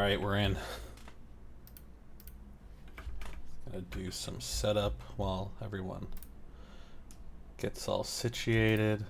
Alright, we're in. Gonna do some setup while everyone gets all situated.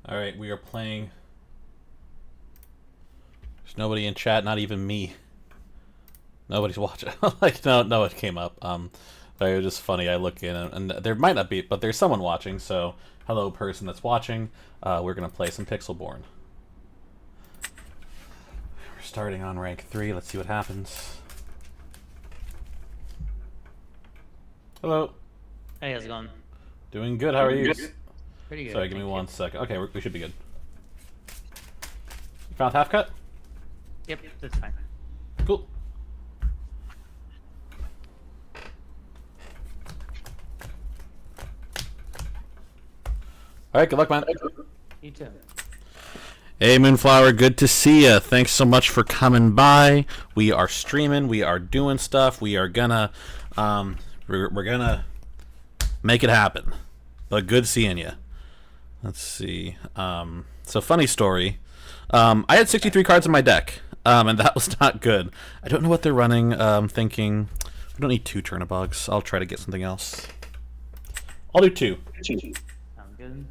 All right, we are playing. There's nobody in chat, not even me. Nobody's watching. Like, no, it came up. But it was just funny. I look in, and there might not be, but there's someone watching. So, hello, person that's watching. We're gonna play some Pixelborn. We're starting on rank 3. Let's see what happens. Hello. Hey, how's it going? Doing good. How are you? Pretty good. Sorry, give me 1 second. Okay, we should be good. You found half cut? Yep, that's fine. Cool. All right, good luck, man. You too. Hey, Moonflower, good to see ya. Thanks so much for coming by. We are streaming. We are doing stuff. We are gonna, we're gonna make it happen. But good seeing you. Let's see. So funny story. I had 63 cards in my deck, and that was not good. I don't know what they're running. Thinking we don't need 2 Turnibugs. I'll try to get something else. I'll do 2. Sounds good.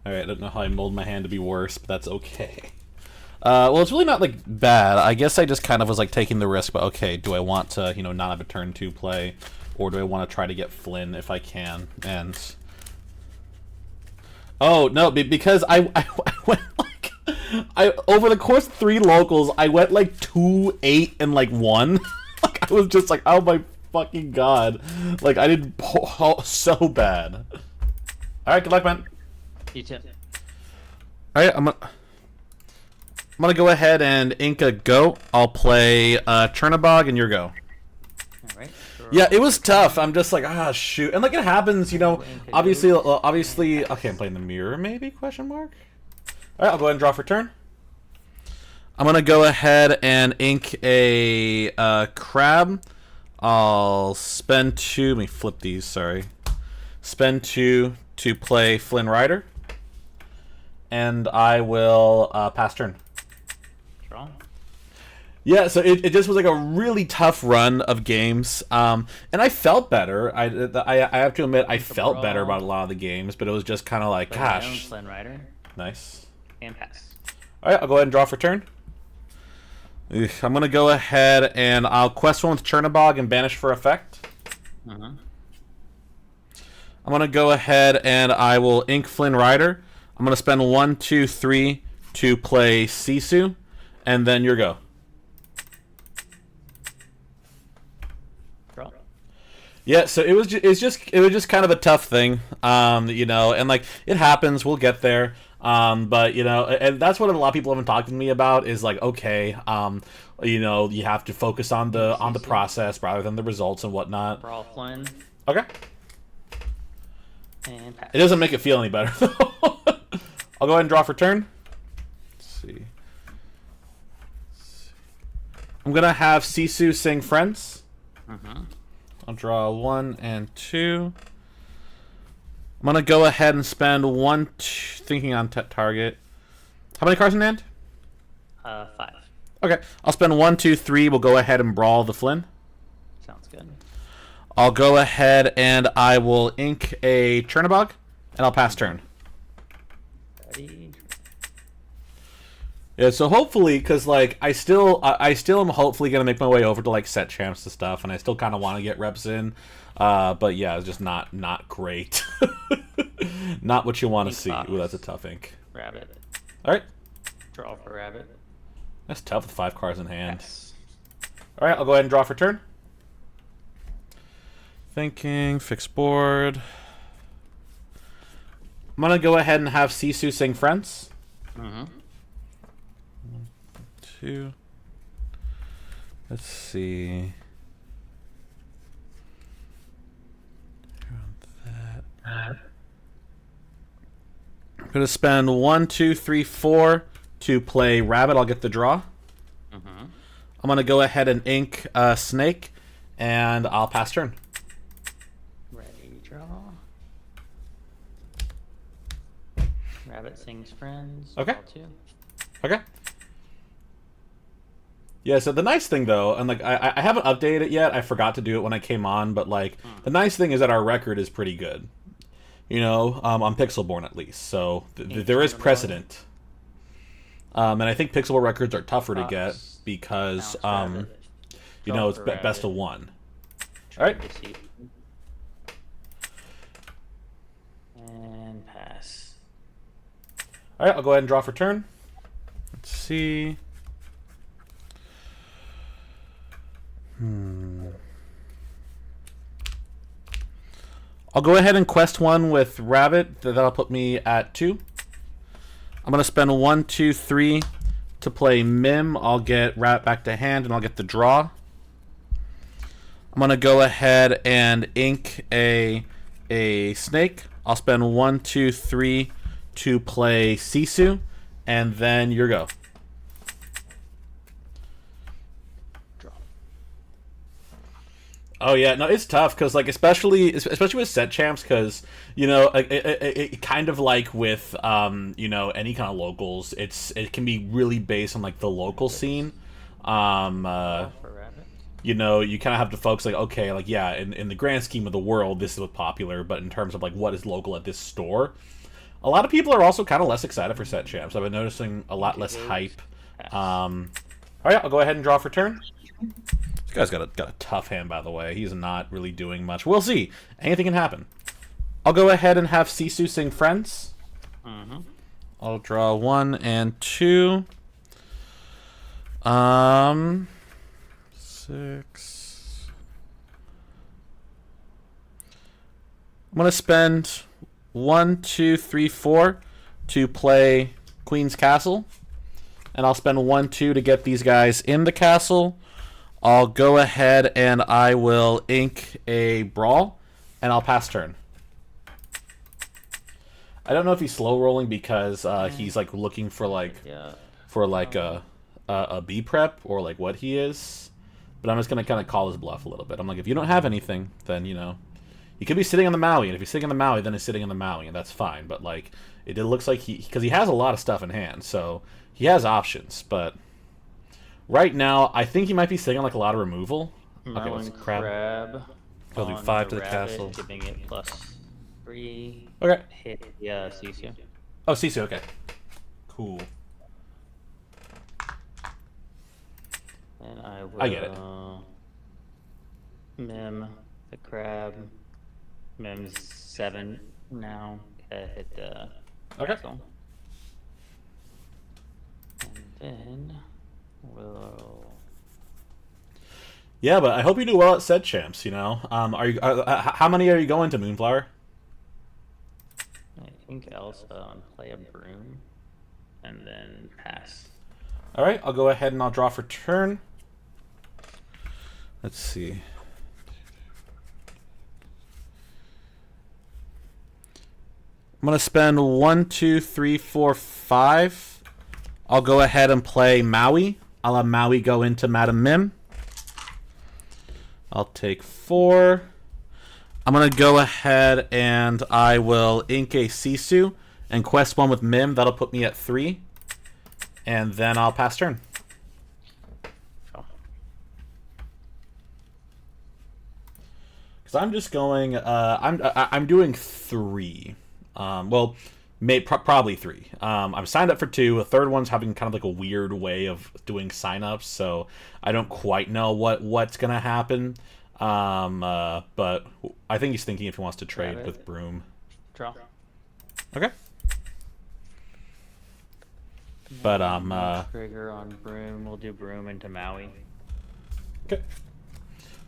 Alright, I don't know how I mold my hand to be worse, but that's okay. Well, it's really not, like, bad. I guess I just kind of was, like, taking the risk, but okay, do I want to, not have a turn 2 play, or do I want to try to get Flynn if I can? And... Oh, no, because I went, like... over the course of 3 locals, I went, like, 2, 8, and, like, 1. Like, I was just like, oh my fucking god. Like, I did so bad. Alright, good luck, man. You too. Alright, I'm gonna go ahead and Inca go. I'll play Chernabog and your go. Alright. Yeah, it was tough. I'm just like, shoot. And like it happens, obviously, okay, I'm playing the mirror maybe, question mark? Alright, I'll go ahead and draw for turn. I'm gonna go ahead and ink a crab. I'll spend 2, let me flip these, sorry. Spend 2 to play Flynn Rider. And I will pass turn. Draw. Yeah, so it just was like a really tough run of games, and I felt better. I have to admit I felt better about a lot of the games, but it was just kind of like, gosh. Flynn Rider. Nice. And pass. All right, I'll go ahead and draw for turn. I'm gonna go ahead and I'll quest 1 with Chernabog and banish for effect. I'm gonna go ahead and I will ink Flynn Rider. I'm gonna spend 1, 2, 3 to play Sisu, and then your go. Draw. Yeah, so it was just kind of a tough thing, and like it happens. We'll get there, but and that's what a lot of people have been talking to me about is like, okay, you have to focus on the process rather than the results and whatnot. Brawl Flynn. Okay. And pass. It doesn't make it feel any better though. I'll go ahead and draw for turn. Let's see. I'm gonna have Sisu sing Friends. I'll draw 1 and 2. I'm gonna go ahead and spend 1, 2, thinking on target. How many cards in hand? 5. Okay, I'll spend 1, 2, 3. We'll go ahead and brawl the Flynn. Sounds good. I'll go ahead and I will ink a Chernabog, and I'll pass turn. Ready. Yeah, so hopefully, because like I still am hopefully gonna make my way over to like set champs and stuff, and I still kind of want to get reps in, but yeah, it's just not great. Not what you want to see. Ooh, that's a tough ink. Rabbit. All right, Draw for rabbit. that's tough with 5 cards in hand. Pass. All right, I'll go ahead and draw for turn. Thinking, fix board. I'm gonna go ahead and have Sisu sing Friends. Mm-hmm. 2. Let's see. I'm gonna spend 1, 2, 3, 4 to play Rabbit. I'll get the draw. Mm-hmm. I'm gonna go ahead and ink Snake, and I'll pass turn. Ready, draw. Rabbit sings friends. Okay. Draw 2. Okay. Yeah, so the nice thing though, and like I haven't updated it yet. I forgot to do it when I came on, but like the nice thing is that our record is pretty good. You know, on Pixelborn at least. So there is precedent. And I think Pixelborn records are tougher to get because you know, it's best of 1. All right. And pass. All right, I'll go ahead and draw for turn. Let's see. I'll go ahead and quest 1 with Rabbit. That'll put me at 2. I'm going to spend 1, 2, 3 to play Mim. I'll get Rabbit back to hand, and I'll get the draw. I'm going to go ahead and ink a Snake. I'll spend 1, 2, 3 to play Sisu, and then your go. Oh yeah, no, it's tough because like especially with set champs because you know it kind of like with you know any kind of locals it can be really based on like the local scene. You know, you kind of have to focus like okay, like yeah, in the grand scheme of the world, this is what's popular, but in terms of like what is local at this store, a lot of people are also kind of less excited for set champs. I've been noticing a lot less hype. All right, I'll go ahead and draw for turn. This guy's got a tough hand, by the way. He's not really doing much. We'll see. Anything can happen. I'll go ahead and have Sisu sing Friends. Mm-hmm. I'll draw 1 and 2. 6. I'm gonna spend 1, 2, 3, 4 to play Queen's Castle, and I'll spend 1, 2 to get these guys in the castle. I'll go ahead and I will ink a Brawl, and I'll pass turn. I don't know if he's slow rolling because he's like looking for like a B prep or like what he is, but I'm just gonna kind of call his bluff a little bit. I'm like, if you don't have anything, then you know, he could be sitting on the Maui, and if he's sitting on the Maui, then he's sitting on the Maui, and that's fine. But like, it looks like because he has a lot of stuff in hand, so he has options, but. Right now, I think he might be sitting on like a lot of removal. Okay, let's crab. I'll do 5 to the castle. Giving it +3. Okay. Hit Sisu. Oh, Sisu. Okay. Cool. And I will. I get it. Mim the crab. Mim's 7 now. Hit okay. Castle. And then. Will. Yeah, but I hope you do well at set champs. You know, how many are you going to, Moonflower? I think Elsa play a broom, and then pass. All right, I'll go ahead and I'll draw for turn. Let's see. I'm gonna spend 1, 2, 3, 4, 5. I'll go ahead and play Maui. I'll have Maui go into Madam Mim. I'll take 4. I'm going to go ahead and I will ink a Sisu and quest 1 with Mim. That'll put me at 3. And then I'll pass turn. Because I'm just going, I'm doing 3. Well, probably 3. I'm signed up for 2. A third one's having kind of like a weird way of doing signups, so I don't quite know what's gonna happen. But I think he's thinking if he wants to trade with Broom. Draw. Okay. But trigger on Broom. We'll do Broom into Maui. Okay.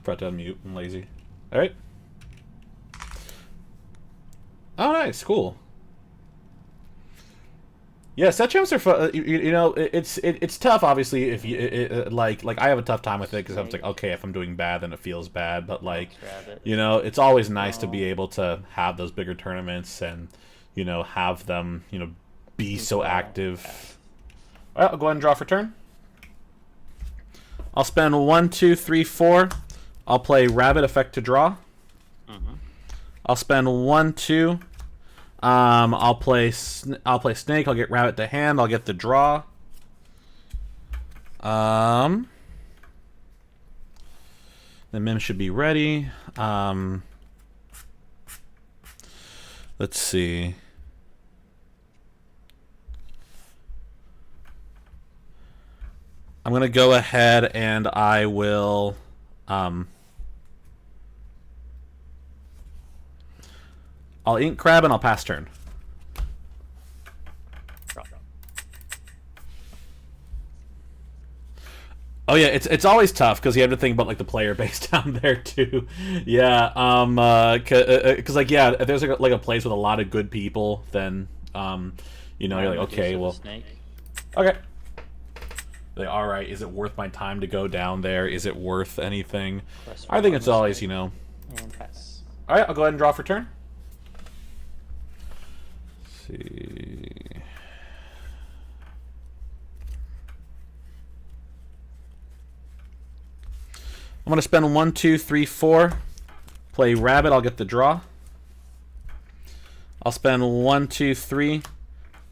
Forgot to unmute. I'm lazy. All right. Oh, nice, cool. Yeah, set champs are fun. You know, it's tough. Obviously, if you like I have a tough time with it because I'm like, okay, if I'm doing bad, then it feels bad. But like, you know, it's always nice to be able to have those bigger tournaments and, you know, have them, you know, be so active. All right, I'll go ahead and draw for turn. I'll spend 1, 2, 3, 4. I'll play rabbit effect to draw. I'll spend 1, 2. I'll play snake. I'll get rabbit to hand. I'll get the draw. The mim should be ready. Let's see. I'm gonna go ahead and I will. I'll ink crab and I'll pass turn. Oh yeah, it's always tough because you have to think about like the player base down there too. Yeah, cause like yeah, if there's like a place with a lot of good people, then you know, you're like, okay, well, okay. Like, all right, is it worth my time to go down there? Is it worth anything? I think it's always, you know. And pass. All right, I'll go ahead and draw for turn. See. I'm going to spend 1, 2, 3, 4. Play rabbit, I'll get the draw. I'll spend 1, 2, 3.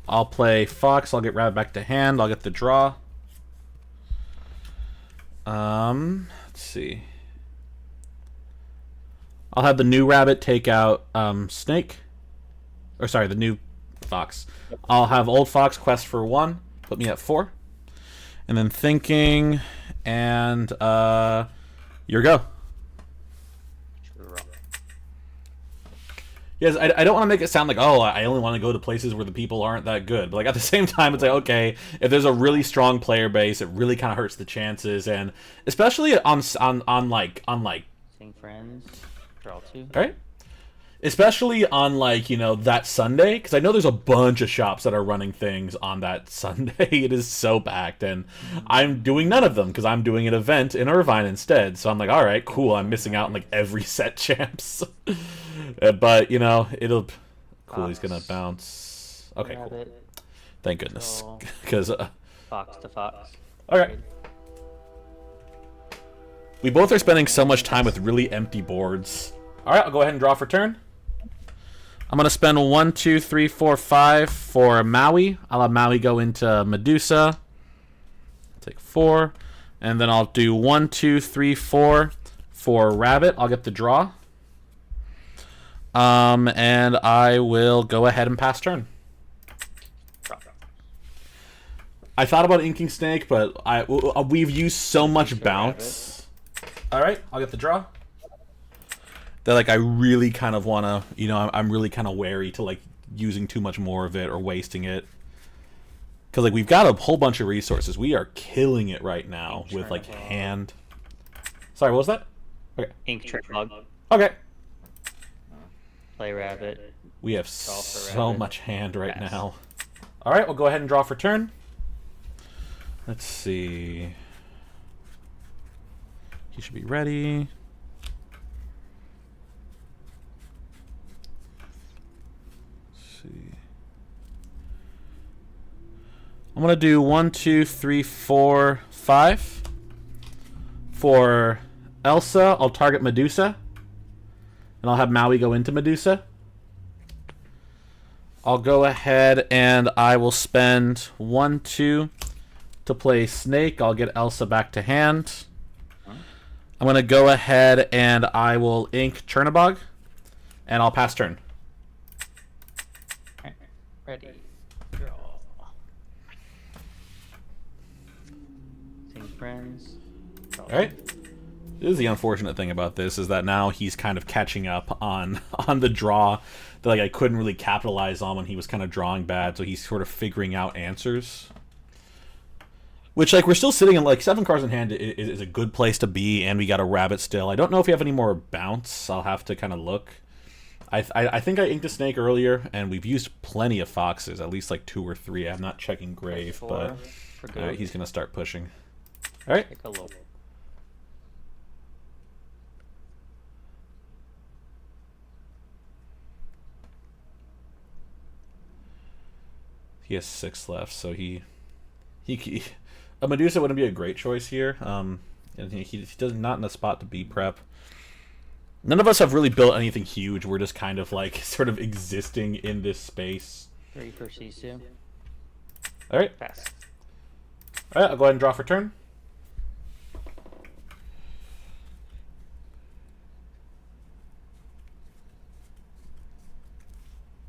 I'll play fox, I'll get rabbit back to hand, I'll get the draw. Let's see. I'll have the new rabbit take out snake. Or sorry, the new fox. I'll have old fox quest for 1, put me at 4, and then thinking, and your go. Yes, I don't want to make it sound like, oh, I only want to go to places where the people aren't that good. But like at the same time, it's like, okay, if there's a really strong player base, it really kind of hurts the chances, and especially on like Seeing friends. Draw 2. Right. Especially on, like, you know, that Sunday, because I know there's a bunch of shops that are running things on that Sunday. It is so packed, and I'm doing none of them because I'm doing an event in Irvine instead. So I'm like, all right, cool. I'm missing out on, like, every set champs. But, you know, it'll... Cool, he's going to bounce. Okay, cool. Thank goodness. Because... fox to fox. Okay. We both are spending so much time with really empty boards. All right, I'll go ahead and draw for turn. I'm going to spend 1, 2, 3, 4, 5 for Maui. I'll have Maui go into Medusa. Take 4. And then I'll do 1, 2, 3, 4 for Rabbit. I'll get the draw. And I will go ahead and pass turn. I thought about inking Snake, but we've used so much bounce. All right, I'll get the draw. That, like, I really kind of want to, you know, I'm really kind of wary to, like, using too much more of it or wasting it. Because, like, we've got a whole bunch of resources. We are killing it right now with, like, hand. Sorry, what was that? Okay. Ink trick bug. Okay. Play rabbit. We have so much hand right now. All right, we'll go ahead and draw for turn. Let's see. He should be ready. I'm going to do 1, 2, 3, 4, 5. For Elsa, I'll target Medusa. And I'll have Maui go into Medusa. I'll go ahead and I will spend 1, 2 to play Snake. I'll get Elsa back to hand. I'm going to go ahead and I will ink Chernabog. And I'll pass turn. Ready. Draw. Seeing friends. All right. This is the unfortunate thing about this is that now he's kind of catching up on the draw that, like, I couldn't really capitalize on when he was kind of drawing bad. So he's sort of figuring out answers. Which, like, we're still sitting in, like, 7 cards in hand is a good place to be, and we got a rabbit still. I don't know if we have any more bounce. I'll have to kind of look. I think I inked a snake earlier, and we've used plenty of foxes, at least like 2 or 3. I'm not checking grave, but he's gonna start pushing. All right. Take a look. He has 6 left, so he a Medusa wouldn't be a great choice here. And he does not in a spot to be prep. None of us have really built anything huge. We're just kind of like sort of existing in this space. 3 for Sisu. All right. Pass. All right. I'll go ahead and draw for turn.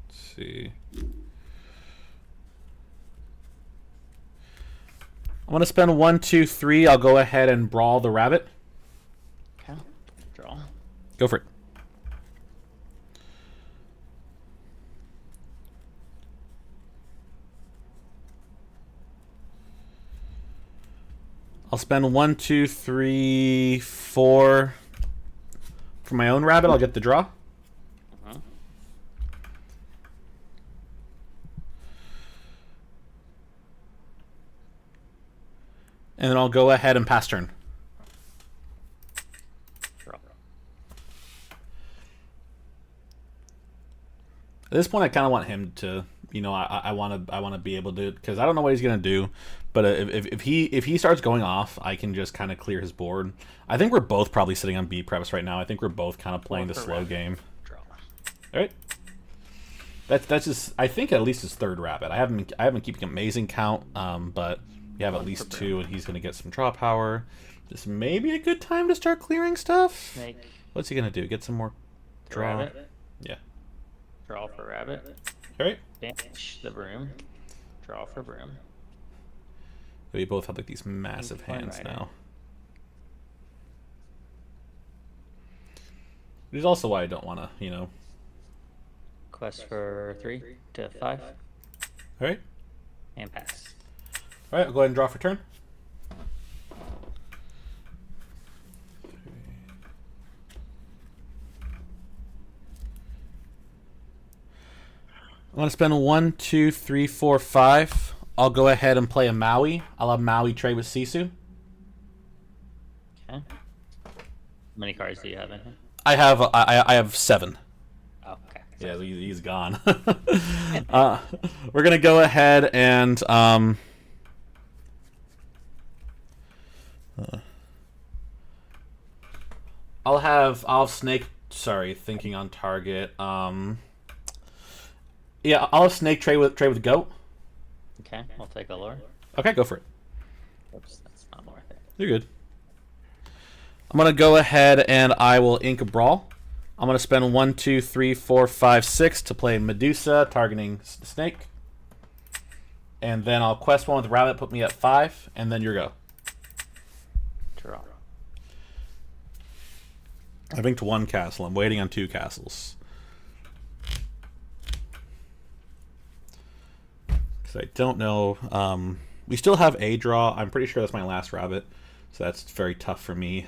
Let's see. I'm gonna spend 1, 2, 3. I'll go ahead and brawl the rabbit. Okay. Draw. Go for it. I'll spend 1, 2, 3, 4 for my own rabbit. I'll get the draw. And then I'll go ahead and pass turn. Draw. At this point, I kind of want him to, you know, I want to be able to, because I don't know what he's gonna do, but if he starts going off, I can just kind of clear his board. I think we're both probably sitting on B preps right now. I think we're both kind of playing the slow game. Draw. All right. That's just, I think, at least his 3rd rabbit. I haven't been keeping amazing count, but we have at least 2, and he's gonna get some draw power. This may be a good time to start clearing stuff. Snake. What's he gonna do? Get some more draw? Rabbit. Yeah. Draw for rabbit. All right. Banish the broom. Draw for broom. We both have like these massive hands now. Which is also why I don't want to, you know. Quest for 3 to 5. All right. And pass. All right. I'll go ahead and draw for turn. I'm going to spend 1, 2, 3, 4, 5. I'll go ahead and play a Maui. I'll have Maui trade with Sisu. Okay. How many cards do you have in here? I have 7. Oh, okay. Yeah, he's gone. We're going to go ahead and I'll have Snake. Sorry, thinking on target. Yeah, I'll have Snake trade with Goat. Okay, I'll take a lure. Okay, go for it. Oops, that's not worth it. You're good. I'm gonna go ahead and I will ink a brawl. I'm gonna spend 1, 2, 3, 4, 5, 6 to play Medusa, targeting Snake. And then I'll quest 1 with Rabbit, put me at 5, and then your go. Draw. I've inked 1 castle. I'm waiting on 2 castles. Because I don't know. We still have a draw. I'm pretty sure that's my last rabbit, so that's very tough for me.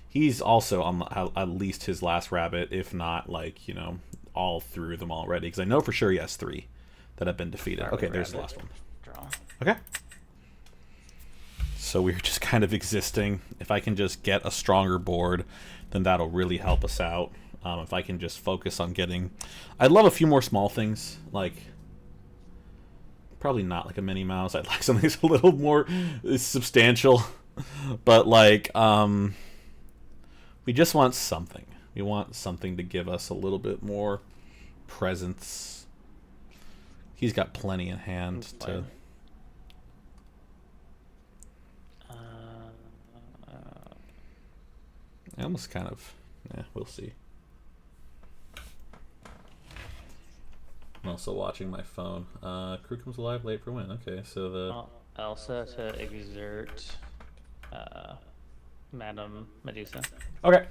He's also on at least his last rabbit, if not, like, you know, all through them already. Because I know for sure he has 3 that have been defeated. Okay, there's the last one. Draw. Okay. So we're just kind of existing. If I can just get a stronger board, then that'll really help us out. If I can just focus on getting... I'd love a few more small things, like... Probably not like a mini mouse. I'd like something that's a little more substantial. But, like, we just want something. We want something to give us a little bit more presence. He's got plenty in hand to... I almost kind of... Yeah, we'll see. I'm also watching my phone. Crew comes alive late for win. Okay, so the... Elsa to exert Madam Medusa. Okay.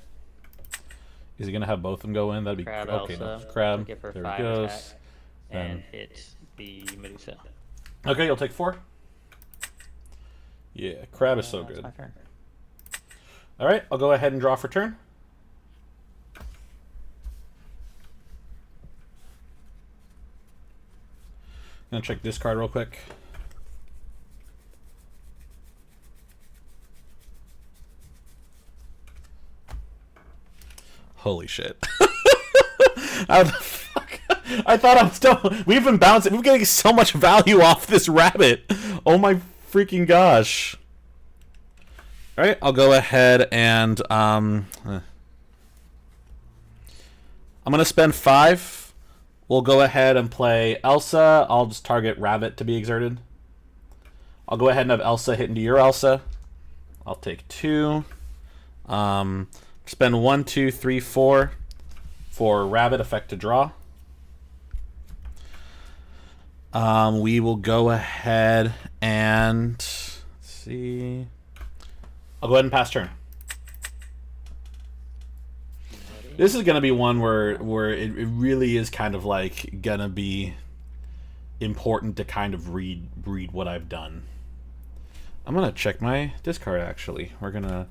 Is he going to have both of them go in? That'd be... Crab okay, Elsa. no. Crab. Give her There 5 he goes. attack, and hit the Medusa. Okay, you'll take 4. Yeah, Crab is so That's good. my turn. All right, I'll go ahead and draw for turn. gonna check this card real quick. Holy shit. How the fuck? I thought I'm still... We've been bouncing. We're getting so much value off this rabbit. Oh my freaking gosh. Alright, I'll go ahead and... I'm going to spend 5. We'll go ahead and play Elsa. I'll just target rabbit to be exerted. I'll go ahead and have Elsa hit into your Elsa. I'll take 2. Spend 1, 2, 3, 4 for rabbit effect to draw. We will go ahead and let's see. I'll go ahead and pass turn. This is gonna be one where it really is kind of like gonna be important to kind of read what I've done. I'm gonna check my discard actually. We're gonna.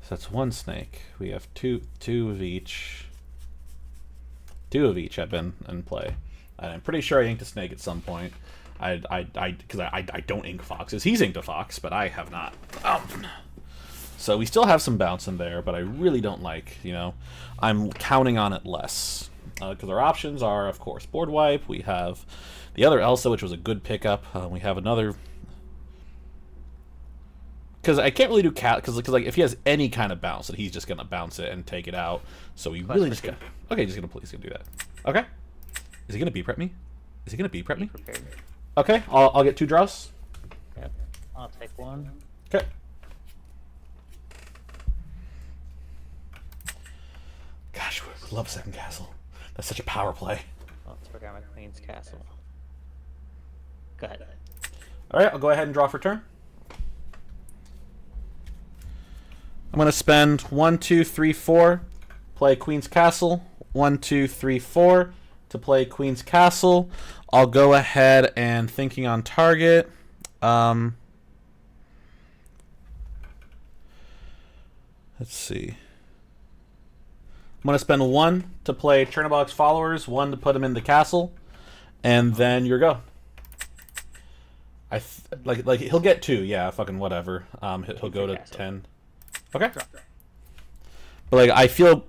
So that's 1 snake. We have two of each. 2 of each have been in play. I'm pretty sure I inked a snake at some point. Because I don't ink foxes. He's inked a fox, but I have not. So we still have some bounce in there, but I really don't like. I'm counting on it less because our options are, of course, board wipe. We have the other Elsa, which was a good pickup. We have another. Because I can't really do cat because like if he has any kind of bounce, then he's just gonna bounce it and take it out. So we really just got he's gonna do that. Okay, is he gonna B prep me? Is he gonna B prep me? Okay, I'll get 2 draws. Yep, I'll take 1. Okay. Gosh, we love 2nd castle. That's such a power play. Let's work on my Queen's Castle. Go ahead. All right, I'll go ahead and draw for turn. I'm going to spend 1, 2, 3, 4, play Queen's Castle. 1, 2, 3, 4 to play Queen's Castle. I'll go ahead and thinking on target. Let's see. I'm going to spend 1 to play Chernobog's Followers, 1 to put him in the castle, and then you're go. Like he'll get 2, yeah, fucking whatever. He'll go to 10. Okay. But like I feel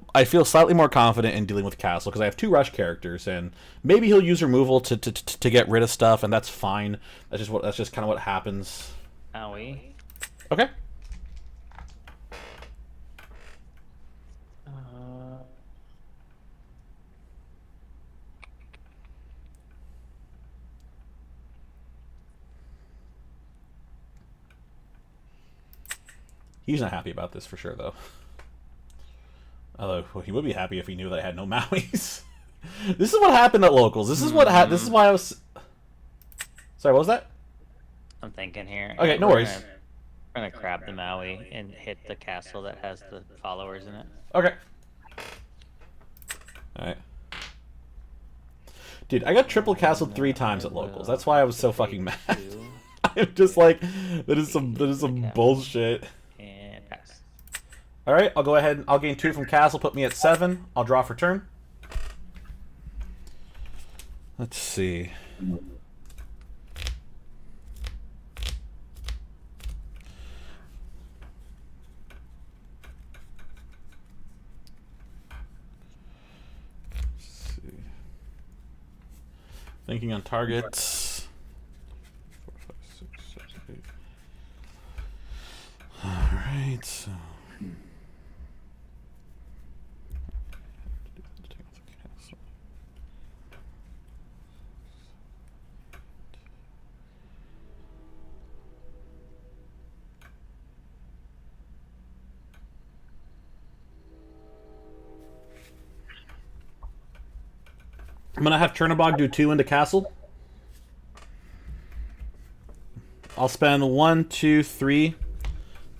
slightly more confident in dealing with castle because I have 2 rush characters and maybe he'll use removal to get rid of stuff and that's fine. That's just kind of what happens. Owie. Okay. He's not happy about this for sure, though. Although well, he would be happy if he knew that I had no Mauis. This is what happened at locals. This is what this is why I was. Sorry, what was that? I'm thinking here. Okay, no worries. We're gonna grab the Maui and hit the castle that has the followers in it. Okay. All right. Dude, I got triple castled 3 times at locals. That's why I was so fucking mad. I'm just like, that is some bullshit. Pass. All right, I'll go ahead and I'll gain 2 from castle, put me at 7. I'll draw for turn. Let's see. Thinking on targets. 4, 5, 6, 7, 8. All right, so. I'm going to have Chernobog do 2 into castle. I'll spend 1, 2, 3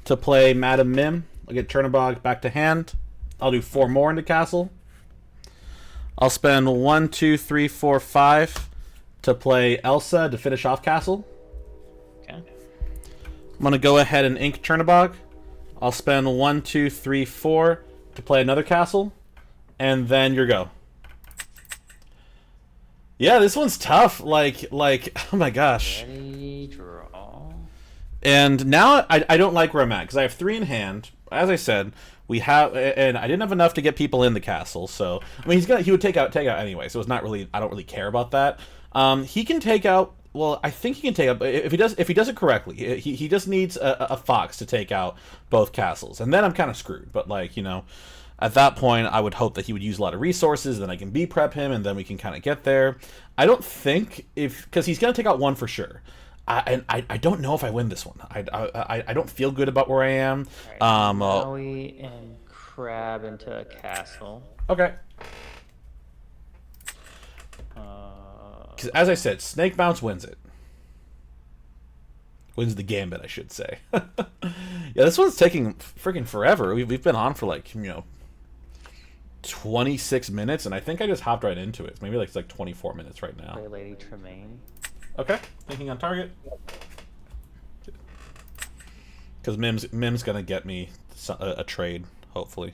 to play Madam Mim. I'll get Chernobog back to hand. I'll do 4 more into castle. I'll spend 1, 2, 3, 4, 5 to play Elsa to finish off castle. Okay. I'm going to go ahead and ink Chernobog. I'll spend 1, 2, 3, 4 to play another castle. And then your go. Yeah, this one's tough. Oh my gosh. Ready, draw. And now I don't like where I'm at because I have 3 in hand. As I said, we have, and I didn't have enough to get people in the castle. So I mean, he would take out anyway. So it's not really, I don't really care about that. He can take out. Well, I think he can take out if he does it correctly. He just needs a fox to take out both castles, and then I'm kind of screwed. But at that point, I would hope that he would use a lot of resources. Then I can B prep him, and then we can kind of get there. I don't think because he's gonna take out 1 for sure. I don't know if I win this one. I don't feel good about where I am. Right, Maui and crab into a castle. Okay. Because as I said, Snake Bounce wins it. Wins the gambit, I should say. Yeah, this one's taking freaking forever. We've been on for 26 minutes, and I think I just hopped right into it. Maybe it's 24 minutes right now. Play Lady Tremaine. Okay, thinking on target. Because Mim's gonna get me a trade, hopefully.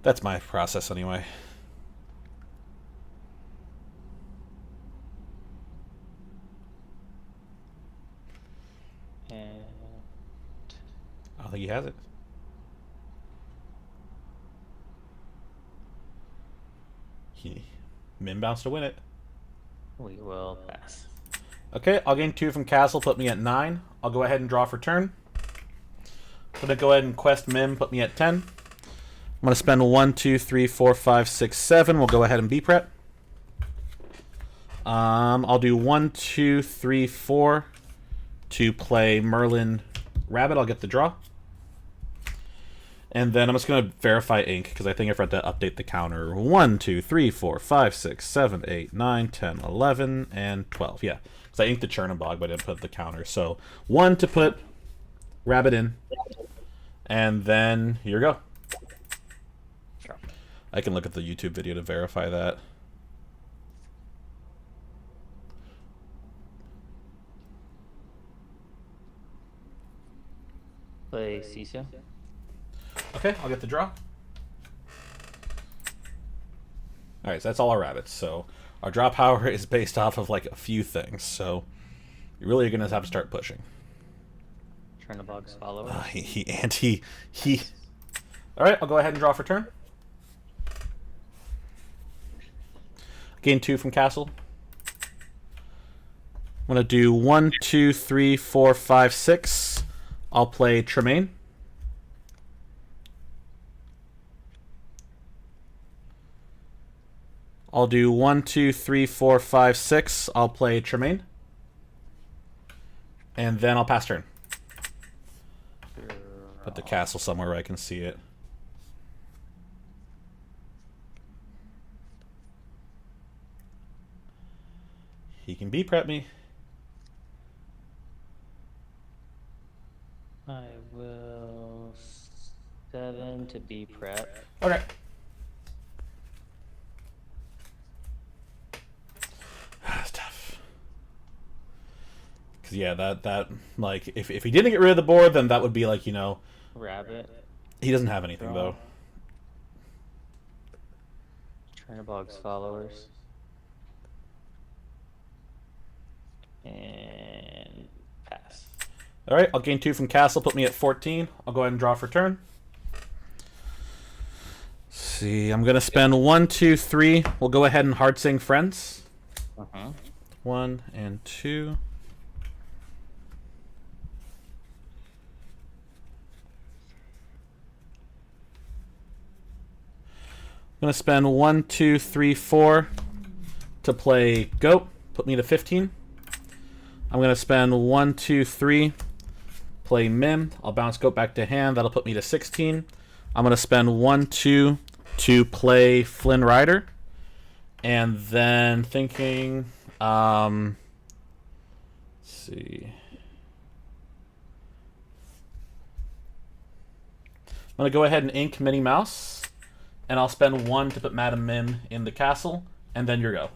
That's my process anyway. And I don't think he has it. Mim bounced to win it. we will pass. Okay, I'll gain 2 from castle, put me at 9. I'll go ahead and draw for turn. I'm gonna go ahead and quest Mim, put me at 10. I'm gonna spend 1, 2, 3, 4, 5, 6, 7. We'll go ahead and B prep. I'll do 1, 2, 3, 4 to play Merlin Rabbit. I'll get the draw. And then I'm just going to verify ink because I think I forgot to update the counter. 1, 2, 3, 4, 5, 6, 7, 8, 9, 10, 11, and 12. Yeah, because I inked the Chernobog, but I didn't put the counter. So 1 to put Rabbit in. And then here you go. Sure. I can look at the YouTube video to verify that. Play Cecil. Okay, I'll get the draw. Alright, so that's all our rabbits. So our draw power is based off of a few things. So you're really going to have to start pushing. Chernobog's follower. He. Alright, I'll go ahead and draw for turn. Gain 2 from castle. I'm going to do 1, 2, 3, 4, 5, 6. I'll play Tremaine. I'll do 1, 2, 3, 4, 5, 6. I'll play Tremaine. And then I'll pass turn. Put the castle somewhere where I can see it. He can B prep me. I will 7 to be prep. Okay. That's tough. Cause yeah, that if he didn't get rid of the board, then that would be Rabbit. he doesn't have anything though. Chernobog's followers. And pass. All right, I'll gain 2 from castle, put me at 14. I'll go ahead and draw for turn. Let's see, I'm gonna spend 1, 2, 3. We'll go ahead and hard sing friends. 1 and 2. I'm gonna spend 1, 2, 3, 4 to play goat. Put me to 15. I'm gonna spend 1, 2, 3. Play Mim. I'll bounce goat back to hand. That'll put me to 16. I'm gonna spend 1, 2 to play Flynn Rider, and then thinking, let's see. I'm gonna go ahead and ink Minnie Mouse, and I'll spend 1 to put Madam Mim in the castle, and then your go.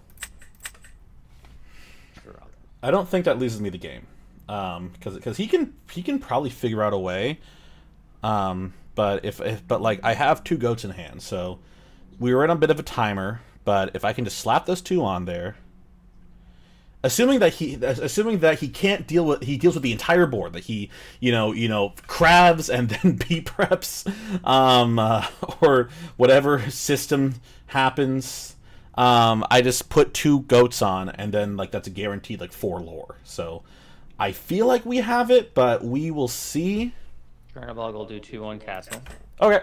I don't think that loses me the game, because he can probably figure out a way, but I have 2 goats in hand, so we were in a bit of a timer, but if I can just slap those 2 on there, assuming that he can't deals with the entire board, that he crabs and then B preps, or whatever system happens. I just put 2 goats on, and then like that's a guaranteed like 4 lore. So I feel like we have it, but we will see. Chernobog will do 2-1 castle. Okay.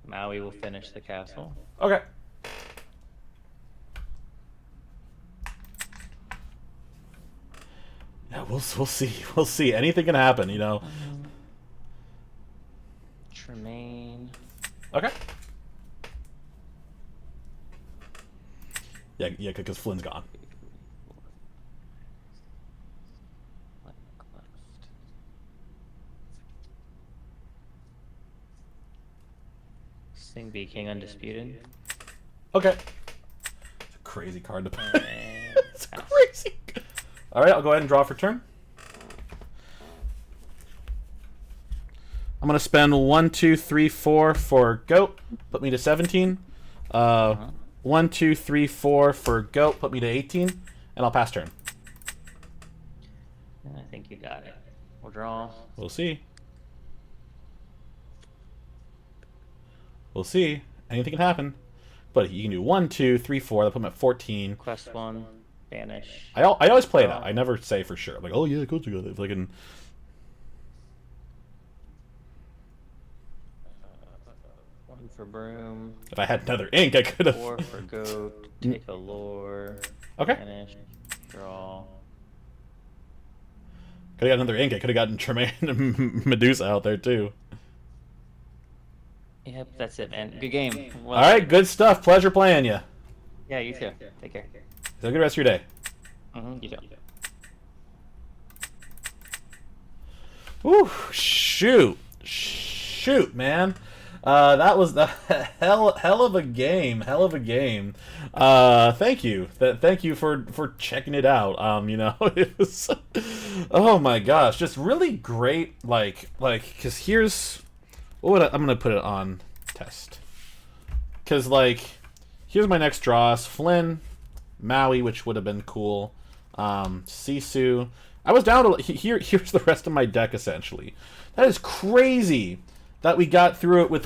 Maui will finish the castle. Okay. Yeah, we'll see. We'll see. Anything can happen, you know. Tremaine. Okay. Yeah, because Flynn's gone. Sing B King Undisputed. Okay. It's a crazy card to play. It's crazy. All right, I'll go ahead and draw for turn. I'm gonna spend 1, 2, 3, 4 for goat. Put me to 17. 1, 2, 3, 4 for goat. Put me to 18, and I'll pass turn. I think you got it. We'll draw. We'll see. We'll see. Anything can happen. But you can do 1, 2, 3, 4. That'll put me at 14. Quest 1. Banish. I always play it out. I never say for sure. I'm like, oh yeah, goats are good. If I can. One for broom. If I had another ink, I could have. 4 for goat. Take a lore. Okay. Banish. Draw. Could have got another ink. I could have gotten Tremaine and Medusa out there too. Yep, that's it, man. Good game. Well, All right, good stuff. Pleasure playing you. Yeah, you too. Take care. Have a good rest of your day. You too. Whew, shoot, man. That was the hell of a game. Hell of a game. Thank you. Thank you for checking it out. It was. Oh my gosh, just really great. Because here's I'm gonna put it on test. Because here's my next draws: Flynn, Maui, which would have been cool. Sisu. I was down to here's the rest of my deck essentially. That is crazy that we got through it with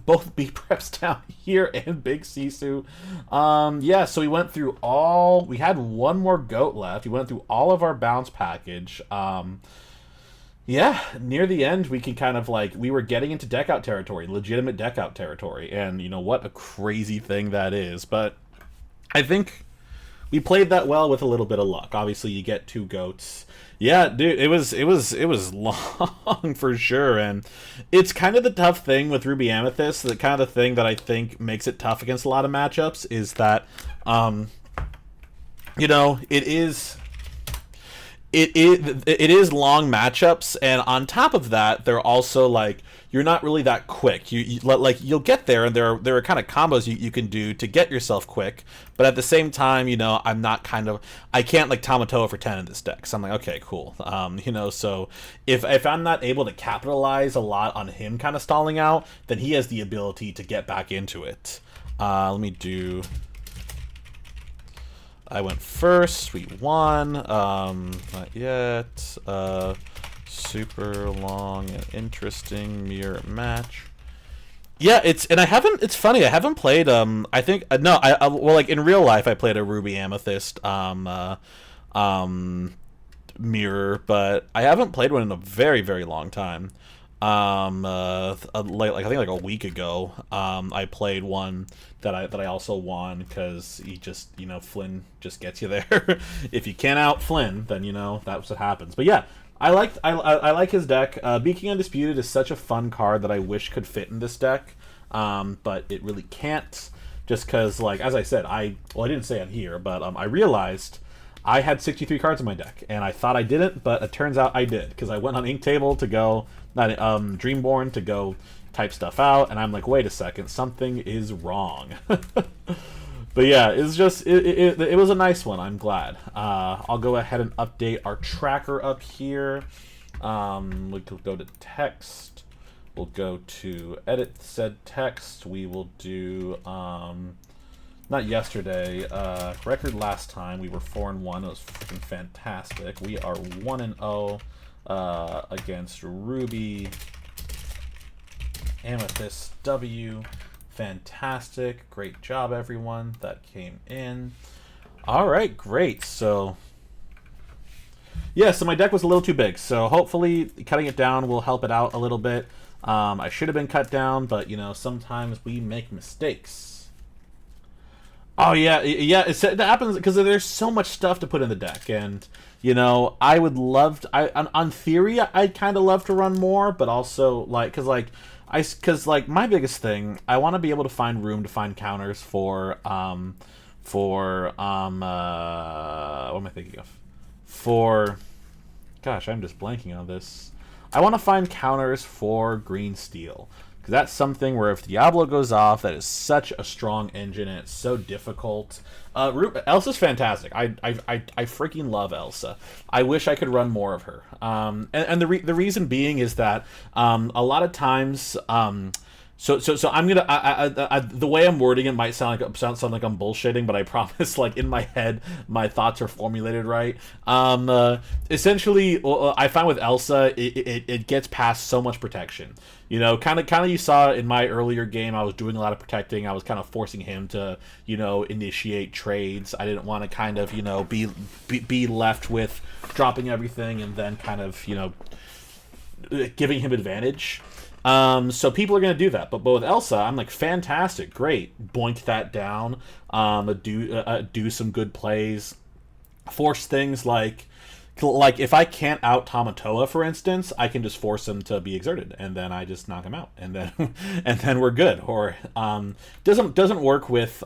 both B preps down here and Big Sisu. Yeah, so we went through all. We had 1 more goat left. We went through all of our bounce package. Yeah, near the end, we can kind of we were getting into deck out territory, legitimate deck out territory, and you know what a crazy thing that is. But I think we played that well with a little bit of luck. Obviously, you get 2 goats. Yeah, dude, it was long for sure, and it's kind of the tough thing with Ruby Amethyst. The kind of thing that I think makes it tough against a lot of matchups is that, it is long matchups, and on top of that, they're also you're not really that quick. You'll get there, and there are kind of combos you can do to get yourself quick, but at the same time, I'm not I can't Tamatoa for 10 in this deck. So I'm like, okay, cool. So if I'm not able to capitalize a lot on him kind of stalling out, then he has the ability to get back into it. Let me do. I went first. We won. Not yet. Super long and interesting mirror match. Yeah, it's funny. I haven't played. I think no. In real life, I played a Ruby Amethyst mirror, but I haven't played one in a very very long time. I think a week ago, I played one that I also won because he just Flynn just gets you there. If you can't out Flynn, then that's what happens. But yeah, I like his deck. Being Undisputed is such a fun card that I wish could fit in this deck, but it really can't. Just because as I said, I didn't say it here, but I realized I had 63 cards in my deck, and I thought I didn't, but it turns out I did because I went on Inktable to go. Dreamborn to go type stuff out, and I'm like, wait a second, something is wrong. But yeah, it's just it was a nice one. I'm glad. I'll go ahead and update our tracker up here. We could go to text. We'll go to edit said text. We will do not yesterday. Record last time we were 4-1. It was freaking fantastic. We are 1-0 against Ruby. Amethyst W. Fantastic. Great job, everyone that came in. All right, great. So yeah, so my deck was a little too big. So hopefully cutting it down will help it out a little bit. I should have been cut down, but you know, sometimes we make mistakes. Oh yeah, it happens because there's so much stuff to put in the deck, and you know, I would love to. On theory, I'd kind of love to run more, but also because my biggest thing, I want to be able to find room to find counters for what am I thinking of? Gosh, I'm just blanking on this. I want to find counters for green steel, because that's something where if Diablo goes off, that is such a strong engine and it's so difficult. Elsa's fantastic. I freaking love Elsa. I wish I could run more of her. And the reason being is that a lot of times. So I'm gonna the way I'm wording it might sound like I'm bullshitting, but I promise, like in my head, my thoughts are formulated right. Essentially, I find with Elsa, it gets past so much protection. You know, kind of you saw in my earlier game, I was doing a lot of protecting. I was kind of forcing him to, you know, initiate trades. I didn't want to kind of, you know, be left with dropping everything and then kind of, you know, giving him advantage. So people are going to do that, but with Elsa, I'm like, fantastic, great, boink that down, do some good plays, force things like if I can't out Tamatoa, for instance, I can just force him to be exerted, and then I just knock him out, and then and then we're good. Or doesn't work with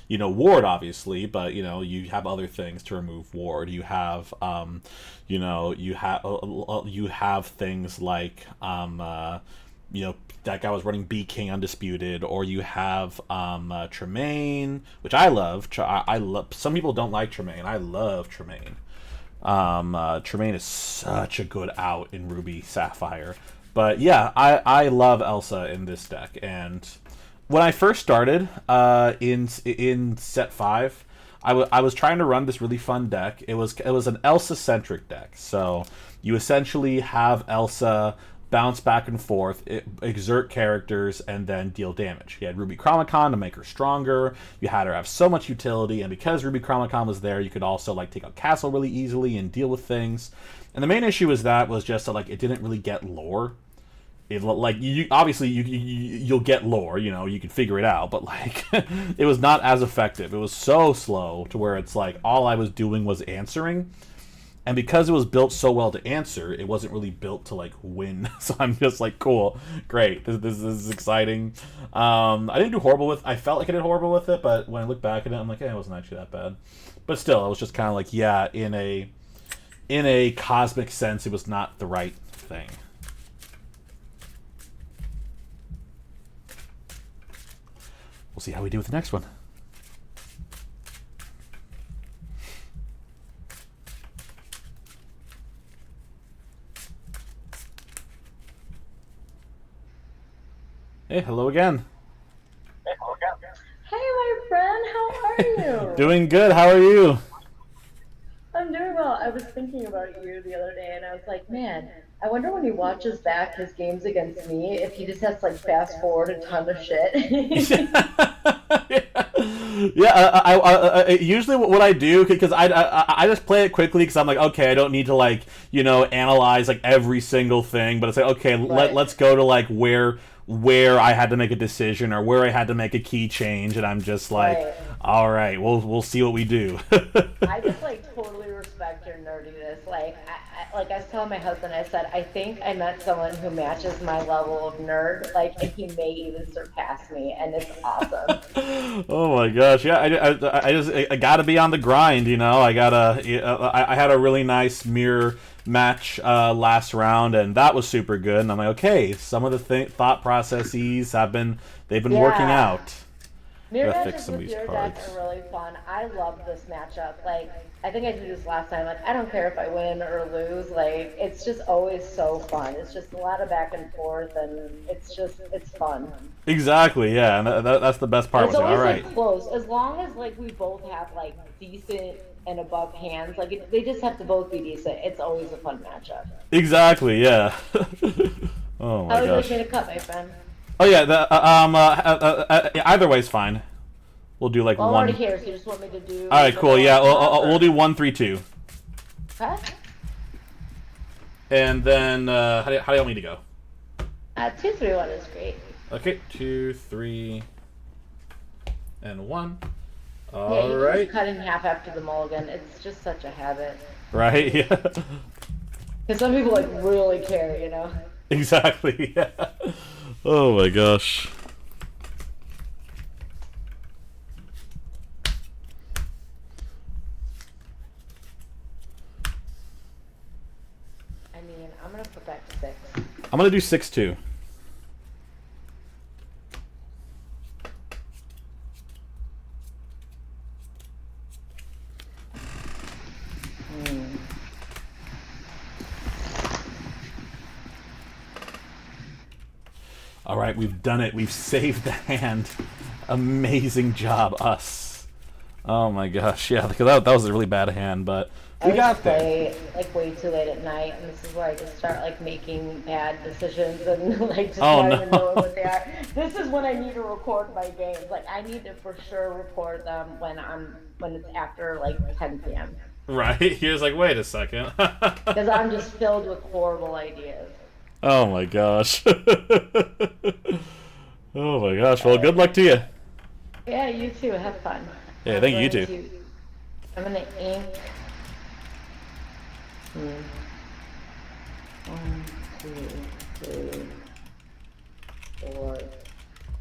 you know, ward, obviously, but you know, you have other things to remove ward. You have you know, you have things like you know, that guy was running B King Undisputed, or you have Tremaine, which I love. I love. Some people don't like Tremaine. I love Tremaine. Tremaine is such a good out in Ruby Sapphire. But yeah, I love Elsa in this deck. And when I first started in set 5, I was trying to run this really fun deck. It was an Elsa centric deck. So you essentially have Elsa bounce back and forth, exert characters, and then deal damage. You had Ruby Chromacon to make her stronger. You had her have so much utility, and because Ruby Chromacon was there, you could also like take out Castle really easily and deal with things. And the main issue was just that like it didn't really get lore. It like you'll get lore, you know, you can figure it out, but like it was not as effective. It was so slow to where it's like all I was doing was answering. And because it was built so well to answer, it wasn't really built to like win. So I'm just like, cool, great, this is exciting. I didn't do horrible with. I felt like I did horrible with it, but when I look back at it, I'm like, it wasn't actually that bad. But still, I was just kind of like, yeah, in a cosmic sense, it was not the right thing. We'll see how we do with the next one. Hey, hello again. Hey, my friend, how are you? Doing good. How are you? I'm doing well. I was thinking about you the other day, and I was like, man, I wonder when he watches back his games against me, if he just has to like fast forward a ton of shit. Yeah, I usually what I do, because I just play it quickly because I'm like, okay, I don't need to like, you know, analyze like every single thing, but it's like, okay, Right. let's go to like where I had to make a decision or where I had to make a key change, and I'm just like, Right. all right, we'll see what we do. I just like totally respect your nerdiness. Like I was telling my husband, I said, I think I met someone who matches my level of nerd, like, and he may even surpass me, and it's awesome. Oh my gosh, yeah, I gotta be on the grind, you know. I had a really nice mirror match last round, and that was super good. And I'm like, okay, some of the thought processes they've been working Yeah. out. Mirror Gotta fix matchups some of with these your cards. deck are really fun. I love this matchup. Like, I think I did this last time. Like, I don't care if I win or lose. Like, it's just always so fun. It's just a lot of back and forth, and it's fun. Exactly, yeah, and that's the best And part it's with it. All always right. like close. As long as like we both have like decent and above hands, like they just have to both be decent. It's always a fun matchup. Exactly, yeah. Oh How my would you like gosh. me to cut, my friend? Oh yeah, either way's fine. We'll do like Well, I'm one. already here, so you just want me to do. All right, the cool. Yeah, one top, we'll or- do 1-3-2, Okay. and then how do you want me to go? 2-3-1 is great. Okay, 2, 3, and 1. Yeah, All you can right. just cut in half after the mulligan. It's just such a habit. Right. Yeah. Because some people like really care, you know. Exactly. Yeah. Oh my gosh. I mean, I'm gonna put back 6. I'm gonna do 6-2. All right, we've done it. We've saved the hand. Amazing job, us. Oh my gosh, yeah, because that was a really bad hand, but we got there. I play like way too late at night, and this is where I just start like making bad decisions and like just Oh, not no. even knowing what they are. This is when I need to record my games. Like I need to for sure record them when it's after like 10 p.m. Right? He was like, wait a second. Because I'm just filled with horrible ideas. Oh my gosh. Oh my gosh. Well, good luck to you. Yeah, you too. Have fun. Yeah, thank you too. I'm gonna ink. 1, 2, 3, 4.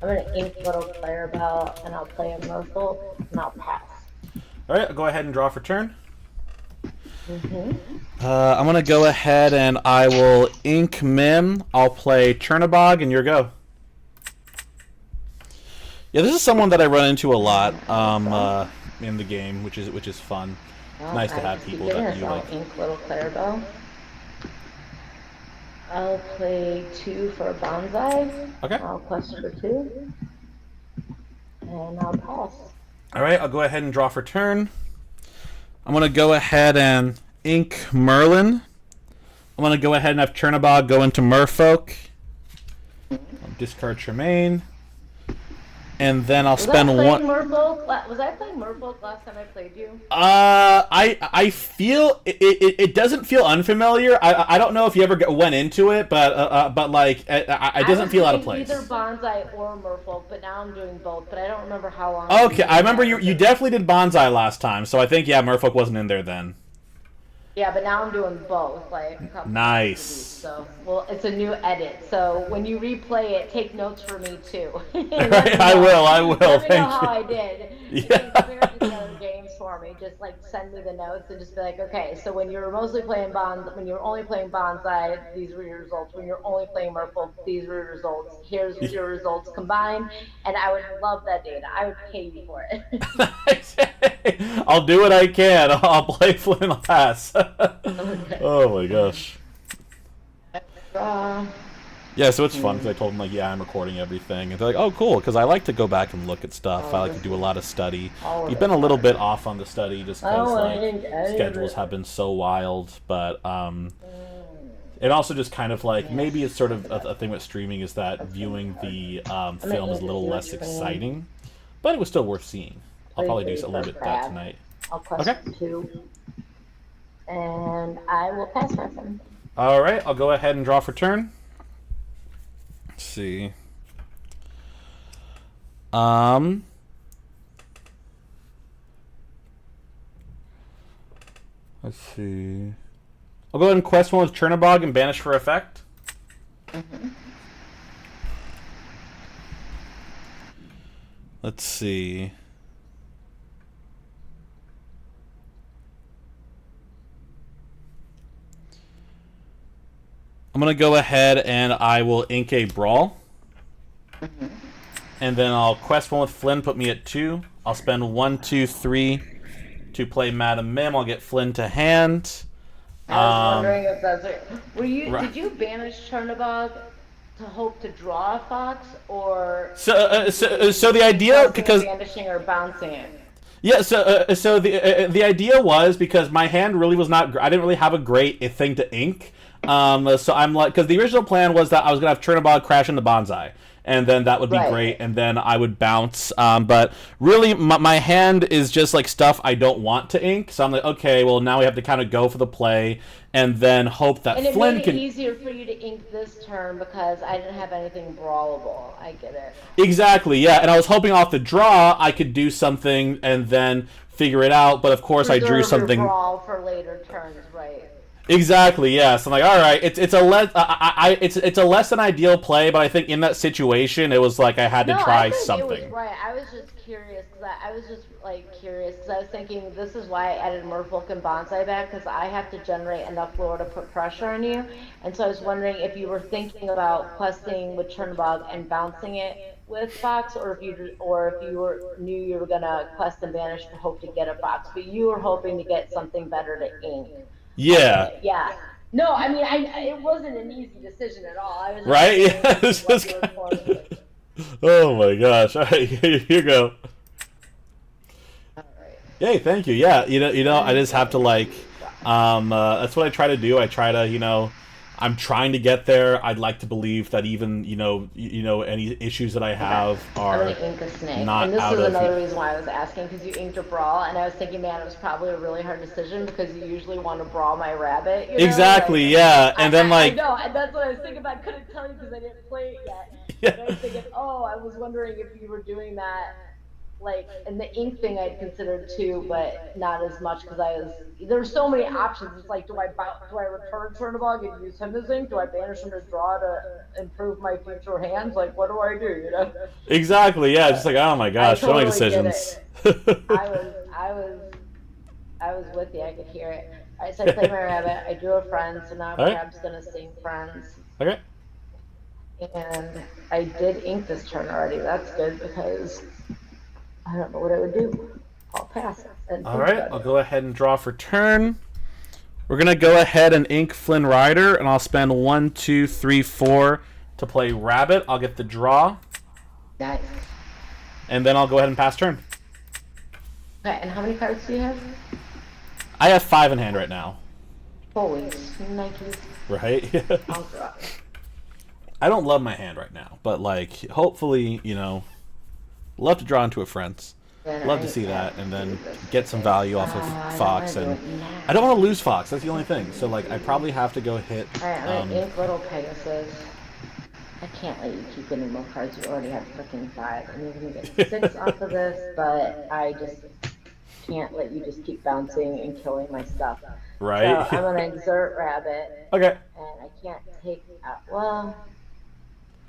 I'm gonna ink little Clarabelle, and I'll play a Merfolk, and I'll pass. All right, I'll go ahead and draw for turn. I'm gonna go ahead and I will ink Mim. I'll play Chernabog, and your go. Yeah, this is someone that I run into a lot in the game, which is fun. Well, Nice to I have just people keep doing that this. you I'll like. ink little Clarabelle. I'll play 2 for a bonsai. Okay. I'll quest for 2. And I'll pass. All right, I'll go ahead and draw for turn. I'm gonna go ahead and ink Merlin. I'm gonna go ahead and have Chernabog go into Merfolk. I'll discard Tremaine. And then I'll spend one. Was I playing Merfolk last time I played you? I feel it doesn't feel unfamiliar. I don't know if you ever went into it, but like it doesn't feel out of place. Either Bonsai or Merfolk, but now I'm doing both. But I don't remember how long. Okay, I remember you definitely did Bonsai last time, so I think Merfolk wasn't in there then. Yeah, but now I'm doing both. Like a couple Nice. So, well, it's a new edit. So when you replay it, take notes for me too. I will. Let me know Thank how you. I did. You Yeah. can compare it to the other games for me. Just like send me the notes and just be like, okay, so when you're mostly playing when you're only playing Bonsai, these were your results. When you're only playing Merfolk, these were your results. Here's your results combined. And I would love that data. I would pay you for it. I'll do what I can. I'll play Flynn and I'll pass. Oh my gosh. Yeah, so it's fun because I told them, like, yeah, I'm recording everything. And they're like, oh, cool, because I like to go back and look at stuff. I like to do a lot of study. You've been a little bit off on the study just because, like, schedules have been so wild. But it also just kind of, like, maybe it's sort of a thing with streaming is that viewing the film is a little less exciting. But it was still worth seeing. I'll probably do a little bit of that tonight. I'll question 2. And I will pass for him. All right, I'll go ahead and draw for turn. Let's see. Let's see. I'll go ahead and quest one with Chernabog and banish for effect. Let's see. I'm going to go ahead and I will ink a Brawl. And then I'll quest one with Flynn, put me at 2. I'll spend 1, 2, 3 to play Madam Mim. I'll get Flynn to hand. I was wondering if that's it. Right. Did you banish Chernobog to hope to draw a fox, or So the idea, because banishing or bouncing it? yeah, so the idea was because my hand really was not. I didn't really have a great thing to ink. So I'm like, because the original plan was that I was gonna have Chernobog crash into Bonsai, and then that would be great, and then I would bounce. But really, my hand is just like stuff I don't want to ink. So I'm like, okay, well now we have to kind of go for the play, and then hope that And it Flynn made can. it easier for you to ink this turn because I didn't have anything brawlable. I get it. Exactly, yeah, and I was hoping off the draw I could do something and then figure it out. But of course, I drew Reserve your something. brawl for later turns, right? Exactly. Yes. I'm like, all right. It's a less than ideal play, but I think in that situation, it was like I had to try I think something. It was right. I was just curious because I was just like curious because I was thinking this is why I added Merfolk and Bonsai back because I have to generate enough lore to put pressure on you, and so I was wondering if you were thinking about questing with Chernobog and bouncing it with Fox, or if you knew you were gonna quest and banish to hope to get a Fox, but you were hoping to get something better to ink. Yeah. Yeah. No, I mean, it wasn't an easy decision at all. I was right. Yeah. It's just... Oh my gosh! All right, here you go. All right. Yay! Thank you. Yeah. You know, I just have to like. That's what I try to do. I try to, I'm trying to get there. I'd like to believe that even any issues that I have are I'm gonna ink a snake. not and this out is of. another reason why I was asking, because you inked a brawl, and I was thinking, man, it was probably a really hard decision because you usually want to brawl my rabbit. You know? Exactly. Like, yeah. And then I know, and that's what I was thinking. But I couldn't tell you because I didn't play it yet. Yeah. And I was thinking, I was wondering if you were doing that. Like, and the ink thing I'd considered too, but not as much because there's so many options. It's like, do I return Chernobog and use him as ink? Do I banish him to draw to improve my future hands? Like, what do I do? Exactly. Yeah. Just like, oh my gosh, so many decisions. I was with you. I could hear it. All right, so I played my rabbit. I drew a friend, so now Crab's gonna sing friends. Okay. And I did ink this turn already. That's good because I don't know what it would do. I'll pass it. All right, I'll go ahead and draw for turn. We're gonna go ahead and ink Flynn Rider, and I'll spend 1, 2, 3, 4 to play Rabbit. I'll get the draw. Nice. And then I'll go ahead and pass turn. Okay, and how many cards do you have? I have 5 in hand right now. Holy Nikes. Right? I'll draw. I don't love my hand right now, but like, hopefully, love to draw into a friend's. Love to see that, and then get some value off of Fox. And I don't want to lose Fox. That's the only thing. So like, I probably have to go hit. All right, I'm gonna ink Little Pegasus. I can't let you keep getting more cards. You already have freaking 5, and you're gonna get 6 off of this. But I just can't let you just keep bouncing and killing my stuff. Right. So I'm gonna exert Rabbit. Okay. And I can't take out. Well,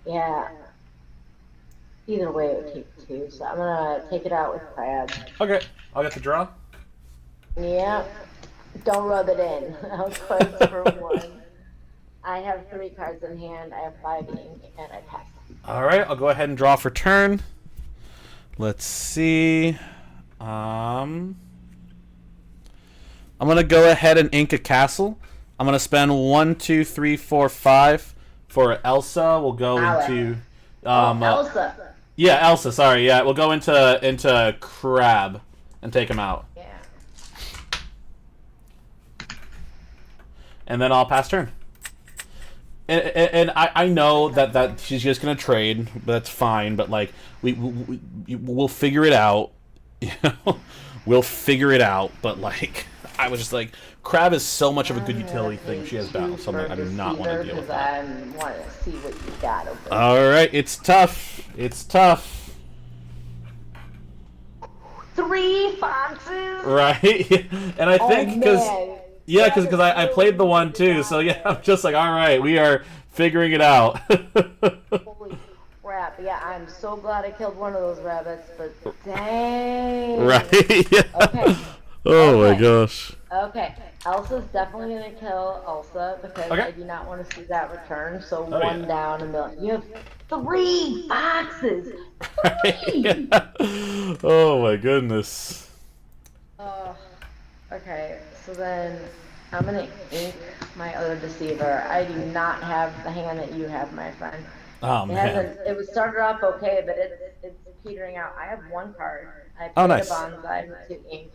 yeah. Either way, it would take 2. So I'm gonna take it out with Crab. Okay. I'll get the draw. Yep. Don't rub it in. I'll quest for 1. I have 3 cards in hand. I have 5 ink, and I pass. All right. I'll go ahead and draw for turn. Let's see. I'm gonna go ahead and ink a castle. I'm gonna spend 1, 2, 3, 4, 5 for Elsa. We'll go into Elsa. Yeah, Elsa. Sorry. Yeah, we'll go into Crab and take him out. Yeah. And then I'll pass turn. And I know that she's just gonna trade, but that's fine. But like we'll figure it out. We'll figure it out. But like I was just like, Crab is so much of a good utility thing. She has battle, so I do not want to deal with that. I want to see what you got over there. All right, it's tough. It's tough. 3 foxes. Right, and I think because. Yeah, because I played the one too, so yeah, I'm just like, all right, we are figuring it out. Holy crap! Yeah, I'm so glad I killed one of those rabbits, but dang. Right. Yeah. Okay. Oh my gosh. Okay, Elsa's definitely gonna kill Elsa because Okay. I do not want to see that return. So Oh, one yeah. down, and you have 3 boxes. 3. Oh my goodness. Oh, okay. So then I'm gonna ink my other deceiver. I do not have the hand that you have, my friend. Oh It man. hasn't. It was started off okay, but it's petering out. I have 1 card. I Oh played a nice. bonsai to ink,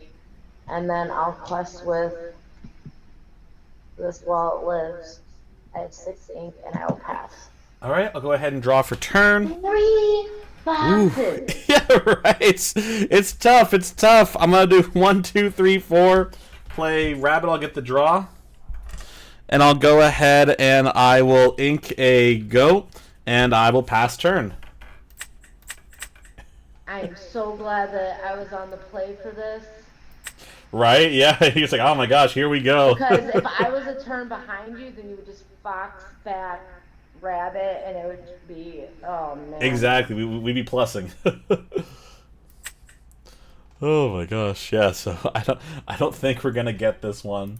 and then I'll quest with this while it lives. I have 6 ink, and I will pass. All right, I'll go ahead and draw for turn. 3 Ooh. boxes. Yeah, right. It's tough. It's tough. I'm gonna do 1, 2, 3, 4. Play rabbit. I'll get the draw, and I'll go ahead and I will ink a goat, and I will pass turn. I am so glad that I was on the play for this. Right? Yeah. He's like, oh my gosh, here we go. Because if I was a turn behind you, then you would just fox back rabbit, and it would be, oh man. Exactly. We'd be plussing. Oh my gosh, yeah. So I don't think we're gonna get this one.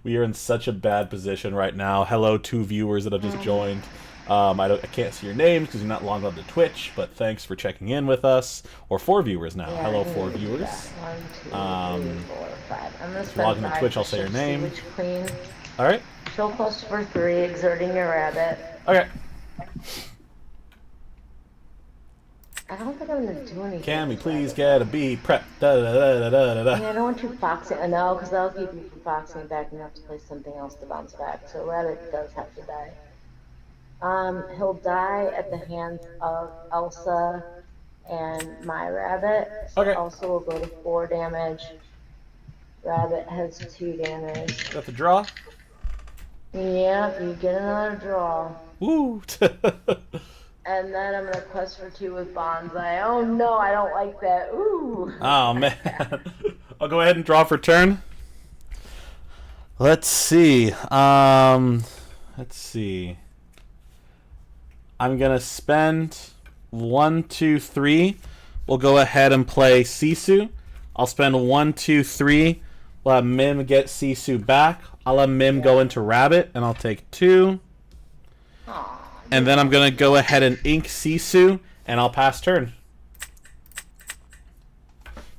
We are in such a bad position right now. Hello, 2 viewers that have just joined. I can't see your names because you're not logged on to Twitch, but thanks for checking in with us. Or 4 viewers now. Yeah, Hello, I 4 need viewers. that. 1, 2, 3, 4, 5. I'm gonna If you log spend into 5 Twitch, I'll to say your shift name. Sewage Queen. All right. Show quest for 3, exerting your rabbit. Okay. I don't think I'm gonna do anything. Can we please get a B prep? Da da da da da da. Yeah, I don't want you foxing. I know, because that'll keep you from foxing back, and you have to play something else to bounce back. So rabbit does have to die. He'll die at the hands of Elsa and my rabbit. So Okay. Elsa will go to 4 damage. Rabbit has 2 damage. Got the draw. Yeah, you get another draw. Woo. And then I'm gonna quest for 2 with bonsai. Oh no, I don't like that. Ooh. Oh man. I'll go ahead and draw for turn. Let's see. Let's see. I'm gonna spend 1, 2, 3. We'll go ahead and play Sisu. I'll spend 1, 2, 3. We'll have Mim get Sisu back. I'll let Mim go into Rabbit, and I'll take 2. Aw, And then I'm gonna go ahead and ink Sisu, and I'll pass turn.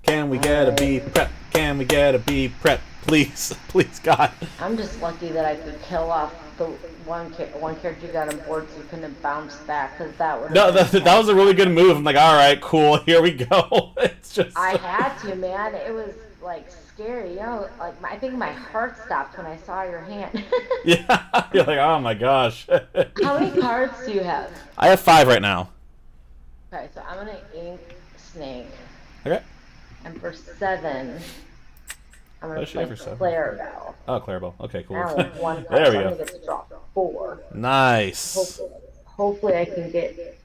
Can we get a B prep? Can we get a B prep? Please, please, God. I'm just lucky that I could kill off the one character you got on board, so you couldn't have bounced back, because that would. No, that was a really good move. I'm like, all right, cool, here we go. It's just. I had to, man. It was like scary, you know. Like I think my heart stopped when I saw your hand. Yeah, you're like, oh my gosh. How many cards do you have? I have 5 right now. Okay, so I'm gonna ink Snake, Okay. and for 7, I'm gonna What does she have play for 7? Clarabelle. Oh, Clarabelle. Okay, cool. Now with 1 card, There we so I'm go. gonna get to draw 4. Nice. Hopefully I can get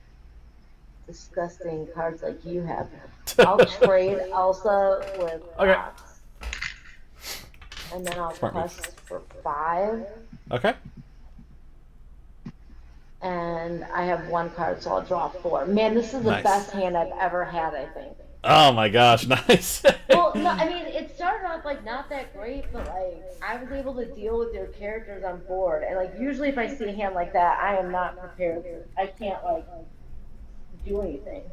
disgusting cards like you have. I'll trade Elsa with Okay. Fox. And then I'll Smart move. quest for 5. Okay. And I have 1 card, so I'll draw 4. Man, this is the Nice. best hand I've ever had, I think. Oh my gosh, nice. Well, no, I mean, it started off like not that great, but like I was able to deal with your characters on board, and like usually if I see a hand like that, I am not prepared. I can't like do anything.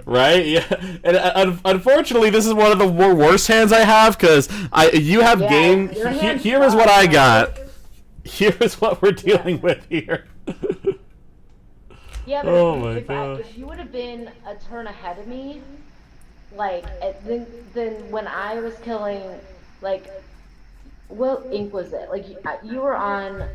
Right? Yeah. And unfortunately, this is one of the worst hands I have because you have Yeah, game. your hand Here is what I sucks, got. right? Here is what we're dealing with here. Yeah, but Oh my if you would have been a turn ahead of me, like then when I was killing, like, what ink was it? Like you were on.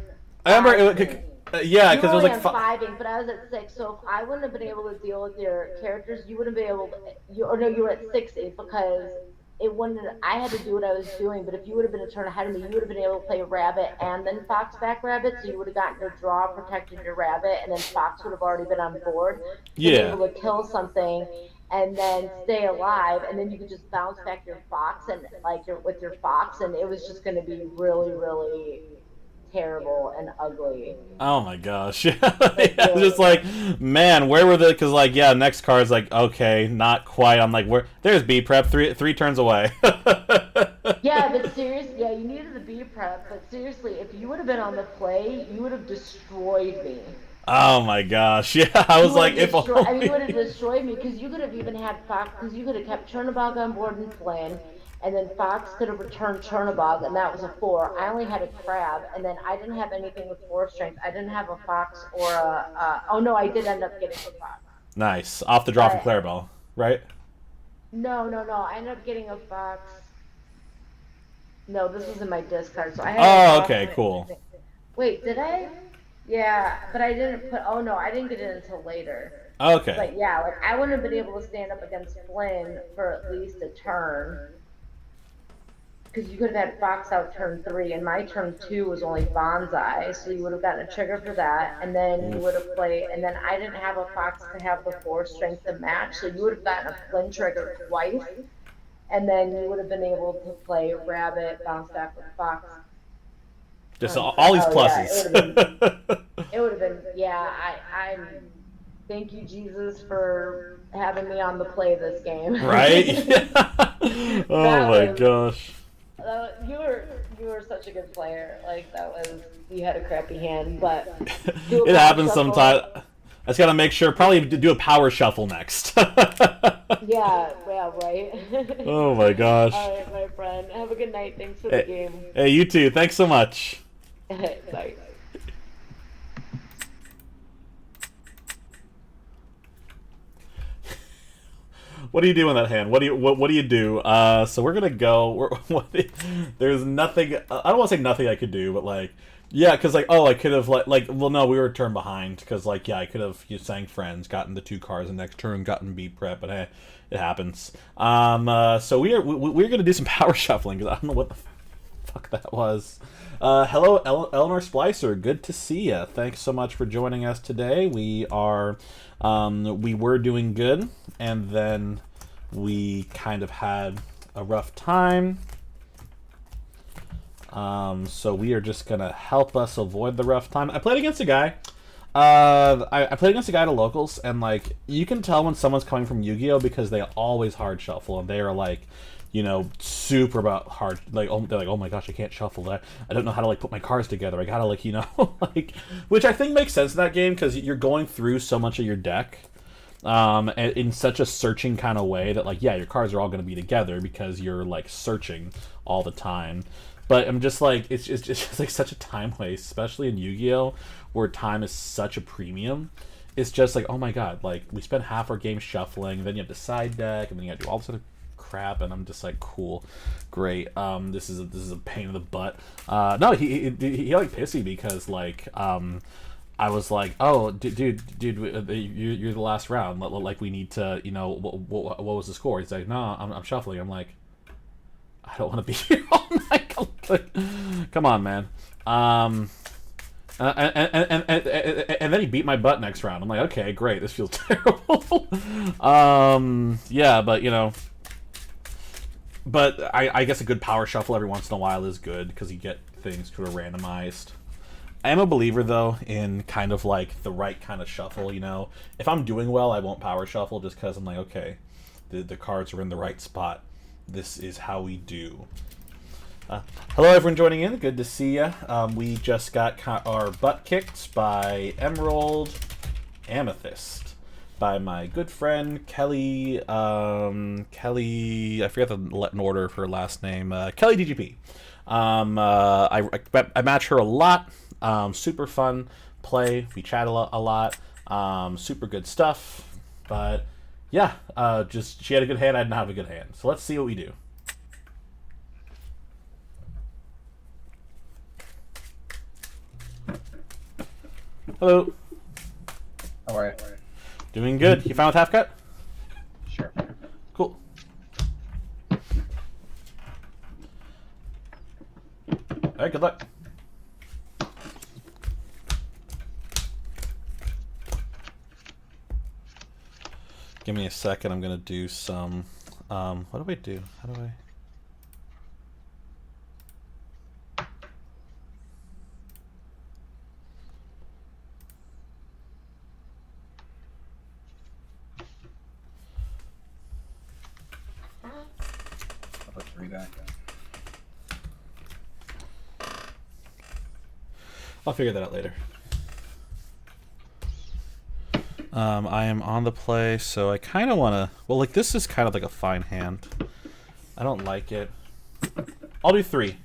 I remember. Yeah, You because were it was only like on 5 ink, but I was at 6. So if I wouldn't have been able to deal with your characters, you wouldn't be able to. You were at 6 ink because it wouldn't. I had to do what I was doing. But if you would have been a turn ahead of me, you would have been able to play rabbit and then fox back rabbit. So you would have gotten your draw, protected your rabbit, and then fox would have already been on board. Yeah. Able to kill something and then stay alive, and then you could just bounce back your fox and like with your fox, and it was just going to be really, really terrible and ugly. Oh my gosh. Yeah, Like, it's just like, man, where were the? Because like, yeah, next card's like, okay, not quite. I'm like, where? There's B prep, three turns away. yeah, but seriously, yeah, you needed the B prep, but seriously, if you would have been on the play, you would have destroyed me. Oh my gosh. Yeah, I was like, if I mean, you would have only. destroyed me because you could have even had Fox, because you could have kept Chernobog on board and Flynn, and then Fox could have returned Chernobog, and that was a 4. I only had a Crab, and then I didn't have anything with 4 strength. I didn't have a Fox or oh no, I did end up getting a Fox. Nice. Off the draw from But Clarabelle, right? no, I ended up getting a Fox. No, this was in my discard, so I had a Oh, Fox okay, and cool. wait, did I? Yeah, but I didn't put. Oh no, I didn't get it until later. Okay. But yeah, like I wouldn't have been able to stand up against Flynn for at least a turn. Because you could have had Fox out turn 3, and my turn 2 was only Bonsai, so you would have gotten a trigger for that, and then you would have played, and then I didn't have a Fox to have the 4 strength to match, so you would have gotten a Flynn trigger twice, and then you would have been able to play Rabbit, bounce back with Fox. Just all these pluses. Yeah, it would have been, yeah, I'm thank you, Jesus, for having me on the play this game. Right? Oh my gosh. You were such a good player. Like that was, you had a crappy hand, but It happens sometimes. I just gotta make sure. Probably do a power shuffle next. Yeah, right. Oh my gosh. All right, my friend. Have a good night. Thanks for the game. Hey, you too. Thanks so much. Bye. What do you do in that hand? What do you do? So we're gonna go. There's nothing. I don't want to say nothing I could do, but like, yeah, because like, oh, I could have well, no, we were a turn behind because like, yeah, I could have sang friends, gotten the 2 cards the next turn, gotten beat prep, but hey, it happens. So we're gonna do some power shuffling because I don't know what the fuck that was. Hello, Eleanor Splicer. Good to see you. Thanks so much for joining us today. We were doing good, and then we kind of had a rough time. So we are just gonna help us avoid the rough time. I played against a guy. I played against a guy at a locals, and like you can tell when someone's coming from Yu-Gi-Oh because they always hard shuffle, and they are like, you know, super about hard, like, oh, they're like, oh my gosh, I can't shuffle that. I don't know how to like put my cards together. I gotta like, you know, like, which I think makes sense in that game because you're going through so much of your deck, in such a searching kind of way that like, yeah, your cards are all gonna be together because you're like searching all the time. But I'm just like, it's just like such a time waste, especially in Yu-Gi-Oh, where time is such a premium. It's just like, oh my god, like we spent half our game shuffling, and then you have the side deck, and then you have to do all this other crap, and I'm just like, cool, great. This is a pain in the butt. No, he like pissy because like I was like, oh, dude, you're the last round. Like we need to, you know, what was the score? He's like, no, I'm shuffling. I'm like, I don't want to be here all night. Come on, man. And then he beat my butt next round. I'm like, okay, great. This feels terrible. Yeah, but you know. But I guess a good power shuffle every once in a while is good because you get things sort of randomized. I am a believer, though, in kind of like the right kind of shuffle, you know. If I'm doing well, I won't power shuffle just because I'm like, okay, the cards are in the right spot. This is how we do. Hello, everyone joining in. Good to see you. We just got our butt kicked by Emerald Amethyst by my good friend Kelly. Kelly, I forget the order of her last name. Kelly DGP. I match her a lot. Super fun play. We chat a lot. Super good stuff. But yeah, just she had a good hand. I didn't have a good hand. So let's see what we do. Hello. How are you? Doing good. You fine with half cut? Sure. Cool. Alright, good luck. Give me a second. I'm gonna do some. What do I do? How do I? Ruby guy. I'll figure that out later. I am on the play, so I kind of want to... Well, like, this is kind of like a fine hand. I don't like it. I'll do 3.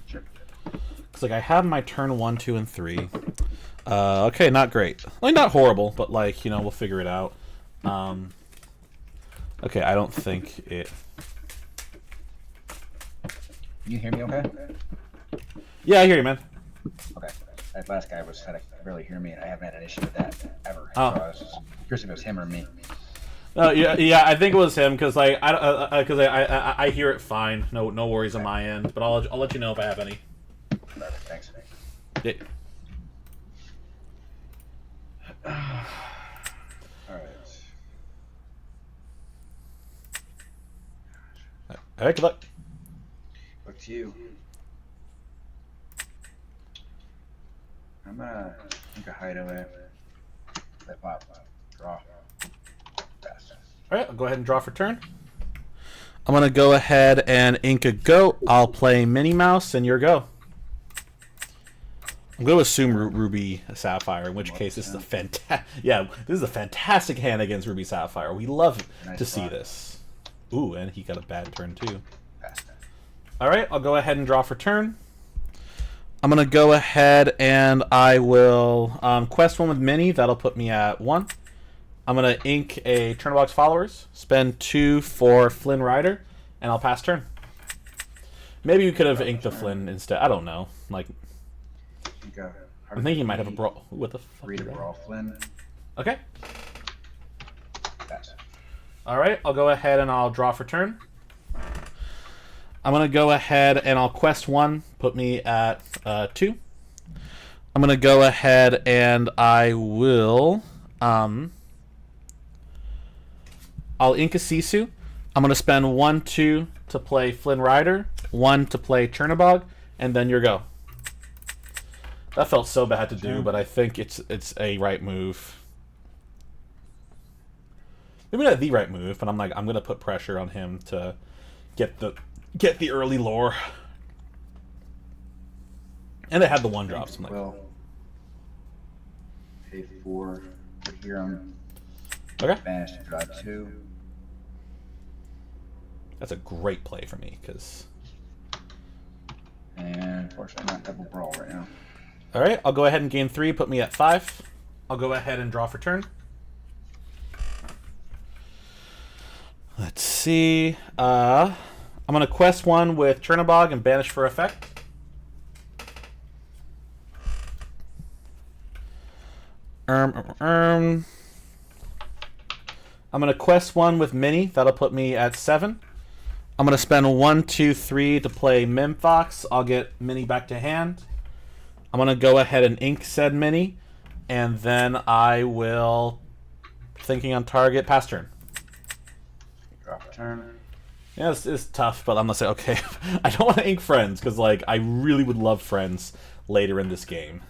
Sure. Because, like, I have my turn 1, 2, and 3. Okay, not great. Like, not horrible, but, like, you know, we'll figure it out. Okay, I don't think it... You hear me okay? Yeah, I hear you, man. Okay. That last guy was had to barely hear me, and I haven't had an issue with that ever. Oh. So I was just curious if it was him or me. Yeah, I think it was him because like I hear it fine. No worries on my end. But I'll let you know if I have any. Perfect. Thanks. Yeah. All right. All right, good luck. Look to you. I'm gonna think a hideaway. Let pop. Draw. Pass. All right, I'll go ahead and draw for turn. I'm gonna go ahead and ink a goat. I'll play Minnie Mouse, and your go. I'm going to assume Ruby Sapphire, in which case this is a this is a fantastic hand against Ruby Sapphire. We love to see this. Ooh, and he got a bad turn too. Pass. All right, I'll go ahead and draw for turn. I'm going to go ahead and I will quest 1 with Minnie. That'll put me at 1. I'm going to ink a Turn-Box Followers, spend 2 for Flynn Rider, and I'll pass turn. Maybe we could have inked the Flynn instead. I don't know. Like, I'm thinking he might have a brawl. What the fuck? Read a brawl, Flynn. Okay. Pass. All right, I'll go ahead and I'll draw for turn. I'm going to go ahead and I'll quest 1, put me at 2. I'm going to go ahead and I will... I'll ink a Sisu. I'm going to spend 1, 2 to play Flynn Rider, 1 to play Chernobog, and then your go. That felt so bad to do, but I think it's a right move. Maybe not the right move, but I'm going to put pressure on him to get the early lore. And they had the 1 drops. Well, pay 4 for Hiram. Okay. Banish to drive 2. That's a great play for me, because... And unfortunately, not double brawl right now. All right, I'll go ahead and gain 3, put me at 5. I'll go ahead and draw for turn. Let's see. I'm going to quest 1 with Chernobog and banish for effect. I'm going to quest 1 with Minnie. That'll put me at 7. I'm going to spend 1, 2, 3 to play Mimfox. I'll get Minnie back to hand. I'm going to go ahead and ink said Minnie. And then I will, thinking on target, pass turn. Draw for turn. Yeah, it's tough, but I'm going to say, okay, I don't want to ink Friends, because like, I really would love Friends later in this game.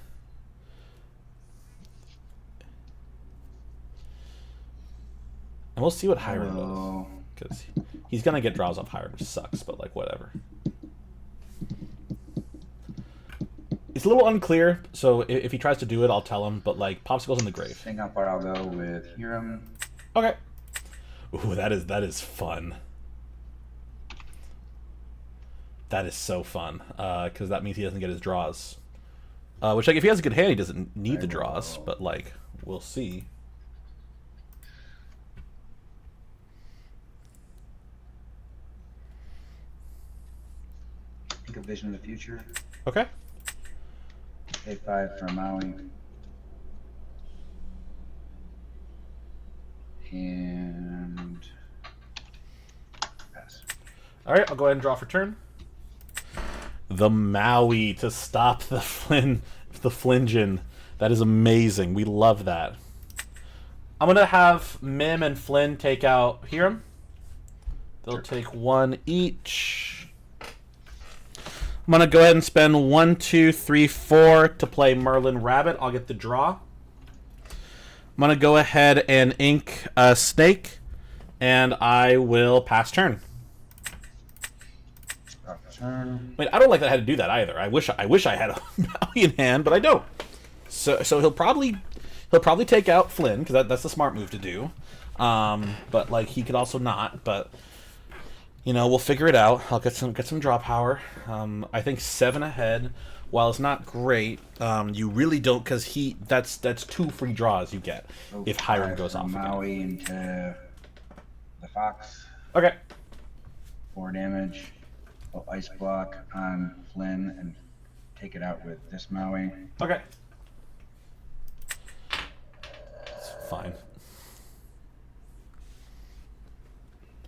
And we'll see what Hiram does. Because he's going to get draws off Hiram, which sucks, but like, whatever. It's a little unclear, so if he tries to do it, I'll tell him, but like, Popsicle's in the grave. Think how far I'll go with Hiram. Okay. Ooh, that is fun. That is so fun, because that means he doesn't get his draws. Which, like, if he has a good hand, he doesn't need the draws, but like, we'll see. Think of Vision of the Future. Okay. Pay 5 for Maui. And pass. All right, I'll go ahead and draw for turn. The Maui to stop the Flingen. That is amazing. We love that. I'm gonna have Mim and Flynn take out Hiram. They'll take 1 each. I'm gonna go ahead and spend 1, 2, 3, 4 to play Merlin Rabbit. I'll get the draw. I'm gonna go ahead and ink a Snake, and I will pass turn. Turn. I mean, I don't like that I had to do that either. I wish I had a Maui in hand, but I don't. So he'll probably take out Flynn because that's the smart move to do. But like he could also not. But you know, we'll figure it out. I'll get some draw power. I think 7 ahead. While it's not great, you really don't because that's 2 free draws you get if Hiram goes off Maui into the Fox. Okay. 4 damage. I'll ice block on Flynn and take it out with this Maui. Okay. It's fine.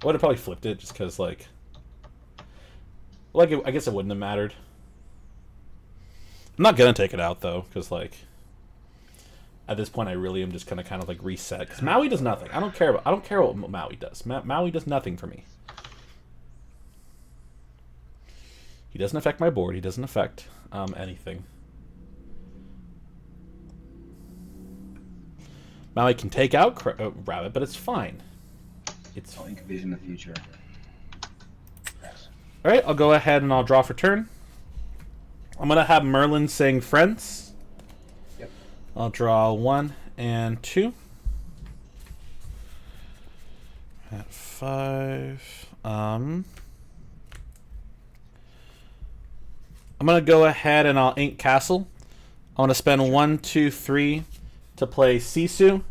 I would have probably flipped it just because, I guess it wouldn't have mattered. I'm not gonna take it out though, because at this point I really am just gonna kind of reset. Because Maui does nothing. I don't care what Maui does. Maui does nothing for me. He doesn't affect my board. He doesn't affect anything. Maui can take out Rabbit, but it's fine. It's I'll envision the future. Yes. all right. I'll go ahead and I'll draw for turn. I'm gonna have Merlin saying friends. Yep. I'll draw 1 and 2. At 5. I'm gonna go ahead and I'll ink Castle. I want to spend 1, 2, 3 to play Sisu.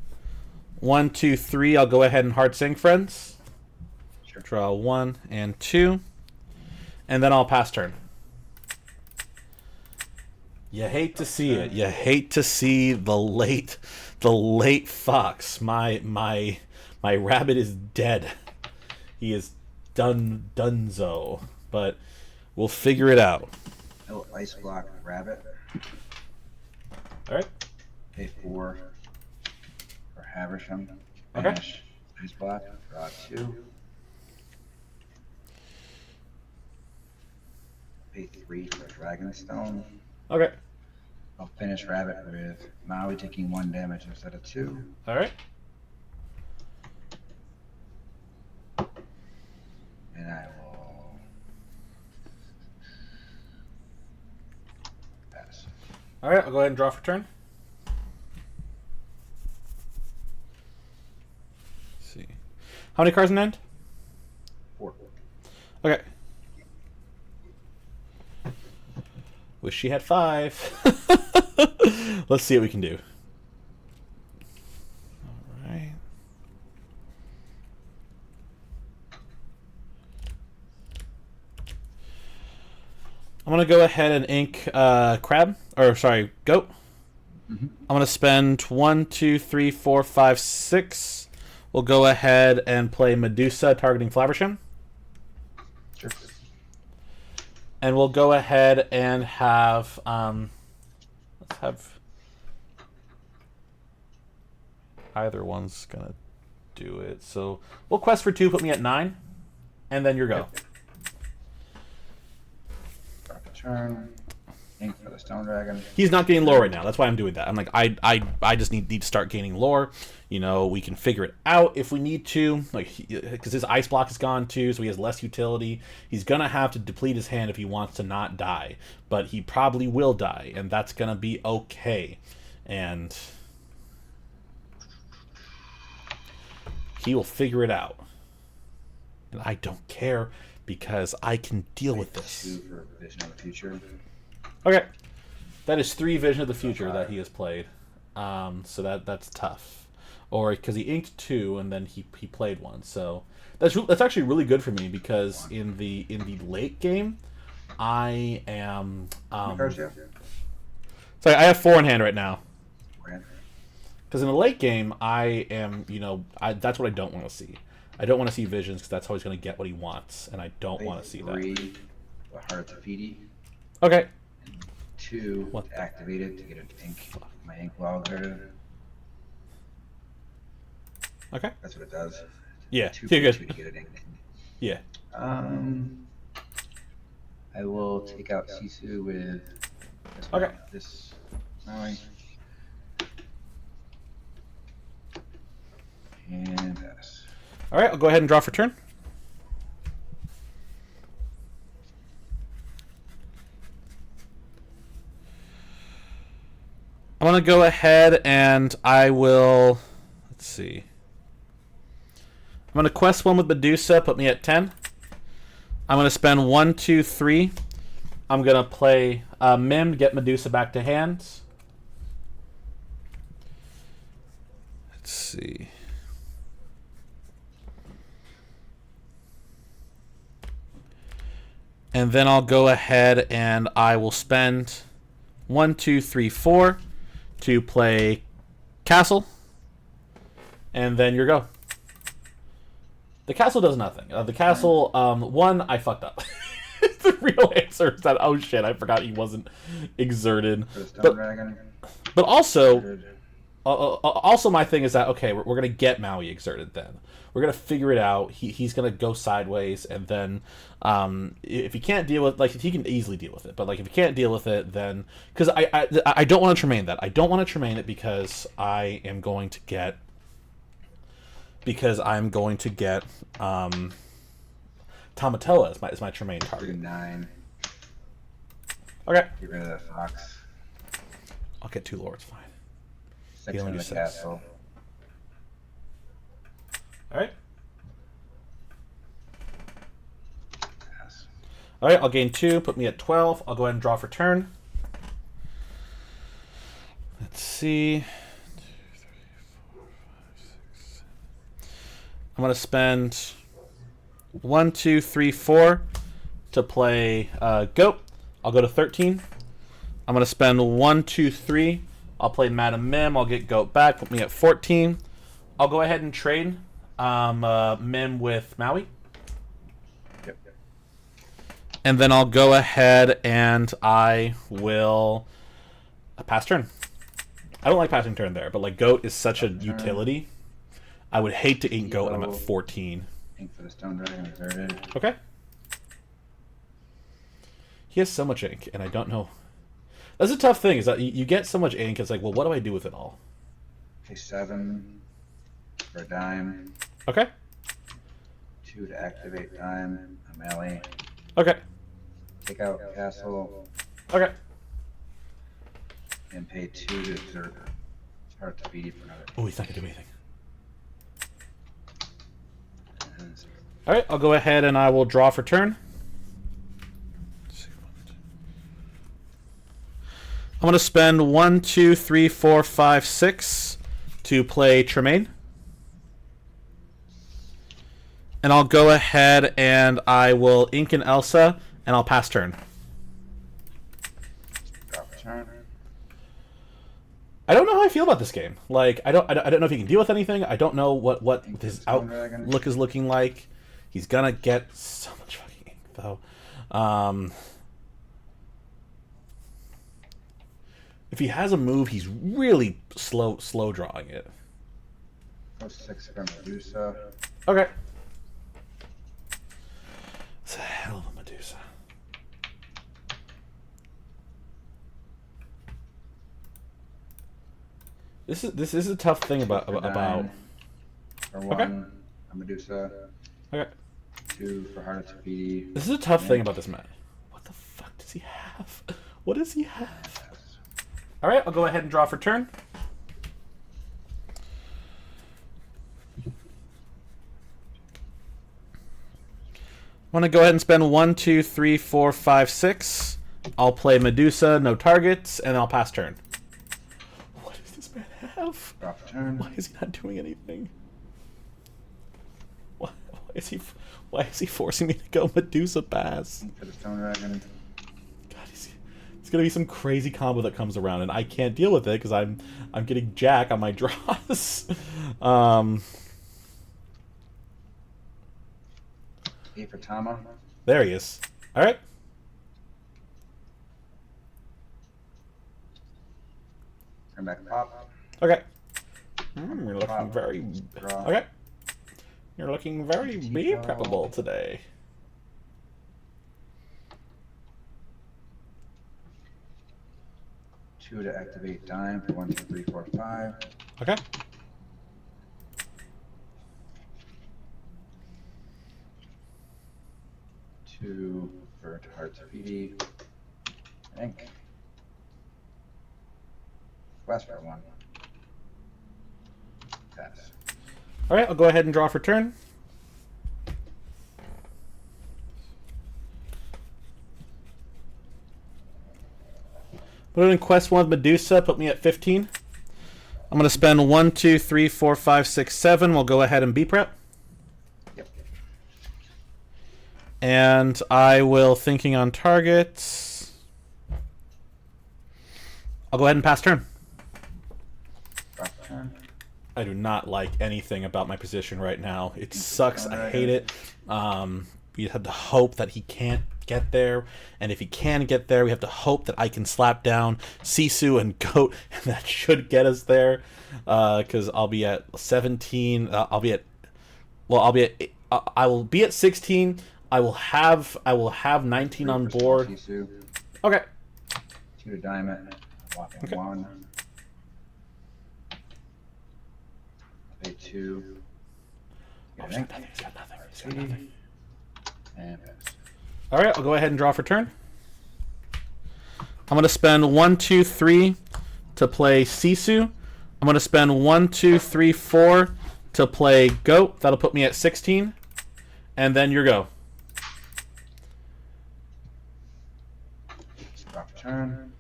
1, 2, 3. I'll go ahead and hard sing friends. Sure. Draw 1 and 2, and then I'll pass turn. You hate to see it. You hate to see the late fox. My rabbit is dead. He is donezo. But we'll figure it out. I'll ice block Rabbit. All right. Pay 4 for Haversham. Okay. Finish. Ice block. Draw 2. Pay 3 for Dragonstone. Okay. I'll finish Rabbit with Maui taking 1 damage instead of 2. All right. And I will pass. All right. I'll go ahead and draw for turn. Let's see. How many cards in end? 4. Okay. Wish she had 5. Let's see what we can do. All right. I'm gonna go ahead and ink crab, or sorry, goat. Mm-hmm. I'm gonna spend 1, 2, 3, 4, 5, 6. We'll go ahead and play Medusa, targeting Flaversham. Sure. And we'll go ahead and have let's have either one's gonna do it. So we'll quest for 2, put me at 9, and then your go. Drop a turn. Ink for the Stone Dragon. He's not getting lore right now. That's why I'm doing that. I'm like, I just need to start gaining lore. You know, we can figure it out if we need to. Like, because his ice block is gone too, so he has less utility. He's gonna have to deplete his hand if he wants to not die, but he probably will die, and that's gonna be okay. And he will figure it out. And I don't care because I can deal with this. 2 for Vision of the Future. Okay, that is 3 Vision of the Future that he has played. So that's tough. Or because he inked 2 and then he played 1. So that's actually really good for me because in the late game, I am. Cards, yeah. Sorry, I have 4 in hand right now. Grand. Because in the late game, I am. That's what I don't want to see. I don't want to see visions because that's how he's going to get what he wants, and I don't want to see that. 3 the Heart of Fidi. Okay. 2 What? to activate it to get an ink. My ink logger. Okay. That's what it does. Yeah. 2 You're for 2 good. to get an ink. Yeah. I will take out Sisu with this. Okay. This Maui. And pass. All right. I'll go ahead and draw for turn. I'm going to go ahead and I will... Let's see. I'm going to quest one with Medusa, put me at 10. I'm going to spend 1, 2, 3. I'm going to play Mim, get Medusa back to hands. Let's see. And then I'll go ahead and I will spend 1, 2, 3, 4 to play Castle. And then your go. The castle does nothing. The castle, one, I fucked up. The real answer is that, oh shit, I forgot he wasn't exerted. But also, also my thing is that, okay, we're going to get Maui exerted then. We're going to figure it out. He's going to go sideways, and then if he can't deal with, like, he can easily deal with it. But, like, if he can't deal with it, then, because I don't want to Tremaine that. I don't want to Tremaine it because I am going to get, Tamatoa is my Tremaine target. 9. Okay. Get rid of the fox. I'll get 2 lords, fine. 6 only in the do 6. castle. Alright. Pass. Alright, I'll gain 2, put me at 12. I'll go ahead and draw for turn. Let's see. 2, 3, 4, 5, 6, 7. I'm going to spend 1, 2, 3, 4 to play Goat. I'll go to 13. I'm going to spend 1, 2, 3. I'll play Madam Mim. I'll get Goat back. Put me at 14. I'll go ahead and trade Mim with Maui. Yep. And then I'll go ahead and I will pass turn. I don't like passing turn there, but like Goat is such a utility. I would hate to ink Goat when I'm at 14. Ink for the Stone Dragon exerted. Okay. He has so much ink, and I don't know. That's a tough thing, is that you get so much ink, it's like, well, what do I do with it all? Pay 7 for a dime. Okay. 2 to activate dime. A melee. Okay. Take out castle. Okay. And pay 2 to exert. Hard to beat for another. Oh, he's not going to do anything. And Alright, I'll go ahead and I will draw for turn. I'm going to spend 1, 2, 3, 4, 5, 6 to play Tremaine. And I'll go ahead and I will ink an Elsa, and I'll pass turn. draw for turn. I don't know how I feel about this game. Like, I don't know if he can deal with anything. I don't know what his outlook is looking like. He's gonna get so much fucking ink, though. If he has a move, he's really slow drawing it. Go 6 for Medusa. Okay. It's a hell of a Medusa. This is a tough thing about. For 9. For 1, Okay. a Medusa. Okay. 2 for Heart of Tafiti. This is a tough thing about this man. What the fuck does he have? What does he have? All right, I'll go ahead and draw for turn. I want to go ahead and spend 1, 2, 3, 4, 5, 6. I'll play Medusa, no targets, and I'll pass turn. What does this man have? Draw for turn. Why is he not doing anything? Why is he forcing me to go Medusa pass? Ink for the Stone Dragon. God, it's gonna be some crazy combo that comes around, and I can't deal with it because I'm getting Jack on my draws. E for Tama. There he is. All right. Turn back pop. Okay. You're looking Pop. very. Draw. Okay. You're looking very be preppable today. Two to activate dime for 1, 2, 3, 4, 5. Okay. Two for Heart Tafiti. Ink. Quest for 1. Pass. All right, I'll go ahead and draw for turn. Put in Quest 1 Medusa, put me at 15. I'm going to spend 1, 2, 3, 4, 5, 6, 7. We'll go ahead and B prep. Yep. And I will thinking on targets. I'll go ahead and pass turn. Drop turn. I do not like anything about my position right now. It sucks. I hate it. We have to hope that he can't get there, and if he can get there, we have to hope that I can slap down Sisu and Goat, and that should get us there. Because I'll be at 17. I will be at 16. I will have 19 on board. Sisu. Okay. 2 to diamond. Walking Okay. 1. Pay 2. Oh, he's got nothing. He's got nothing. He's got nothing. And pass. All right, I'll go ahead and draw for turn. I'm going to spend 1, 2, 3 to play Sisu. I'm going to spend 1, 2, 3, 4 to play Goat. That'll put me at 16. And then your go. Drop turn.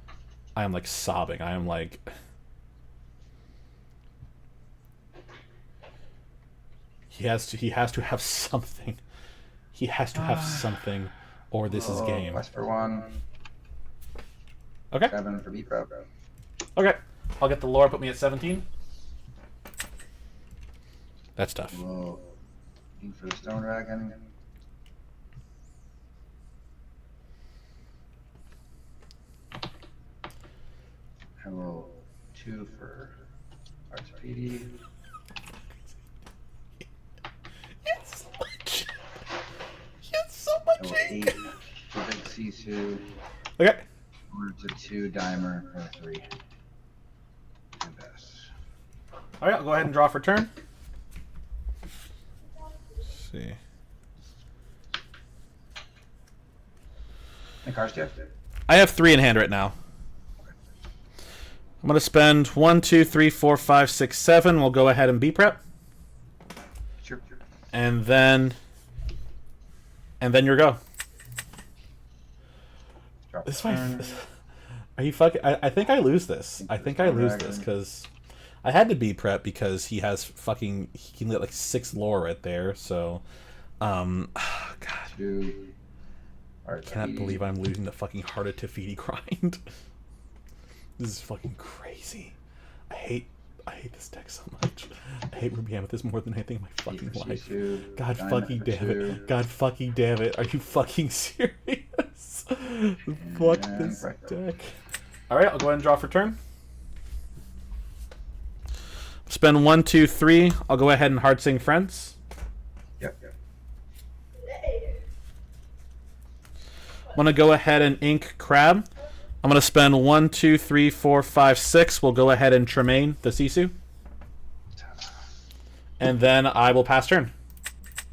I am like sobbing. I am like... He has to have something. He has to have something, or this is game. Quest for 1. Okay. 7 for B prep. Okay. I'll get the lore. Put me at 17. That's tough. We'll aim for the Stone Dragon. I will 2 for Artipedi. It's so much. It's so I much. will 8 for Big Sisu. Okay. Order to 2 Dimer for 3. And pass. All right. I'll go ahead and draw for turn. Let's see. And cards do you have? I have 3 in hand right now. I'm going to spend 1, 2, 3, 4, 5, 6, 7. We'll go ahead and B prep. Sure. And then your go. Drop This turn. might... Are you fucking... I think I lose this. I think I lose this because I had to B prep because he has fucking... He can get like 6 lore right there. So, God, 2 I cannot believe I'm losing the fucking Heart of Tafiti grind. This is fucking crazy. I hate this deck so much. I hate Ruby Amethyst more than anything in my fucking life. God fucking damn it. God fucking damn it. Are you fucking serious? Fuck this deck. Alright, I'll go ahead and draw for turn. Spend 1, 2, 3. I'll go ahead and hard sing Friends. Yep. I'm going to go ahead and ink Crab. I'm going to spend 1, 2, 3, 4, 5, 6. We'll go ahead and Tremaine the Sisu. And then I will pass turn.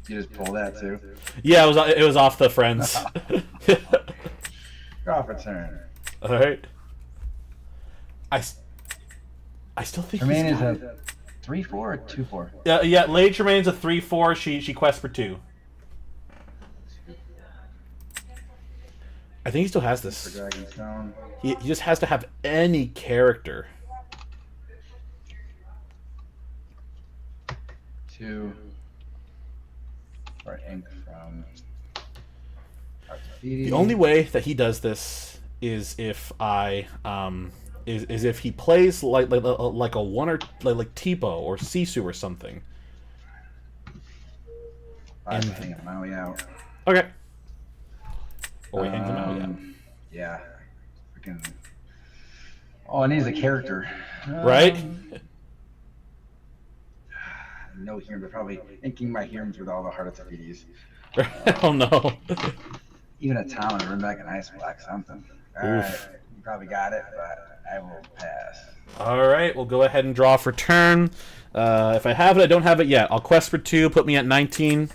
You just pull that too. Yeah, it was off the Friends. Draw for turn. Alright. I still think Tremaine he's is got... a 3-4 or 2-4? Yeah, Lady Tremaine's a 3/4. She quests for 2. I think he still has For this. Dragonstone. He just has to have any character. 2 for ink from Artipedi. The only way that he does this is if I is if he plays like a 1 or like Tipo or Sisu or something. I'm hanging Maui out. Okay. Or we hang them out, yeah. Yeah. Freaking. Oh, it needs a character. Right? No Hirm, but probably inking my Hirms with all the Heart of Tafidis. Oh no. Even a town and run back an ice block, something. Alright, you probably got it, but I will pass. Alright, we'll go ahead and draw for turn. If I have it, I don't have it yet. I'll quest for 2, put me at 19.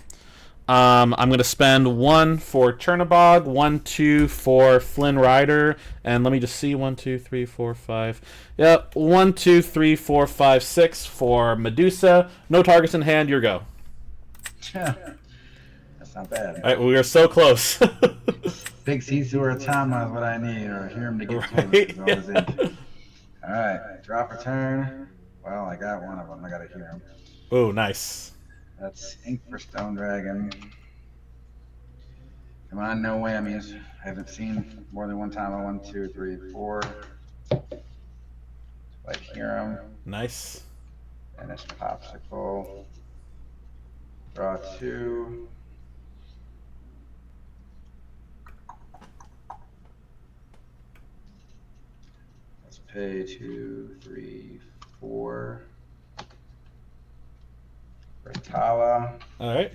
I'm going to spend 1 for Chernabog, 1, 2 for Flynn Rider, and let me just see, 1, 2, 3, 4, 5. Yep, 1, 2, 3, 4, 5, 6 for Medusa. No targets in hand, your go. That's not bad. All right, we are so close. Big Caesar or Tama is what I need, or hear him to get Right, close. All right, draw for turn. Well, I got one of them. I got to hear him. Oh, nice. That's Ink for Stone Dragon. Come on, no whammies. I haven't seen more than one Tama. 1, 2, 3, 4. I hear him. Nice. And it's Popsicle. Draw 2. Let's pay 2, 3, 4. For Tala. All right.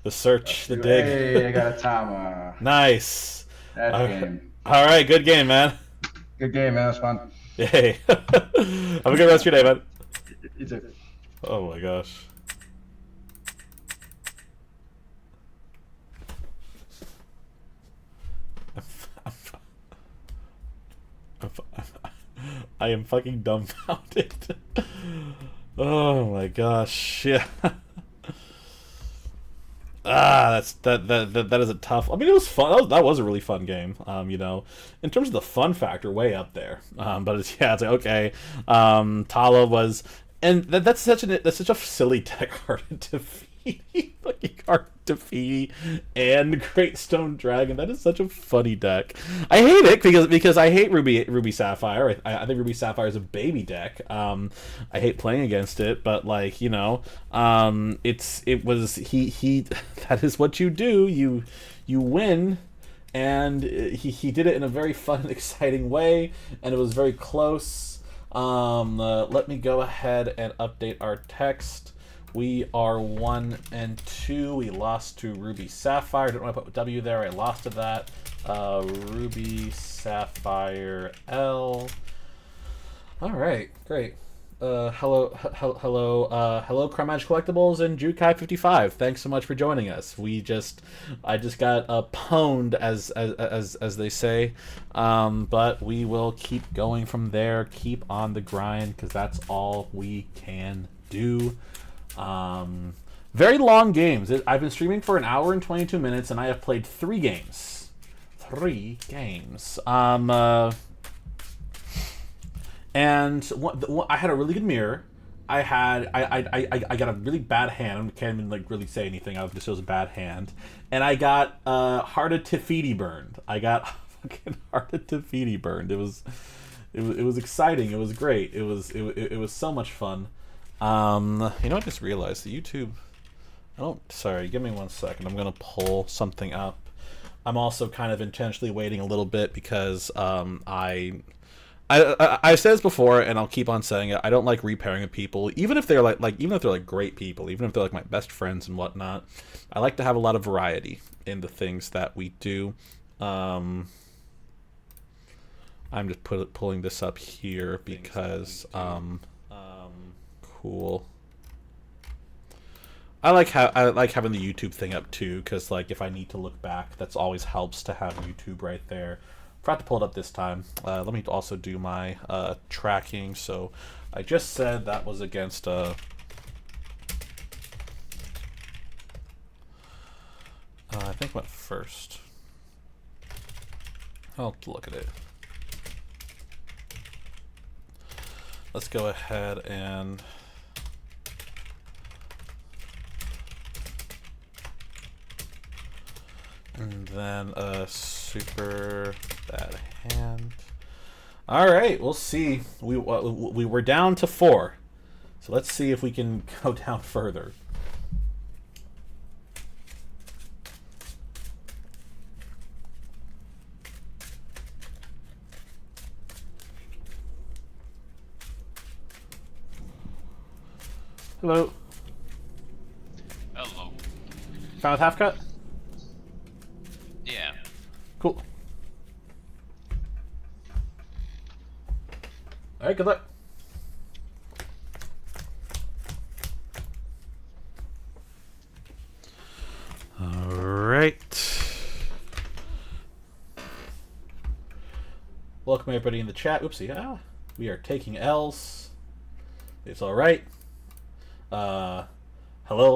The search, the dig. Hey, I got a Tama. Nice. That's All game. All right, good game, man. Good game, man. That was fun. Yay. Have a good rest of your day, man. You too. Oh my gosh. I am fucking dumbfounded. Oh my gosh. Yeah. That is a tough. I mean, it was fun. That was a really fun game. You know, in terms of the fun factor, way up there. But it's like okay. Tala was, and that's such a silly deck card to defeat. Like card defeat and Great Stone Dragon. That is such a funny deck. I hate it because I hate Ruby Sapphire. I think Ruby Sapphire is a baby deck. I hate playing against it, but like you know, it was he. That is what you do. You win. And he did it in a very fun and exciting way, and it was very close. Let me go ahead and update our text. We are 1 and 2. We lost to Ruby Sapphire. Didn't want to put W there. I lost to that. Ruby Sapphire L. All right, great. Hello, Crime Edge Collectibles and Jukai 55. Thanks so much for joining us. I just got pwned as they say, but we will keep going from there. Keep on the grind because that's all we can do. Very long games. I've been streaming for 1 hour and 22 minutes, and I have played 3 games. 3 games. And I had a really good mirror. I got a really bad hand. I can't even like really say anything. I just it was a bad hand, and I got Heart of Tefiti burned. I got fucking Heart of Tefiti burned. It was exciting. It was great. It was so much fun. You know, I just realized the YouTube. Sorry, give me 1 second. I'm gonna pull something up. I'm also kind of intentionally waiting a little bit because I've said this before, and I'll keep on saying it. I don't like repairing with people, even if they're even if they're like great people, even if they're like my best friends and whatnot. I like to have a lot of variety in the things that we do. I'm just pulling this up here because cool. I like having the YouTube thing up too, because like if I need to look back, that's always helps to have YouTube right there. Forgot to pull it up this time. Let me also do my tracking. So I just said that was against I think went first. I'll look at it. Let's go ahead and then a super bad hand. All right, we'll see. We were down to 4, so let's see if we can go down further. Hello. Hello. Fine with half cut? Yeah. Cool. All right, good luck. everybody in the chat. Oopsie. We are taking L's. It's all right. Hello,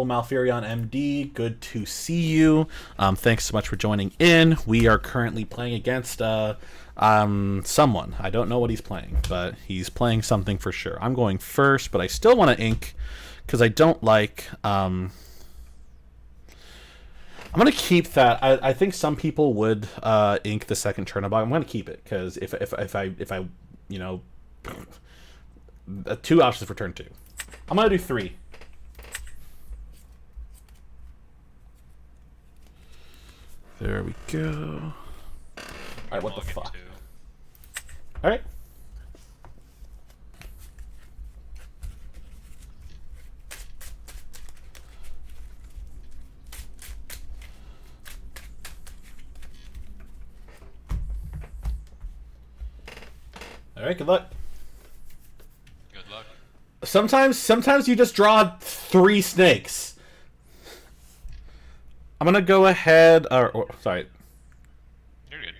Malfurion MD. Good to see you. Thanks so much for joining in. We are currently playing against someone. I don't know what he's playing, but he's playing something for sure. I'm going first, but I still want to ink because I don't like... I'm going to keep that. I think some people would ink the second Chernobog. I'm going to keep it because if I you know, 2 options for turn 2. I'm going to do 3. There we go. All right, what the fuck? All right. All right, good luck. Good luck. Sometimes you just draw 3 snakes. I'm gonna go ahead. Sorry. You're good.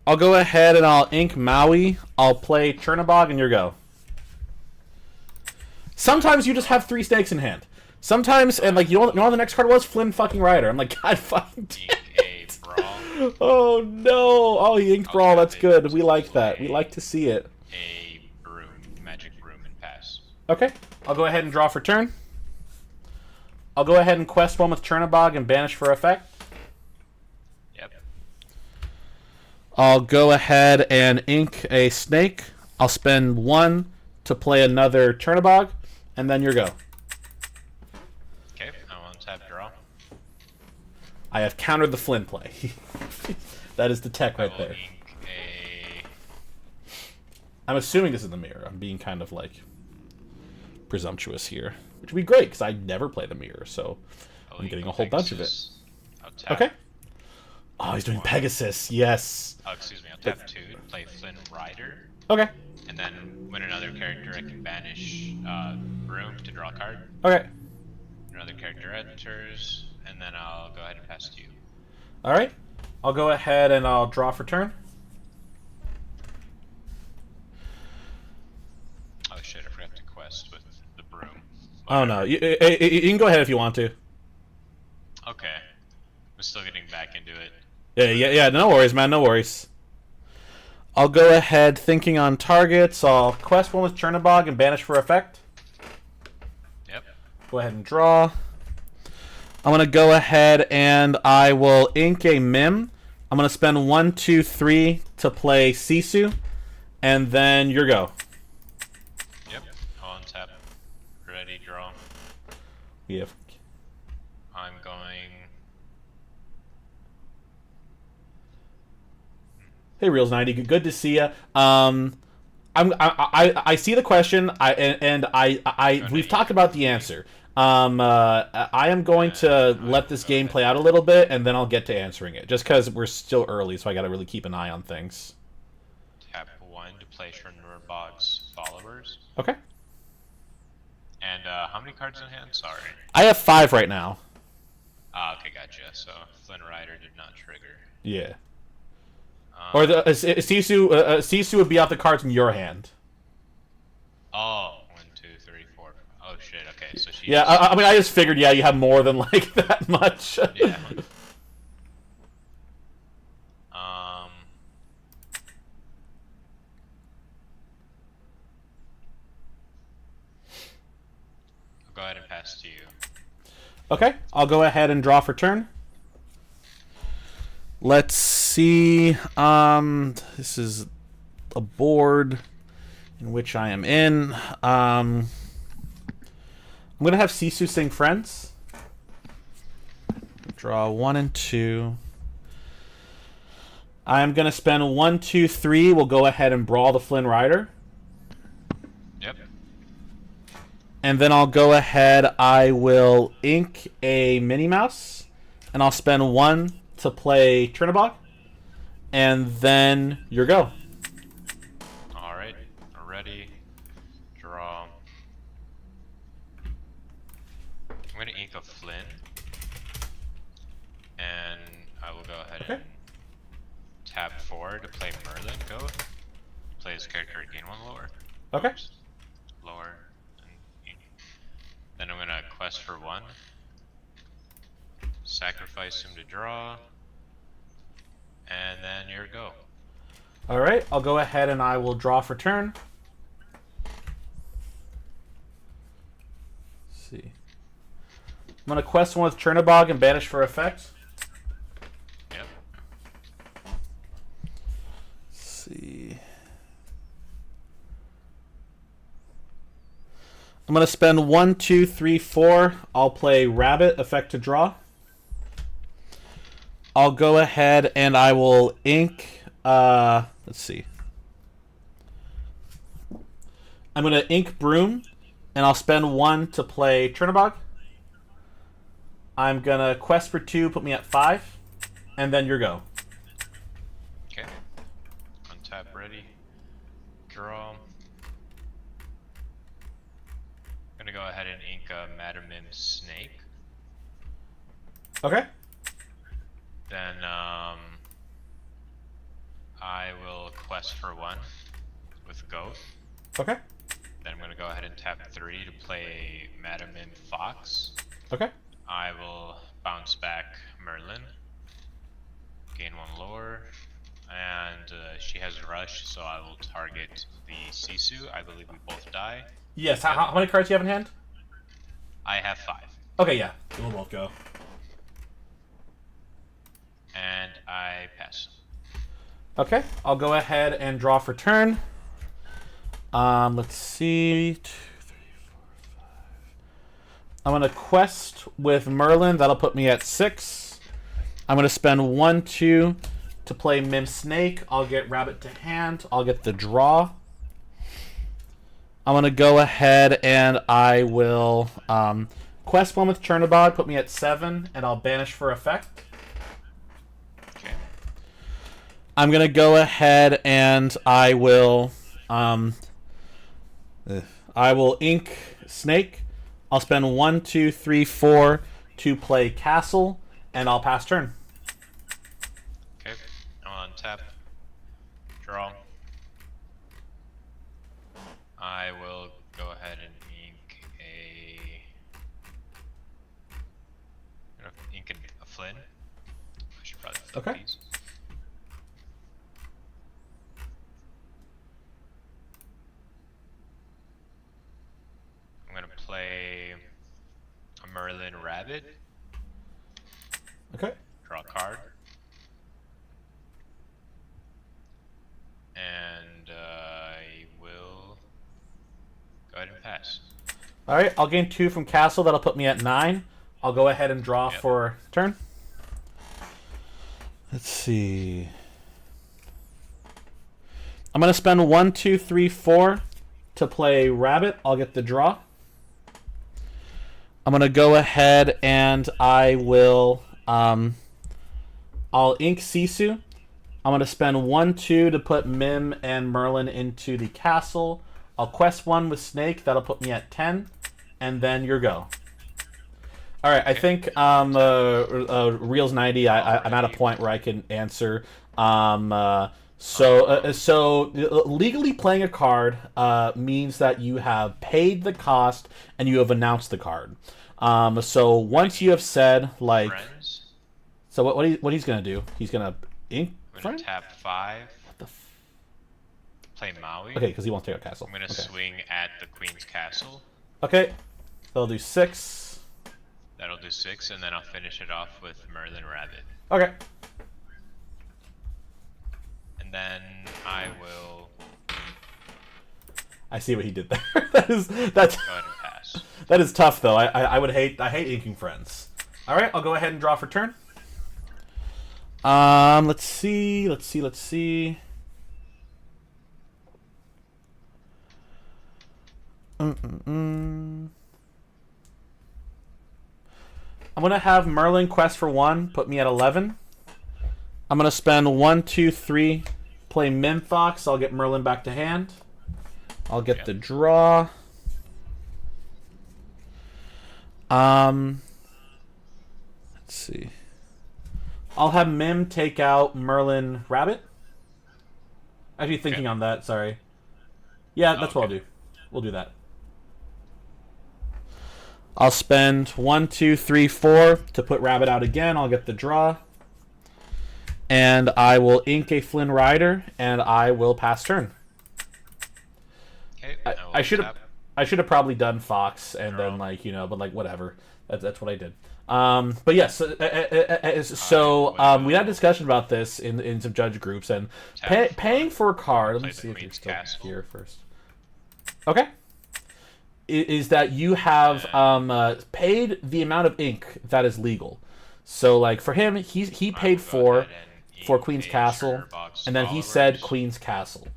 I'll go ahead and I'll ink Maui. I'll play Chernobog, and your go. Sometimes you just have 3 snakes in hand. Sometimes, and like you know what the next card was? Flynn fucking Rider. I'm like, God fucking damn it. Brawl. Oh no! Oh, he inked Brawl. That's good. We like that. We like to see it. A broom, magic broom, and pass. Okay. I'll go ahead and draw for turn. I'll go ahead and quest 1 with Chernobog and banish for effect. Yep. I'll go ahead and ink a snake. I'll spend 1 to play another Chernobog, and then your go. Okay, I want to tap draw. I have countered the Flynn play. That is the tech right I will there. ink a... I'm assuming this is the mirror. I'm being kind of like presumptuous here, which would be great because I never play the mirror, so I'll I'm ink getting a a whole bunch of it. Pegasus. I'll tap. Okay. Oh, he's doing Pegasus. Yes. Oh, excuse me. I'll tap 2 to play Flynn Rider, Okay. and then when another character I can banish broom to draw a card. Okay. Another character enters, and then I'll go ahead and pass to you. All right. I'll go ahead and I'll draw for turn. Oh shit! I forgot to quest with the broom. Oh no, you can go ahead if you want to. Okay. I'm still getting back into it. Yeah. No worries, man. No worries. I'll go ahead thinking on targets. I'll quest 1 with Chernobog and banish for effect. Yep. Go ahead and draw. I'm going to go ahead and I will ink a Mim. I'm going to spend 1, 2, 3 to play Sisu. And then your go. Yep. On tap. Ready, draw. We have... I'm going... Hey, Reels90. Good to see you. I see the question. We've talked about the answer. I am going to let this game play out a little bit, and then I'll get to answering it. Just because we're still early, so I got to really keep an eye on things. Tap 1 to play Chernobog's followers. Okay. And how many cards in hand? Sorry. I have 5 right now. Ah, okay, gotcha. So Flynn Rider did not trigger. Yeah. Or the Sisu would be off the cards in your hand. Oh, 1, 2, 3, 4. Oh shit. Okay, so she. Yeah, I mean, I just figured. Yeah, you have more than like that much. Yeah. I'll go ahead and pass to you. Okay, I'll go ahead and draw for turn. Let's see. This is a board in which I am in. I'm gonna have Sisu sing Friends. Draw 1 and 2. I'm gonna spend 1, 2, 3. We'll go ahead and brawl the Flynn Rider. Yep. And then I'll go ahead. I will ink a Minnie Mouse, and I'll spend 1 to play Chernobog, and then your go. All right. Ready. Draw. I'm gonna ink a Flynn, and I will go ahead and tap 4 to play Merlin. Go. play his character gain 1 lower. Okay. Oops. Lower. And then I'm gonna quest for 1. Sacrifice him to draw. And then your go. All right, I'll go ahead and I will draw for turn. Let's see. I'm going to quest 1 with Chernobog and banish for effect. Yep. Let's see. I'm going to spend 1, 2, 3, 4. I'll play Rabbit, effect to draw. I'll go ahead and I will ink. Let's see. I'm going to ink Broom, and I'll spend 1 to play Chernobog. I'm going to quest for 2, put me at 5, and then your go. Okay. Untap, ready. Draw. I'm gonna go ahead and ink Madam Mim's Snake. Okay. Then I will quest for 1 with Goat. Okay. Then I'm gonna go ahead and tap 3 to play Madam Mim Fox. Okay. I will bounce back Merlin. Gain 1 lower. And she has Rush, so I will target the Sisu. I believe we both die. Yes. How many cards do you have in hand? I have 5. Okay, yeah. We'll both go. And I pass. Okay. I'll go ahead and draw for turn. Let's see. 2, 3, 4, 5. I'm going to quest with Merlin. That'll put me at 6. I'm going to spend 1, 2 to play Mim Snake. I'll get Rabbit to hand. I'll get the draw. I'm going to go ahead and I will quest 1 with Chernobog, put me at 7, and I'll banish for effect. Okay. I'm going to go ahead and I will ink Snake. I'll spend 1, 2, 3, 4 to play Castle, and I'll pass turn. Okay. I'm on tap. Draw. I will go ahead and ink a Flynn. I should probably flip Okay. these. I'm gonna play a Merlin Rabbit. Okay. Draw a card. And I will go ahead and pass. All right. I'll gain 2 from Castle. That'll put me at 9. I'll go ahead and draw Yep. for turn. Let's see. I'm going to spend 1, 2, 3, 4 to play Rabbit. I'll get the draw. I'm going to go ahead and I will... I'll ink Sisu. I'm going to spend 1, 2 to put Mim and Merlin into the castle. I'll quest 1 with Snake. That'll put me at 10. And then your go. All right, I think Reels 90, I'm at a point where I can answer. So legally playing a card means that you have paid the cost and you have announced the card. So once you have said, like... Friends. So what he's going to do, he's going to ink I'm friend? gonna tap 5. Play Maui. Okay, because he wants to take out castle. I'm gonna Okay. swing at the Queen's Castle. Okay, they'll do 6. That'll do 6, and then I'll finish it off with Merlin Rabbit. Okay. And then I will I see what he did there. that's go ahead and pass. that is tough though. I hate inking friends. All right, I'll go ahead and draw for turn. Let's see. I'm gonna have Merlin quest for 1, put me at 11. I'm gonna spend 1, 2, 3, play Mim Fox. I'll get Merlin back to hand. I'll get the draw. Let's see. I'll have Mim take out Merlin Rabbit. Actually thinking on that, sorry. Yeah, that's what I'll okay. do. We'll do that. I'll spend 1, 2, 3, 4 to put Rabbit out again. I'll get the draw. And I will ink a Flynn Rider, and I will pass turn. Okay. I should have tap. I should have probably done Fox and Draw. then like but like whatever. That's what I did. But yes, so we had a discussion about this in some judge groups and paying for a card. Let me Play the see if you're Queen's still Castle. here first. Okay. Is that you have paid the amount of ink that is legal. So like for him, he paid for Queen's Castle, and then he said Queen's Castle.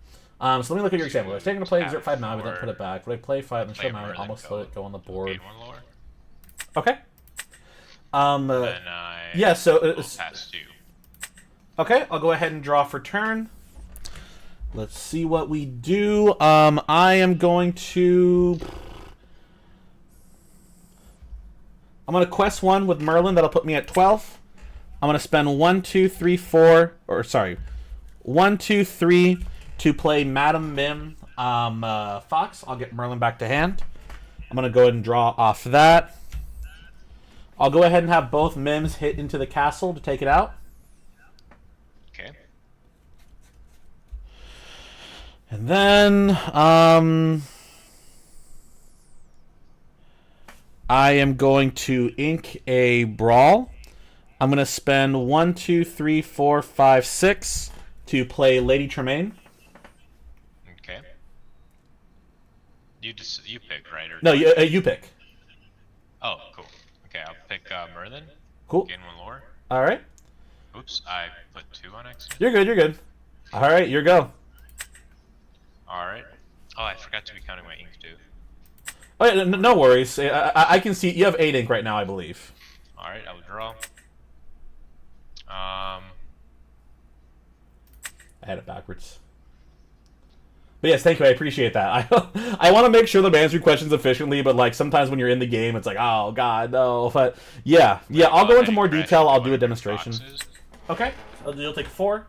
So let me look at your example. I was taking to play exert 5 Maui, then put it back. Would I play 5 and show Maui? Almost let it go on the board. Gain 1 lower. Okay. Then I yeah, so will pass 2. okay, I'll go ahead and draw for turn. Let's see what we do. I am going to quest 1 with Merlin. That'll put me at 12. I'm going to spend 1, 2, 3, 4, or sorry, 1, 2, 3 to play Madam Mim Fox. I'll get Merlin back to hand. I'm going to go ahead and draw off that. I'll go ahead and have both Mims hit into the castle to take it out. Okay. And then I am going to ink a Brawl. I'm going to spend 1, 2, 3, 4, 5, 6 to play Lady Tremaine. Okay. You pick, right? Or No, you pick. Oh, cool. Okay, I'll pick Merlin. Cool. Gain 1 lower. All right. Oops, I put 2 on accident. You're good. You're good. All right, your go. All right. Oh, I forgot to be counting my ink too. Oh, yeah, no worries. I can see you have 8 ink right now, I believe. All right, I will draw. I had it backwards. But yes, thank you. I appreciate that. I want to make sure that I'm answering questions efficiently, but like sometimes when you're in the game, it's like, oh god, no. But yeah. I'll go into more detail. I'll do a demonstration. Okay. You'll take 4.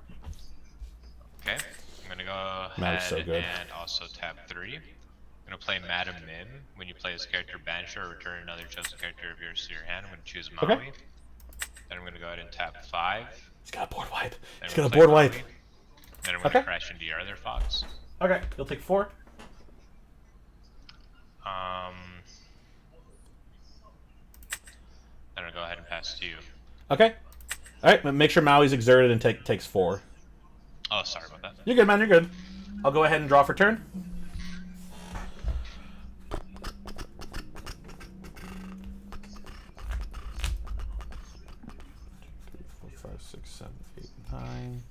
Okay. I'm gonna go That was ahead so good. and also tap 3. I'm gonna play Madam Mim. When you play this character, banish her, return another chosen character of yours to your hand. I'm gonna choose Maui. Okay. Then I'm gonna go ahead and tap 5. He's got a board wipe. Then He's I'm got a gonna board play wipe. Maui. Then I'm gonna Okay. crash into your other fox. Okay. You'll take 4. Then I'll go ahead and pass to you. Okay. All right. Make sure Maui's exerted and takes 4. Oh, sorry about that. You're good, man. You're good. I'll go ahead and draw for turn. Three, 4, 5, 6, 7, 8, 9.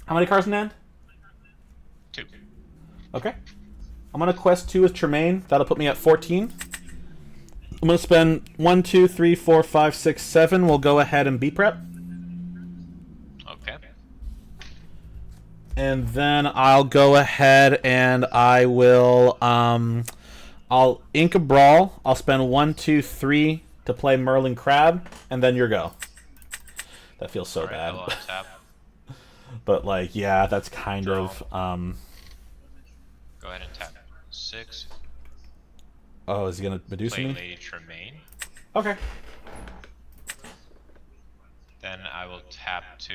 How many cards in hand? 2. Okay. I'm gonna quest 2 with Tremaine. That'll put me at 14. I'm gonna spend 1, 2, 3, 4, 5, 6, 7. We'll go ahead and B prep. Okay. And then I'll go ahead and I will I'll ink a Brawl. I'll spend 1, 2, 3 to play Merlin Crab, and then your go. That feels so Alright, bad. I will untap. But like, yeah, that's kind Draw. of Go ahead and tap 6. oh, is he gonna Medusa Play me? Lady Tremaine. Okay. Then I will tap 2.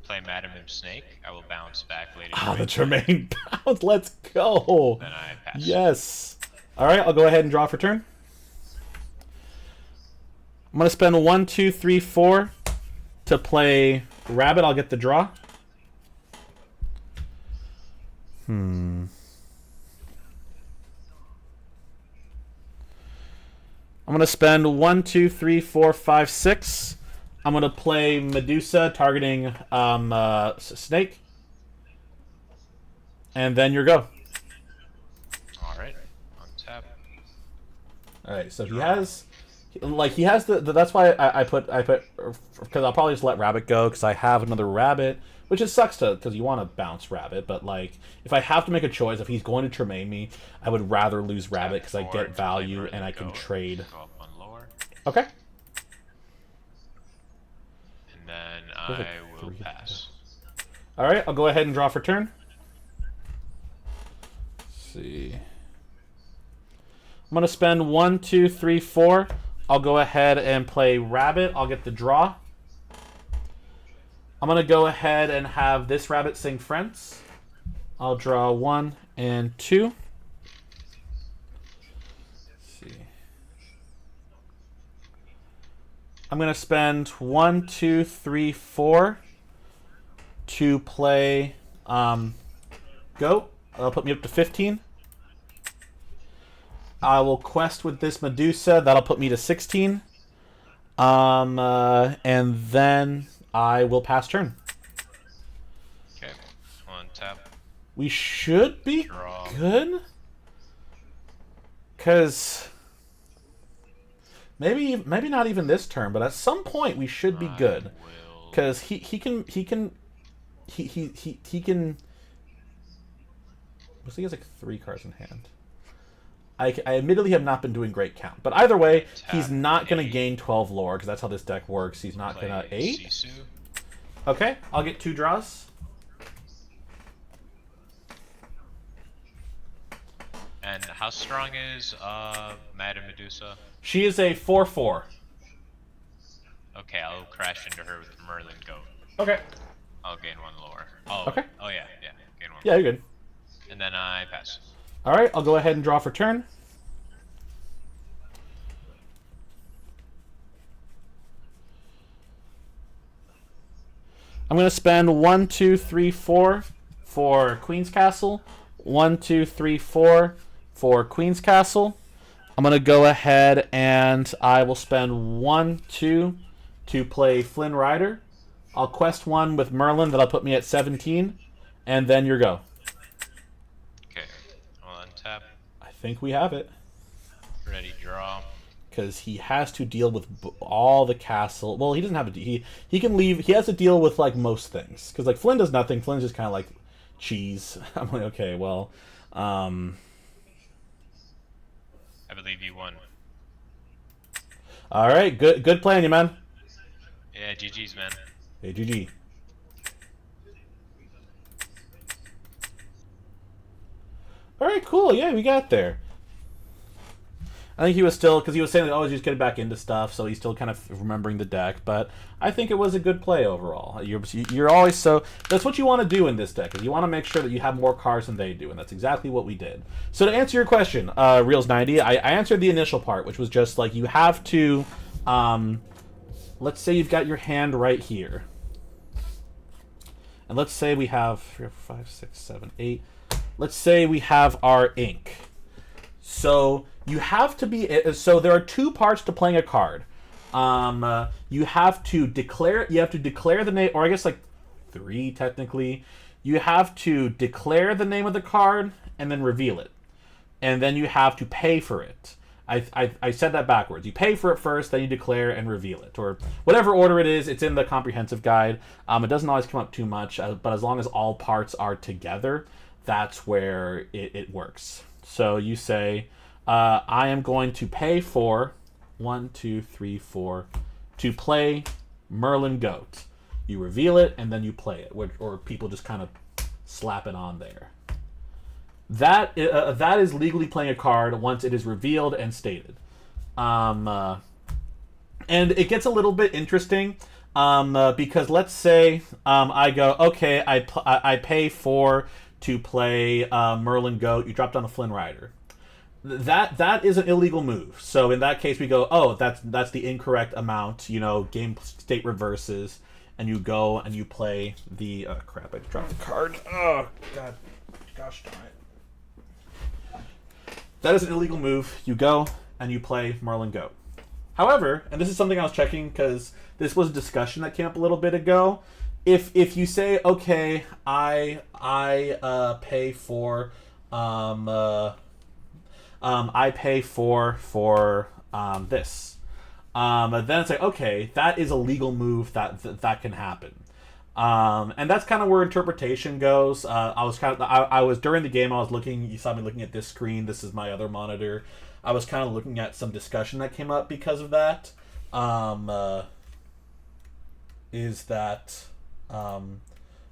Play Madam Mim Snake. I will bounce back Lady Ah, the Tremaine. Tremaine bounce. Let's go. Then I pass. Yes. All right, I'll go ahead and draw for turn. I'm gonna spend 1, 2, 3, 4 to play Rabbit. I'll get the draw. I'm gonna spend 1, 2, 3, 4, 5, 6. I'm gonna play Medusa, targeting Snake, and then your go. Alright. Untap. All right, so he has the that's why I put because I'll probably just let Rabbit go because I have another Rabbit, which it sucks because you want to bounce Rabbit, but like if I have to make a choice, if he's going to Tremaine me, I would rather lose Rabbit because I get value and I can trade. Go up 1 lower. Okay. And then I will pass. All right, I'll go ahead and draw for turn. Let's see. I'm gonna spend 1, 2, 3, 4. I'll go ahead and play rabbit. I'll get the draw. I'm gonna go ahead and have this rabbit sing Friends. I'll draw 1 and 2. Let's see. I'm gonna spend 1, 2, 3, 4 to play goat. That'll put me up to 15. I will quest with this Medusa. That'll put me to 16. And then I will pass turn. Okay. On tap. We should be Draw. good. Because maybe not even this turn, but at some point we should be good. Because he can. Looks like he has like 3 cards in hand. I admittedly have not been doing great count, but either way, he's not going to gain 12 lore because that's how this deck works. He's not going to 8. Sisu. Okay, I'll get 2 draws. And how strong is Madam Medusa? She is a 4/4. Okay, I'll crash into her with Merlin Goat. Okay. I'll gain 1 lore. Oh. Okay. Oh yeah, gain 1. Yeah, you're good. And then I pass. All right, I'll go ahead and draw for turn. I'm going to spend 1, 2, 3, 4 for Queen's Castle. 1, 2, 3, 4 for Queen's Castle. I'm going to go ahead and I will spend 1, 2 to play Flynn Rider. I'll quest 1 with Merlin. That'll put me at 17. And then your go. Okay. I'll untap. I think we have it. Ready, draw. Because he has to deal with all the castle. Well, he doesn't have to. He can leave. He has to deal with like most things. Because like Flynn does nothing. Flynn's just kind of like cheese. I'm like, okay, well, I believe you won. all right, good playing you, man. Yeah, GG's, man. Hey, GG. All right, cool. Yeah, we got there. I think he was still, because he was saying, like, oh, he's just getting back into stuff, so he's still kind of remembering the deck. But I think it was a good play overall. You're always so. That's what you want to do in this deck, is you want to make sure that you have more cards than they do, and that's exactly what we did. So to answer your question, Reels90, I answered the initial part, which was just like you have to. Let's say you've got your hand right here, and let's say we have 3, 4, 5, 6, 7, 8. Let's say we have our ink. So you have to be. So there are 2 parts to playing a card. You have to declare. You have to declare the name, or I guess like 3 technically. You have to declare the name of the card and then reveal it, and then you have to pay for it. I said that backwards. You pay for it first, then you declare and reveal it, or whatever order it is. It's in the comprehensive guide. It doesn't always come up too much, but as long as all parts are together, that's where it works. So you say, I am going to pay for 1, 2, 3, 4 to play Merlin Goat. You reveal it and then you play it, or people just kind of slap it on there. That is legally playing a card once it is revealed and stated. And it gets a little bit interesting because let's say I go, okay, I pay for to play Merlin Goat. You drop down a Flynn Rider. That is an illegal move. So in that case, we go, oh, that's the incorrect amount. Game state reverses, and you go and you play the crap. I just dropped the card. Oh god, gosh darn it. That is an illegal move. You go and you play Merlin Goat. However, and this is something I was checking because this was a discussion that came up a little bit ago. If you say, okay, I pay for I pay for this, then it's like, okay, that is a legal move that can happen. And that's kind of where interpretation goes. I was during the game. I was looking. You saw me looking at this screen. This is my other monitor. I was kind of looking at some discussion that came up because of that. is that let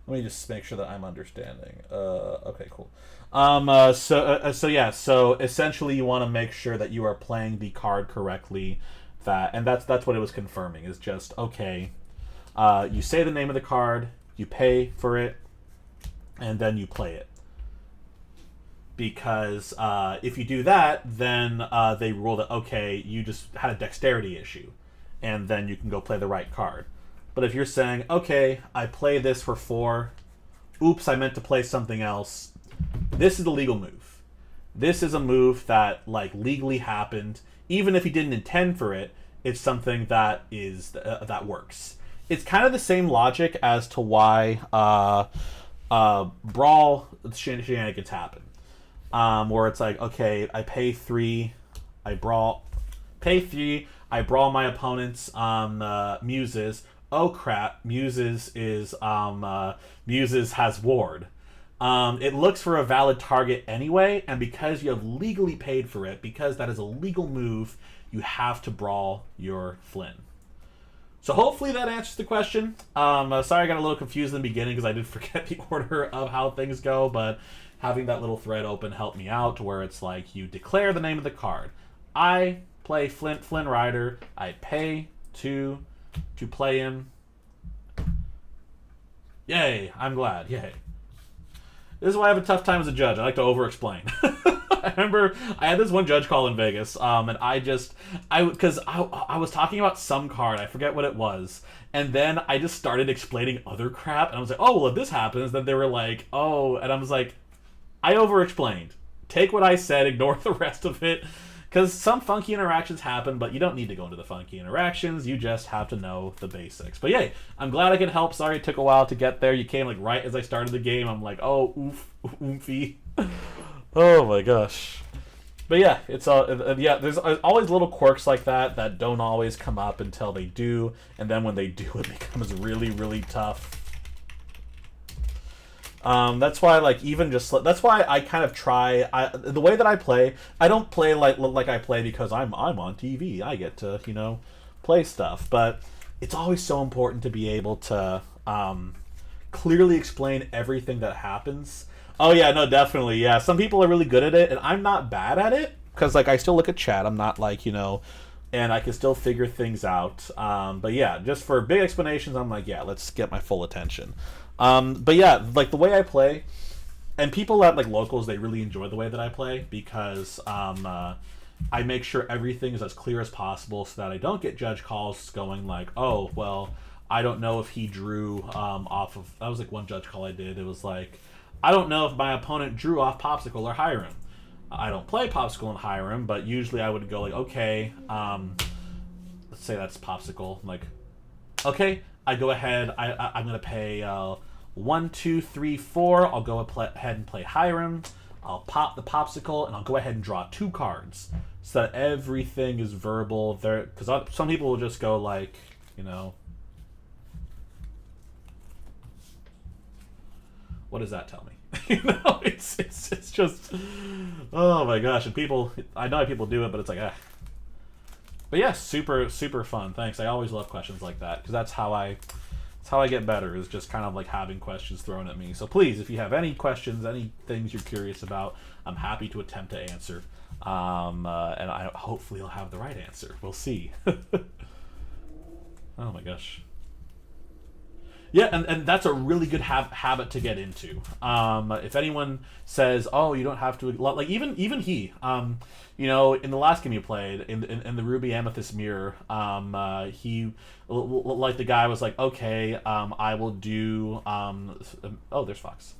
me just make sure that I'm understanding. Okay, cool. So essentially, you want to make sure that you are playing the card correctly. That's what it was confirming. Is just okay. You say the name of the card, you pay for it, and then you play it. Because if you do that, then they rule that okay, you just had a dexterity issue, and then you can go play the right card. But if you're saying, okay, I play this for 4, oops, I meant to play something else, this is a legal move. This is a move that like legally happened, even if he didn't intend for it. It's something that is that works. It's kind of the same logic as to why brawl shenanigans happen, where it's like, okay, I pay 3, I brawl, pay 3, I brawl my opponent's muses. Oh crap, Muses has ward. It looks for a valid target anyway, and because you have legally paid for it, because that is a legal move, you have to brawl your Flynn. So hopefully that answers the question. Sorry I got a little confused in the beginning because I did forget the order of how things go, but having that little thread open helped me out to where it's like you declare the name of the card. I play Flynn Rider. I pay to play him. Yay, I'm glad. Yay. This is why I have a tough time as a judge. I like to over-explain. I remember I had this one judge call in Vegas, and I was talking about some card, I forget what it was, and then I just started explaining other crap, and I was like, oh, well, if this happens, then they were like, oh, and I was like, I over-explained. Take what I said, ignore the rest of it, because some funky interactions happen, but you don't need to go into the funky interactions. You just have to know the basics. But yay, I'm glad I could help. Sorry it took a while to get there. You came like right as I started the game. I'm like, oh, oomphy. Oh my gosh. But yeah, it's there's always little quirks like that don't always come up until they do, and then when they do, it becomes really, really tough. That's why, like, even just that's why I kind of try. The way that I play, I don't play like I play because I'm on TV. I get to play stuff, but it's always so important to be able to clearly explain everything that happens. Oh yeah, no, definitely, yeah. Some people are really good at it, and I'm not bad at it because like I still look at chat. I'm not like and I can still figure things out. But yeah, just for big explanations, I'm like, yeah, let's get my full attention. But yeah, like the way I play, and people at like locals, they really enjoy the way that I play because I make sure everything is as clear as possible so that I don't get judge calls going like, oh, well, I don't know if he drew off of, that was like one judge call I did. It was like, I don't know if my opponent drew off Popsicle or Hiram. I don't play Popsicle and Hiram, but usually I would go like, okay, let's say that's Popsicle. I'm like, okay, I go ahead, I'm going to pay 1, 2, 3, 4. I'll go ahead and play Hiram. I'll pop the Popsicle, and I'll go ahead and draw 2 cards so that everything is verbal. Because some people will just go like, what does that tell me? It's just, oh my gosh. And people, I know people do it, but it's like, ah. But yeah, super, super fun. Thanks. I always love questions like that because that's how I get better, is just kind of like having questions thrown at me. So please, if you have any questions, any things you're curious about, I'm happy to attempt to answer. And I hopefully I'll have the right answer. We'll see. Oh my gosh. Yeah, and that's a really good habit to get into. If anyone says, "Oh, you don't have to," like even he, in the last game you played in the Ruby Amethyst Mirror, he like the guy was like, "Okay, I will do." Oh, there's Fox.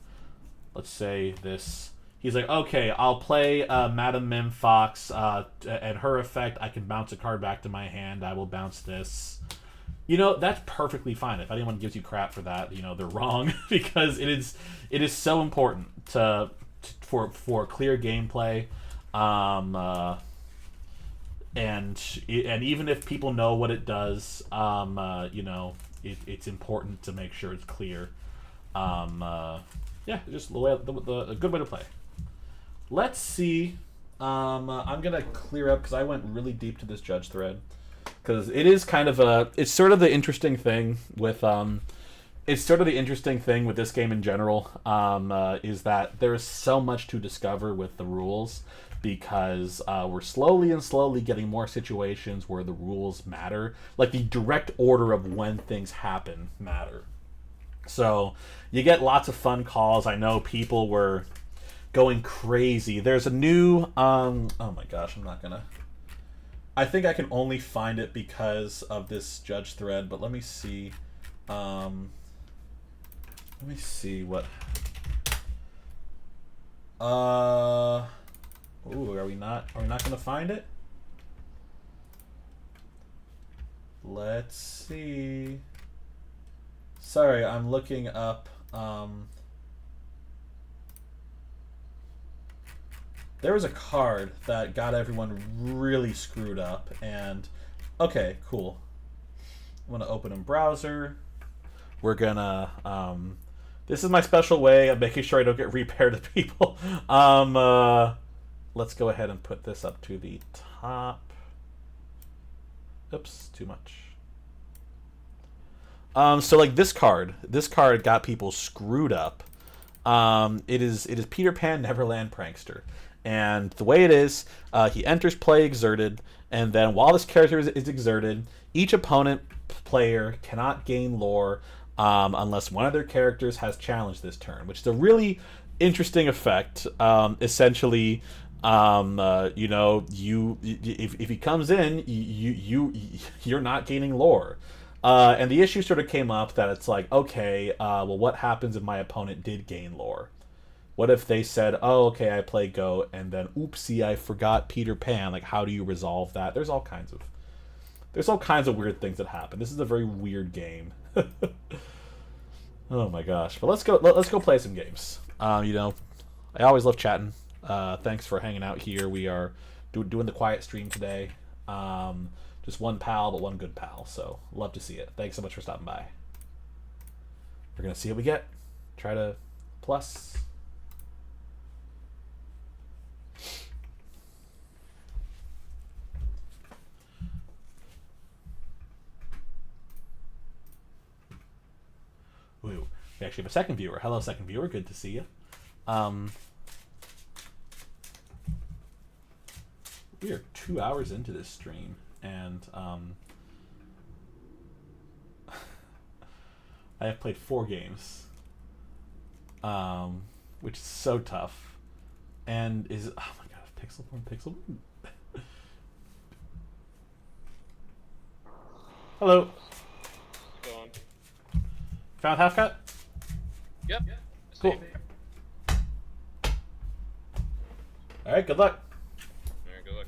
Let's say this. He's like, "Okay, I'll play Madam Mim Fox, and her effect. I can bounce a card back to my hand. I will bounce this." That's perfectly fine. If anyone gives you crap for that, they're wrong because it is so important for clear gameplay, and even if people know what it does, it's important to make sure it's clear. Yeah, just a good way to play. Let's see. I'm gonna clear up because I went really deep to this judge thread. because it is kind of it's sort of the interesting thing with it's sort of the interesting thing with this game in general, is that there's so much to discover with the rules, because we're slowly getting more situations where the rules matter, like the direct order of when things happen matter. So you get lots of fun calls. I know people were going crazy. There's a new oh my gosh, I think I can only find it because of this judge thread, but let me see. Let me see what. Ooh, are we not gonna find it? Let's see. Sorry, I'm looking up. There was a card that got everyone really screwed up, and okay, cool. I'm gonna open in browser. We're gonna this is my special way of making sure I don't get repaired to people. Let's go ahead and put this up to the top. Oops, too much. So like this card got people screwed up. It is Peter Pan Neverland Prankster, and the way it is, he enters play exerted, and then while this character is exerted, each opponent player cannot gain lore unless one of their characters has challenged this turn, which is a really interesting effect. Essentially, you know, if he comes in, you're not gaining lore. And the issue sort of came up that it's like, okay, well, what happens if my opponent did gain lore? What if they said, oh, okay, I play Go, and then, oopsie, I forgot Peter Pan. Like, how do you resolve that? There's all kinds of weird things that happen. This is a very weird game. Oh my gosh! But let's go play some games. You know, I always love chatting. Thanks for hanging out here. We are doing the quiet stream today. Just one pal, but one good pal. So love to see it. Thanks so much for stopping by. We're gonna see what we get. Try to plus. Ooh, we actually have a second viewer. Hello, second viewer. Good to see you. We are 2 hours into this stream, and I have played 4 games, which is so tough. And is, oh my god, Pixelborn. Hello. Go on. Found half cut? Yep. Cool. All right. Good luck. Alright, good luck.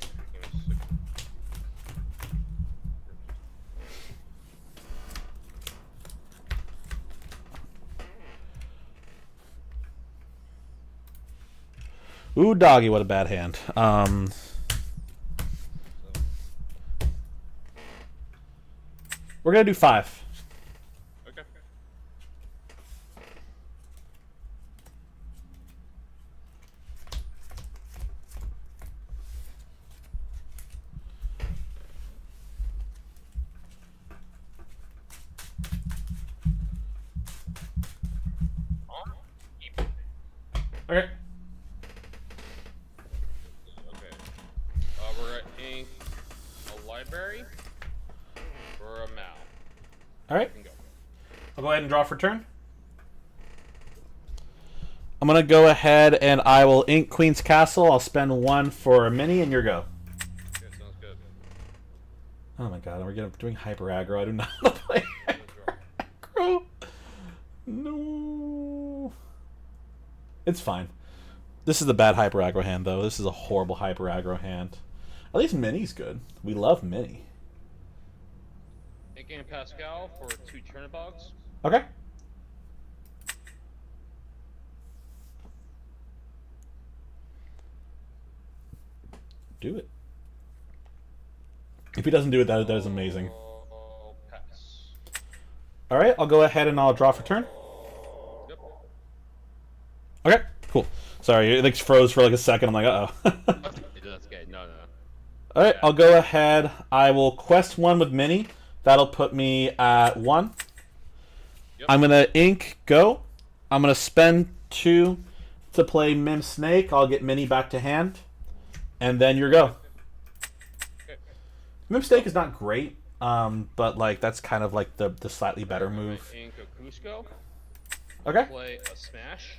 Ooh, doggy, what a bad hand. We're gonna do 5. Okay. Okay. Okay. We're gonna ink a library or a mao. All right. You can go. I'll go ahead and draw for turn. I'm gonna go ahead and I will ink Queen's Castle. I'll spend 1 for a mini, and your go. Okay, sounds good. Oh my god, we're doing hyper aggro. I do not want to play aggro. No. It's fine. This is a bad hyper aggro hand, though. This is a horrible hyper aggro hand. At least mini's good. We love mini. Inking Pascal for 2 Turnibogs. Okay. Do it. If he doesn't do it, that is amazing. Pass. All right, I'll go ahead and I'll draw for turn. Yep. Okay, cool. Sorry, it like froze for like a second. I'm like, uh-oh. That's okay. No. All right, I'll go ahead. I will quest 1 with Mini. That'll put me at 1. Yep. I'm gonna ink go. I'm gonna spend 2 to play Mim Snake. I'll get Mini back to hand, and then your go. Okay. Mim Snake is not great, but like that's kind of like the slightly better I'm gonna move. ink a Cusco. Okay. Play a smash.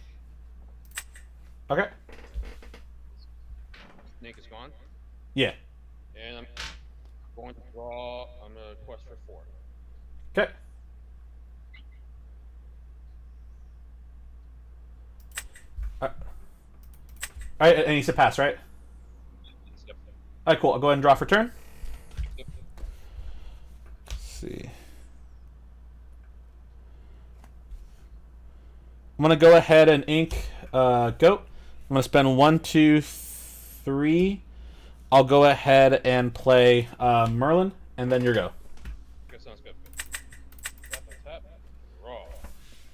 Okay. Snake is gone. Yeah. And I'm going to draw. I'm gonna quest for 4. Okay. All right, and you said pass, right? Yep. All right, cool. I'll go ahead and draw for turn. Yep. Let's see. I'm gonna go ahead and ink goat. I'm gonna spend 1, 2, 3. I'll go ahead and play Merlin, and then your go. Okay, sounds good. Tap and tap. Draw.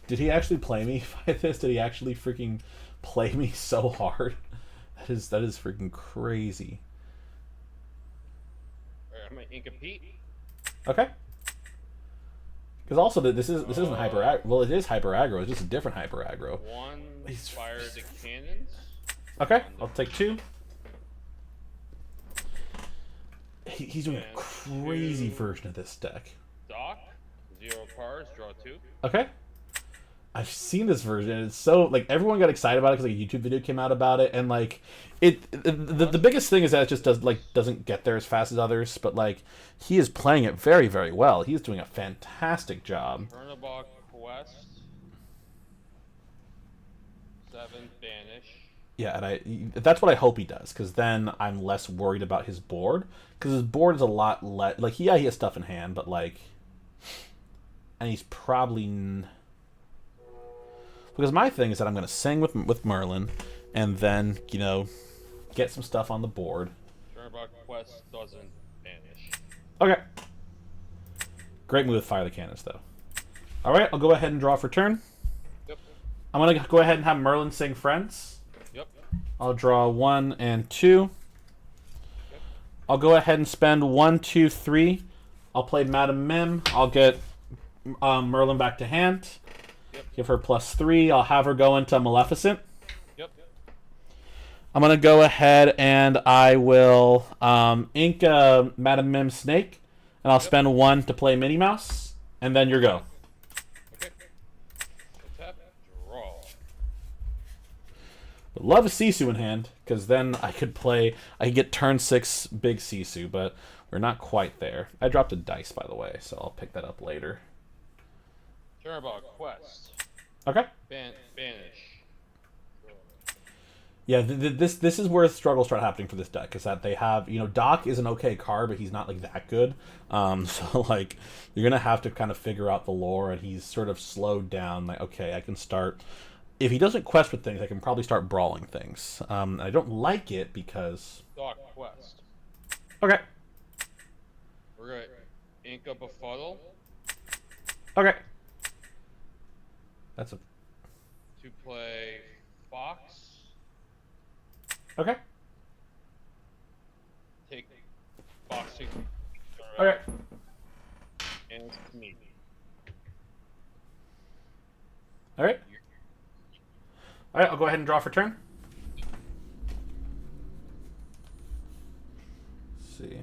Did he actually play me by this? Did he actually freaking play me so hard? That is freaking crazy. Alright, I'm gonna ink a Pete. Okay. Because also this isn't hyper aggro. Well, it is hyper aggro. It's just a different hyper aggro. 1 He's- fire the cannons. Okay, I'll take 2. He's doing a And crazy 2. version of this deck. Dock. 0 cards. Draw 2. Okay. I've seen this version. It's so like everyone got excited about it because like a YouTube video came out about it, and like the biggest thing is that it just doesn't get there as fast as others. But like he is playing it very, very well. He's doing a fantastic job. Turnabout quest. 7 banish. Yeah, and that's what I hope he does, because then I'm less worried about his board, because his board is a lot less like he has stuff in hand, but like, and he's probably. Because my thing is that I'm going to sing with Merlin, and then, you know, get some stuff on the board. Turnabout quest doesn't banish. Okay. Great move with Fire the Cannons, though. Alright, I'll go ahead and draw for turn. Yep. I'm going to go ahead and have Merlin sing Friends. Yep. I'll draw 1 and 2. Yep. I'll go ahead and spend 1, 2, 3. I'll play Madam Mim. I'll get Merlin back to hand. Yep. Give her +3. I'll have her go into Maleficent. Yep. I'm going to go ahead and I will ink Madam Mim Snake. And I'll spend 1 to play Minnie Mouse. And then your go. Okay. Tap. Draw. But love a Sisu in hand, because then I could get turn 6 big Sisu, but we're not quite there. I dropped a dice, by the way, so I'll pick that up later. Turnabout quest. Okay. Banish. Yeah, this is where struggles start happening for this deck, is that they have, you know, Doc is an okay card, but he's not like that good. So like you're gonna have to kind of figure out the lore, and he's sort of slowed down. Like, okay, I can start. If he doesn't quest with things, I can probably start brawling things. I don't like it because. Dock quest. Okay. We're gonna ink up a fuddle Okay. That's a. to play Fox. Okay. Take Fox to Okay. and it's me. All right. All right. I'll go ahead and draw for turn. Let's see.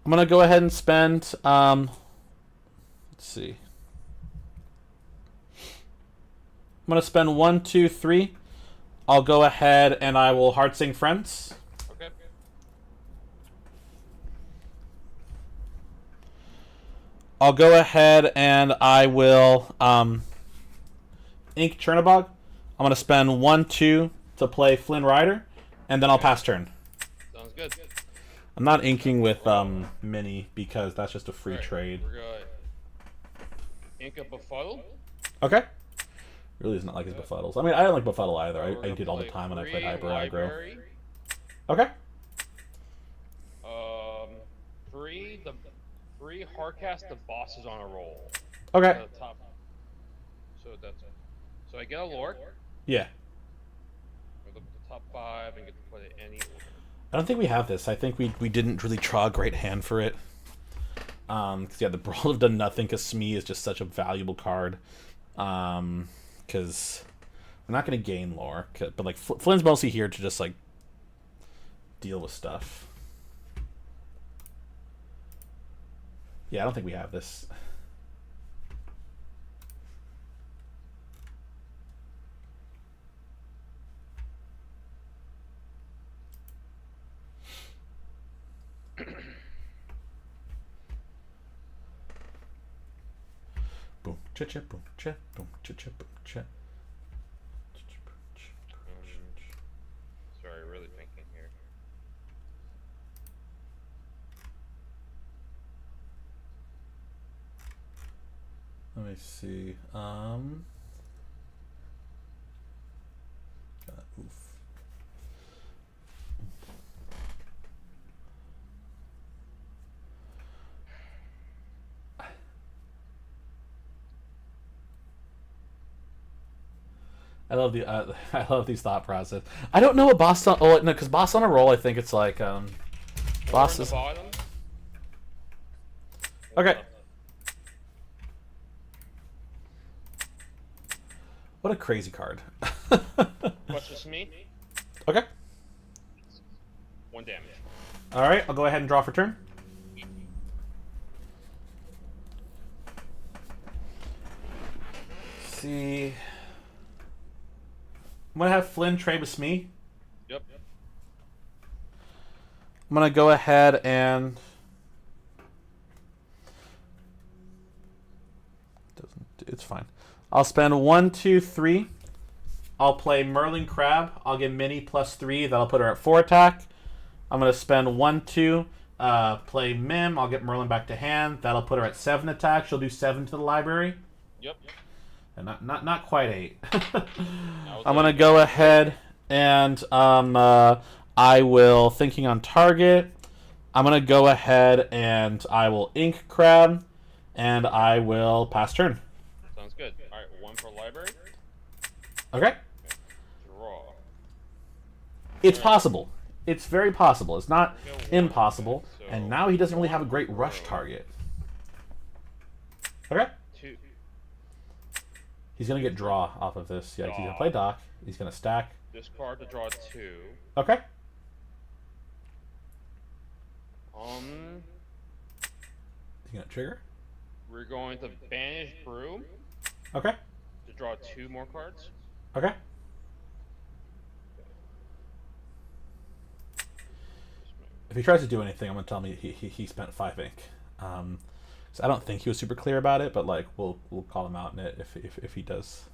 I'm gonna go ahead and spend. Let's see. I'm gonna spend 1, 2, 3. I'll go ahead and I will heart sing Friends. Okay. I'll go ahead and I will ink Chernobog. I'm gonna spend 1, 2 to play Flynn Rider, and then I'll pass turn. Sounds good. I'm not inking with Mini because that's just a free Alright, trade. We're gonna ink up a fuddle. Okay. Really is not like his befuddles. I mean, I don't like befuddle either. We're I gonna did all the play time when I played free hyper aggro. library. Okay. Free hardcast the bosses on a roll. Okay. At the top. So I get a lord. Yeah. We look at the top 5 and get to put it any order. I don't think we have this. I think we didn't really draw a great hand for it. Cause yeah, the Brawl have done nothing because Smee is just such a valuable card. Cause we're not gonna gain lore, but like Flynn's mostly here to just like deal with stuff. Yeah, I don't think we have this. Boom, cha cha, boom, cha, boom, cha cha, boom, cha. Sorry, really thinking here. Let me see. Oof. I love the I love these thought process. I don't know what boss on. Oh no, because boss on a roll. I think it's like boss is. Bottom. Okay. What a crazy card. What's just me? Okay. 1 damage. All right. I'll go ahead and draw for turn. See. I'm gonna have Flynn trade with Smee. Yep. I'm gonna go ahead and it's fine. I'll spend 1, 2, 3. I'll play Merlin Crab. I'll get Minnie +3. That'll put her at 4 attack. I'm gonna spend 1, 2. Play Mim. I'll get Merlin back to hand. That'll put her at 7 attack. She'll do 7 to the library. Yep. And not quite 8. I'm gonna go ahead and I will thinking on target. I'm gonna go ahead and I will ink Crab, and I will pass turn. Sounds good. Alright, 1 for library. Okay. Draw. It's possible. It's very possible. It's not Go 1, impossible. so And now he doesn't really have a great rush target. Okay. 2. He's gonna get draw off of this. Yeah, he's gonna play Doc. He's gonna stack. Discard to draw 2. Okay. He's gonna trigger. We're going to banish Brew Okay. to draw 2 more cards. Okay. If he tries to do anything, I'm gonna tell him he spent 5 ink. So I don't think he was super clear about it, but like we'll call him out in it if he does.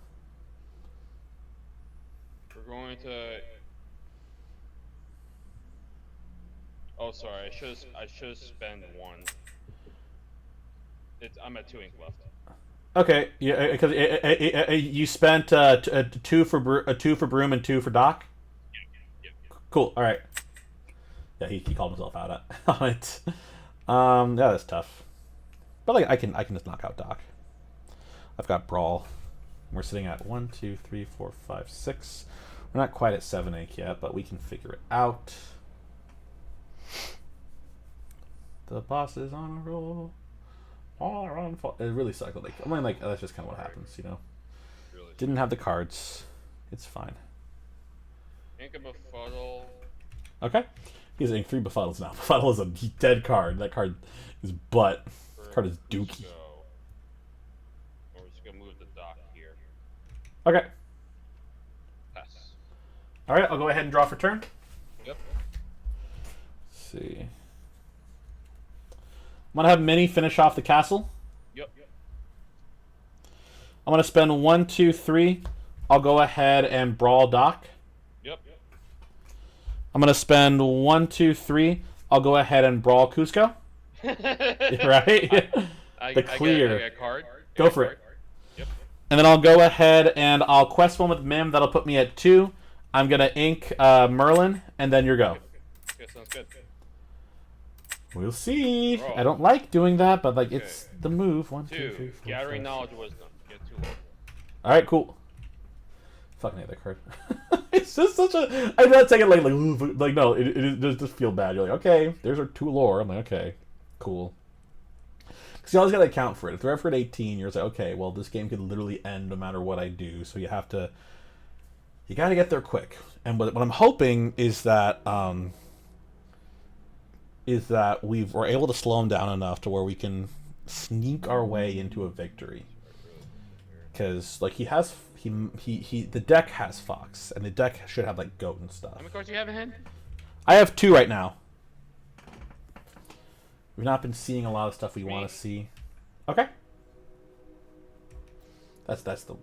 We're going to. Oh, sorry. I should spend 1. I'm at 2 ink left. Okay, yeah, because you spent 2 for Broom and 2 for Doc. Yep. Cool. All right. Yeah, he called himself out on it. Yeah, that's tough. But like I can just knock out Doc. I've got Brawl. We're sitting at 1, 2, 3, 4, 5, 6. We're not quite at 7 ink yet, but we can figure it out. The boss is on a roll. All around. It really sucked. Like I mean, like that's just kind of what happens, you know. Really. Didn't have the cards. It's fine. Ink of Befuddle. Okay. He's ink 3 Befuddles now. Befuddle is a dead card. That card is butt. This card is dookie. We're just gonna move the Dock here. Okay. Pass. All right. I'll go ahead and draw for turn. Yep. Let's see. I'm gonna have Minnie finish off the castle. Yep. I'm gonna spend 1, 2, 3. I'll go ahead and Brawl Doc. Yep. I'm gonna spend 1, 2, 3. I'll go ahead and Brawl Cusco. Right? The clear. I get a card. Go for it. Yep. And then I'll go ahead and I'll quest one with Mim. That'll put me at 2. I'm gonna ink Merlin, and then your go. Okay, sounds good. We'll see. Bro. I don't like doing that, but like it's the move. 1, 2, 2. 3, 4, Gathering 5, knowledge 6. wisdom. Get 2 low. All right, cool. Fucking hate that card. It's just such a. I'm not taking it like no. It just feel bad. You're like, okay, there's our 2 lore. I'm like, okay, cool. Because you always got to account for it. If they're ever at 18, you're like, okay, well, this game could literally end no matter what I do. So you have to. You got to get there quick. And what I'm hoping is that we're able to slow him down enough to where we can sneak our way into a victory. Because like the deck has Fox, and the deck should have like Goat and stuff. How many cards do you have in hand? I have 2 right now. We've not been seeing a lot of stuff we want to see. Okay. That's the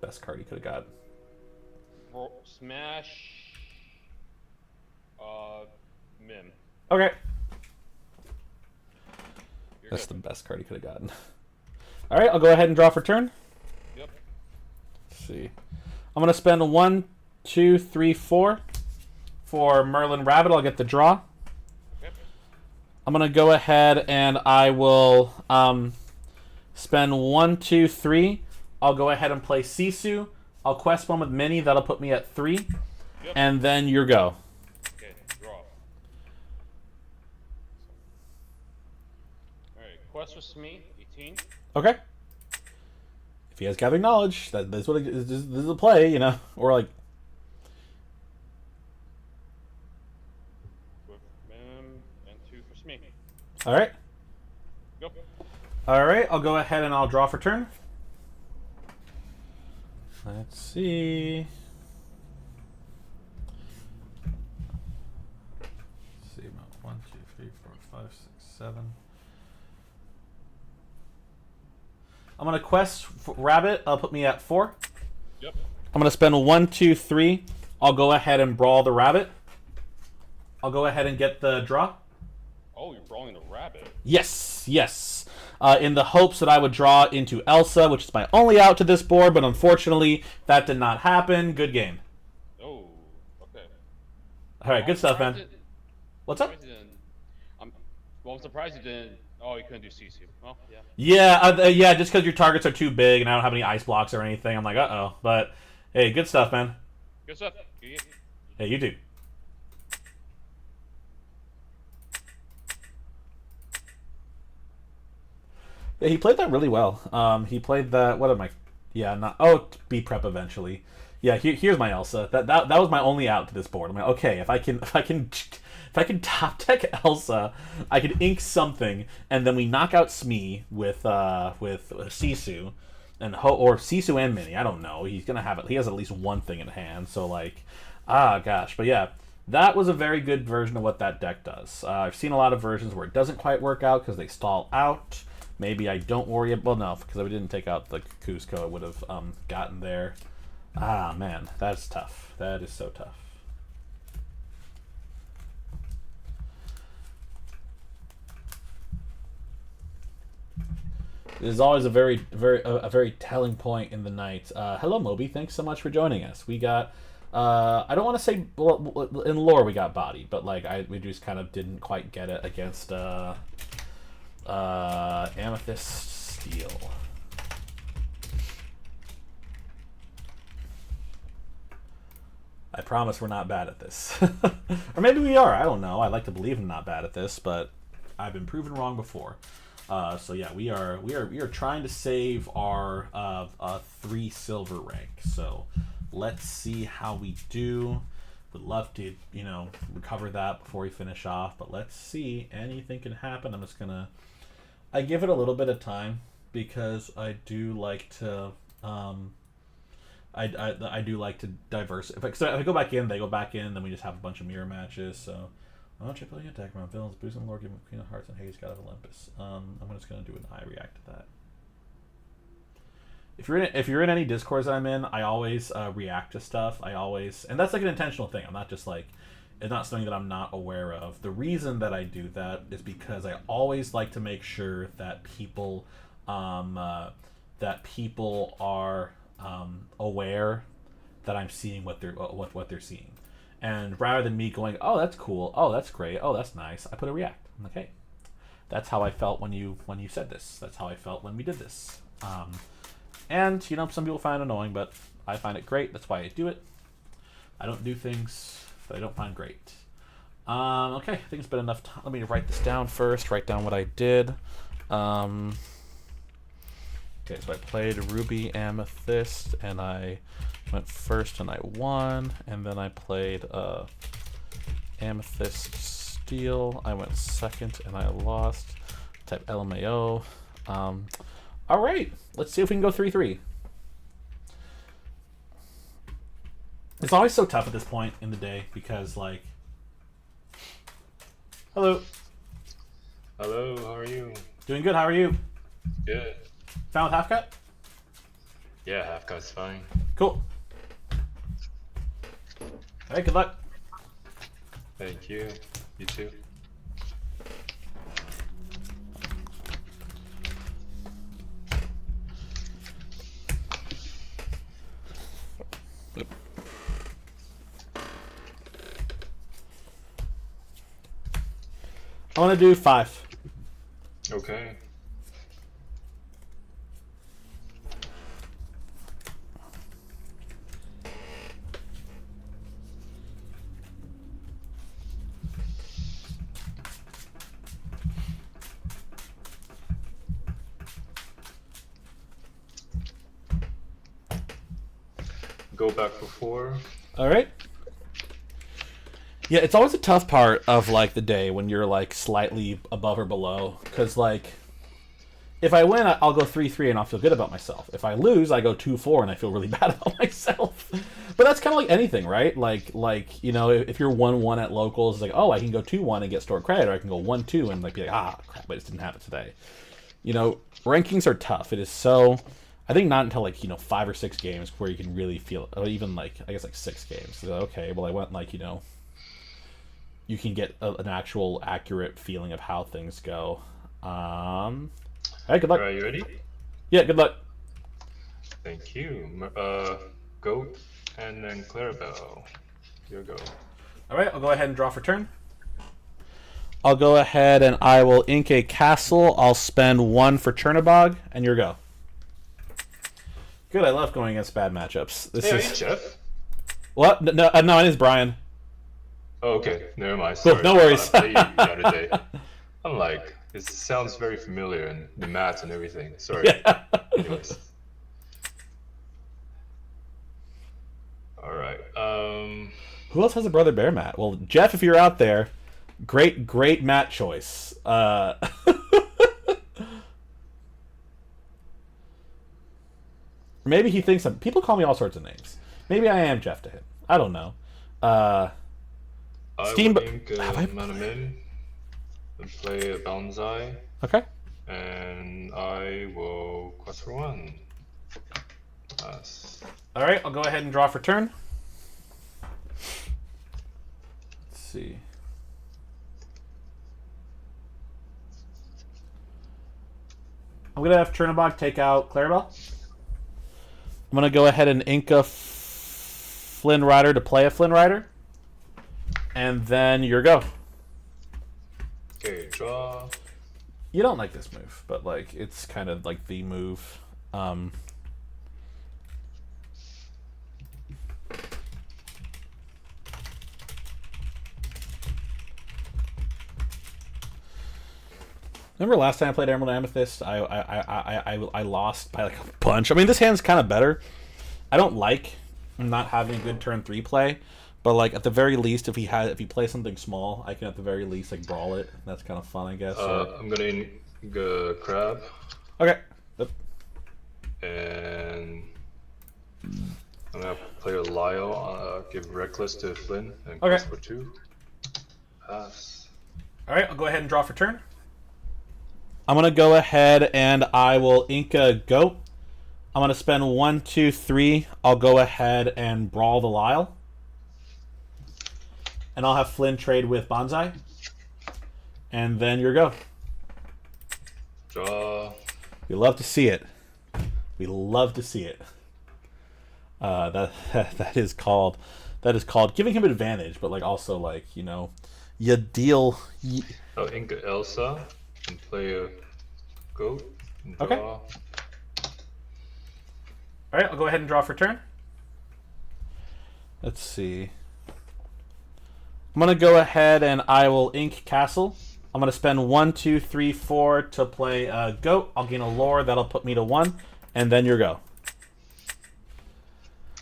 best card he could have got. Smash. Mim. Okay. You're That's good. the best card he could have gotten. All right, I'll go ahead and draw for turn. Yep. Let's see. I'm gonna spend 1, 2, 3, 4 for Merlin Rabbit. I'll get the draw. Yep. I'm gonna go ahead and I will spend 1, 2, 3. I'll go ahead and play Sisu. I'll quest one with Mini. That'll put me at 3. Yep. And then your go. Okay, draw. Alright, quest was me, 18. Okay. If he has gathering knowledge, that's what this is a play, you know, or like. With Mim and 2 for Smee. All right. Go. All right. I'll go ahead and I'll draw for turn. Let's see. Let's see about 1, 2, 3, 4, 5, 6, 7. I'm gonna quest Rabbit. I'll put me at 4. Yep. I'm gonna spend 1, 2, 3. I'll go ahead and brawl the rabbit. I'll go ahead and get the draw. Oh, you're brawling the rabbit. Yes, yes. In the hopes that I would draw into Elsa, which is my only out to this board, but unfortunately that did not happen. Good game. Oh, okay. All right, good stuff, man. Surprised What's up? I'm surprised you didn't. Oh, you couldn't do CC. Well, yeah. Yeah, just because your targets are too big and I don't have any ice blocks or anything, I'm like, uh-oh. But, hey, good stuff, man. Good stuff. Yeah. Hey, you too. Yeah, he played that really well. He played that. What am I? Yeah, not. Oh, B prep eventually. Yeah, here's my Elsa. That was my only out to this board. I'm like, okay, if I can top deck Elsa, I can ink something, and then we knock out Smee with Sisu, or Sisu and Mini. I don't know. He's gonna have it. He has at least one thing in hand. So like, gosh, but yeah. That was a very good version of what that deck does. I've seen a lot of versions where it doesn't quite work out because they stall out. Maybe I don't worry. Well, no, because if I didn't take out the Cusco, I would have gotten there. Ah, man, that's tough. That is so tough. It is always a very telling point in the night. Hello, Moby. Thanks so much for joining us. We got. I don't want to say in lore we got body, but like we just kind of didn't quite get it against Amethyst Steel. I promise we're not bad at this. Or maybe we are. I don't know. I like to believe I'm not bad at this, but I've been proven wrong before. So yeah, we are trying to save our 3 silver rank. So let's see how we do. Would love to, recover that before we finish off, but let's see. Anything can happen. I'm just gonna. I give it a little bit of time because I do like to. I do like to diversify. If I go back in, they go back in. Then we just have a bunch of mirror matches. So I'm not tripling attack around villains, boosting Lord, giving Queen of Hearts and Hades, God of Olympus. I'm just gonna do an eye react to that. If you're in any discords that I'm in, I always react to stuff. And that's like an intentional thing. I'm not just like, it's not something that I'm not aware of. The reason that I do that is because I always like to make sure that people are aware that I'm seeing what they're seeing. And rather than me going, oh, that's cool, oh, that's great, oh, that's nice, I put a react. I'm like, hey, that's how I felt when you said this. That's how I felt when we did this. And, some people find it annoying, but I find it great. That's why I do it. I don't do things that I don't find great. Okay, I think it's been enough time. Let me write this down first. Write down what I did. Okay, so I played Ruby Amethyst, and I went first, and I won. And then I played Amethyst Steel. I went second, and I lost. Type LMAO. All right, let's see if we can go 3-3. It's always so tough at this point in the day because, like... Hello. Hello, how are you? Doing good, how are you? Good. Found with half cut? Yeah, half cut's fine. Cool. Alright, good luck. Thank you. You too. I want to do 5. Okay. Go back for 4. Alright. Yeah, it's always a tough part of, like, the day when you're, like, slightly above or below. Because, like, if I win, I'll go 3-3 and I'll feel good about myself. If I lose, I go 2-4 and I feel really bad about myself. But that's kind of like anything, right? Like if you're 1-1 at locals, it's like, oh, I can go 2-1 and get stored credit, or I can go 1-2 and, like, be like, ah, crap, I just didn't have it today. Rankings are tough. It is so... I think not until, like, 5 or 6 games where you can really feel... Or even, like, I guess, like, 6 games. So, okay, well, I went, like, you can get an actual accurate feeling of how things go. All right, good luck. Are you ready? Yeah, good luck. Thank you. Goat and then Clarabelle. Your go. All right, I'll go ahead and draw for turn. I'll go ahead and I will ink a castle. I'll spend 1 for Chernobog, and your go. Good, I love going against bad matchups. Hey, are you Jeff? What? No, my name is Brian. Oh, okay. Never mind. Cool, Sorry. no worries. I thought you the other day. I'm like, it sounds very familiar, and the maths and everything. Sorry. Yeah. Anyways. Alright. Who else has a Brother Bear mat? Well, Jeff, if you're out there, great mat choice. Maybe he thinks people call me all sorts of names. Maybe I am Jeff to him. I don't know. I think Manamin and play a Banzai. Okay. And I will quest for 1. Pass. All right, I'll go ahead and draw for turn. Let's see. I'm gonna have Chernobog take out Clarabelle. I'm gonna go ahead and ink a Flynn Rider to play a Flynn Rider, and then your go. Okay, draw. You don't like this move, but, like, it's kind of like the move. Remember last time I played Emerald Amethyst? I lost by, like, a bunch. I mean, this hand's kind of better. I don't like not having a good turn 3 play, but, like, at the very least, if he plays something small, I can at the very least, like, brawl it. That's kind of fun, I guess. I'm gonna go crab. Okay. Yep. And I'm gonna play a Lyle. Give Reckless to Flynn and Okay. quest for 2. Pass. All right, I'll go ahead and draw for turn. I'm gonna go ahead and I will ink a goat. I'm gonna spend 1, 2, 3. I'll go ahead and brawl the Lyle, and I'll have Flynn trade with Bonsai, and then your go. Draw. We love to see it. We love to see it. That is called giving him advantage, but, like, also, like, you deal. I'll ink a Elsa and play a goat. And Okay. draw. All right, I'll go ahead and draw for turn. Let's see. I'm gonna go ahead and I will ink castle. I'm gonna spend 1, 2, 3, 4 to play a goat. I'll gain a lore that'll put me to 1, and then your go.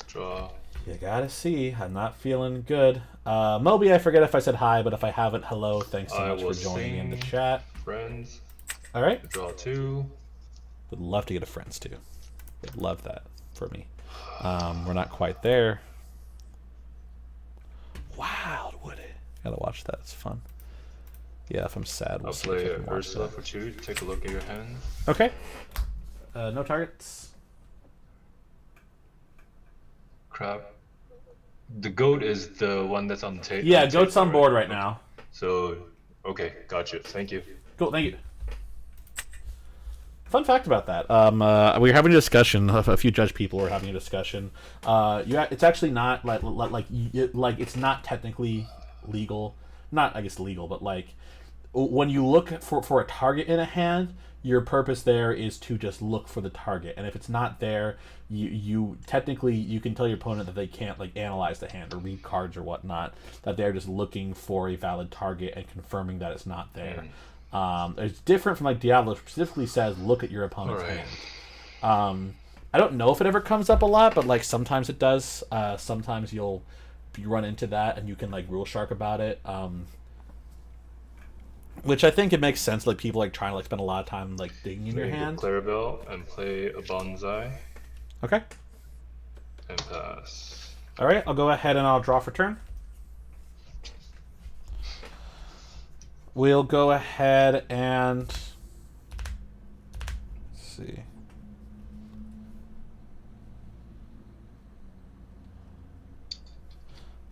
Draw. You gotta see, I'm not feeling good. Moby, I forget if I said hi, but if I haven't, hello. Thanks so much for joining in the chat. Friends. All right. Draw 2. Would love to get a friends too. Would love that for me. We're not quite there. Wildwood. Gotta watch that. It's fun. Yeah, if I'm sad, we'll I'll see play if I can watch Ursula that. for 2. Take a look at your hand. Okay. No targets. Crap. The goat is the one that's on the table. Yeah, goat's on board right now. So, okay, gotcha. Thank you. Cool, thank you. Fun fact about that. We were having a discussion. A few judge people were having a discussion. It's actually not like it's not technically legal. Not, I guess, legal, but like when you look for a target in a hand, your purpose there is to just look for the target, and if it's not there, you technically you can tell your opponent that they can't like analyze the hand or read cards or whatnot. That they're just looking for a valid target and confirming that it's not there. It's different from like Diablo, which specifically says look at your opponent's hand. I don't know if it ever comes up a lot, but like sometimes it does. Sometimes you run into that and you can like rule shark about it. Which I think it makes sense. Like people like trying to like spend a lot of time like digging in your hand. Clarabelle and play a bonsai. Okay. And pass. All right, I'll go ahead and I'll draw for turn. We'll go ahead and let's see.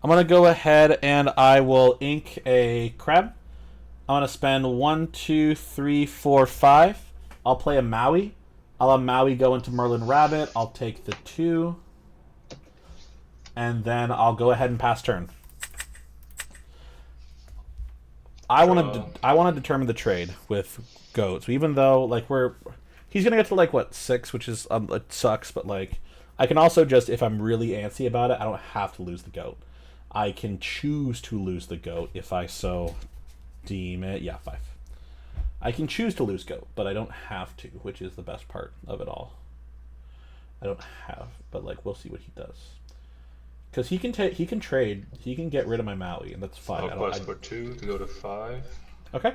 I'm gonna go ahead and I will ink a crab. I'm gonna spend 1, 2, 3, 4, 5. I'll play a Maui. I'll have Maui go into Merlin Rabbit. I'll take the 2. And then I'll go ahead and pass turn. I want to determine the trade with goats. Even though like he's gonna get to like what 6, which is it sucks, but like I can also just, if I'm really antsy about it, I don't have to lose the goat. I can choose to lose the goat if I so deem it. Yeah, 5. I can choose to lose goat, but I don't have to, which is the best part of it all. I don't have, but like we'll see what he does. Because he can trade, he can get rid of my Maui, and that's fine. I'll quest for 2 to go to 5. Okay.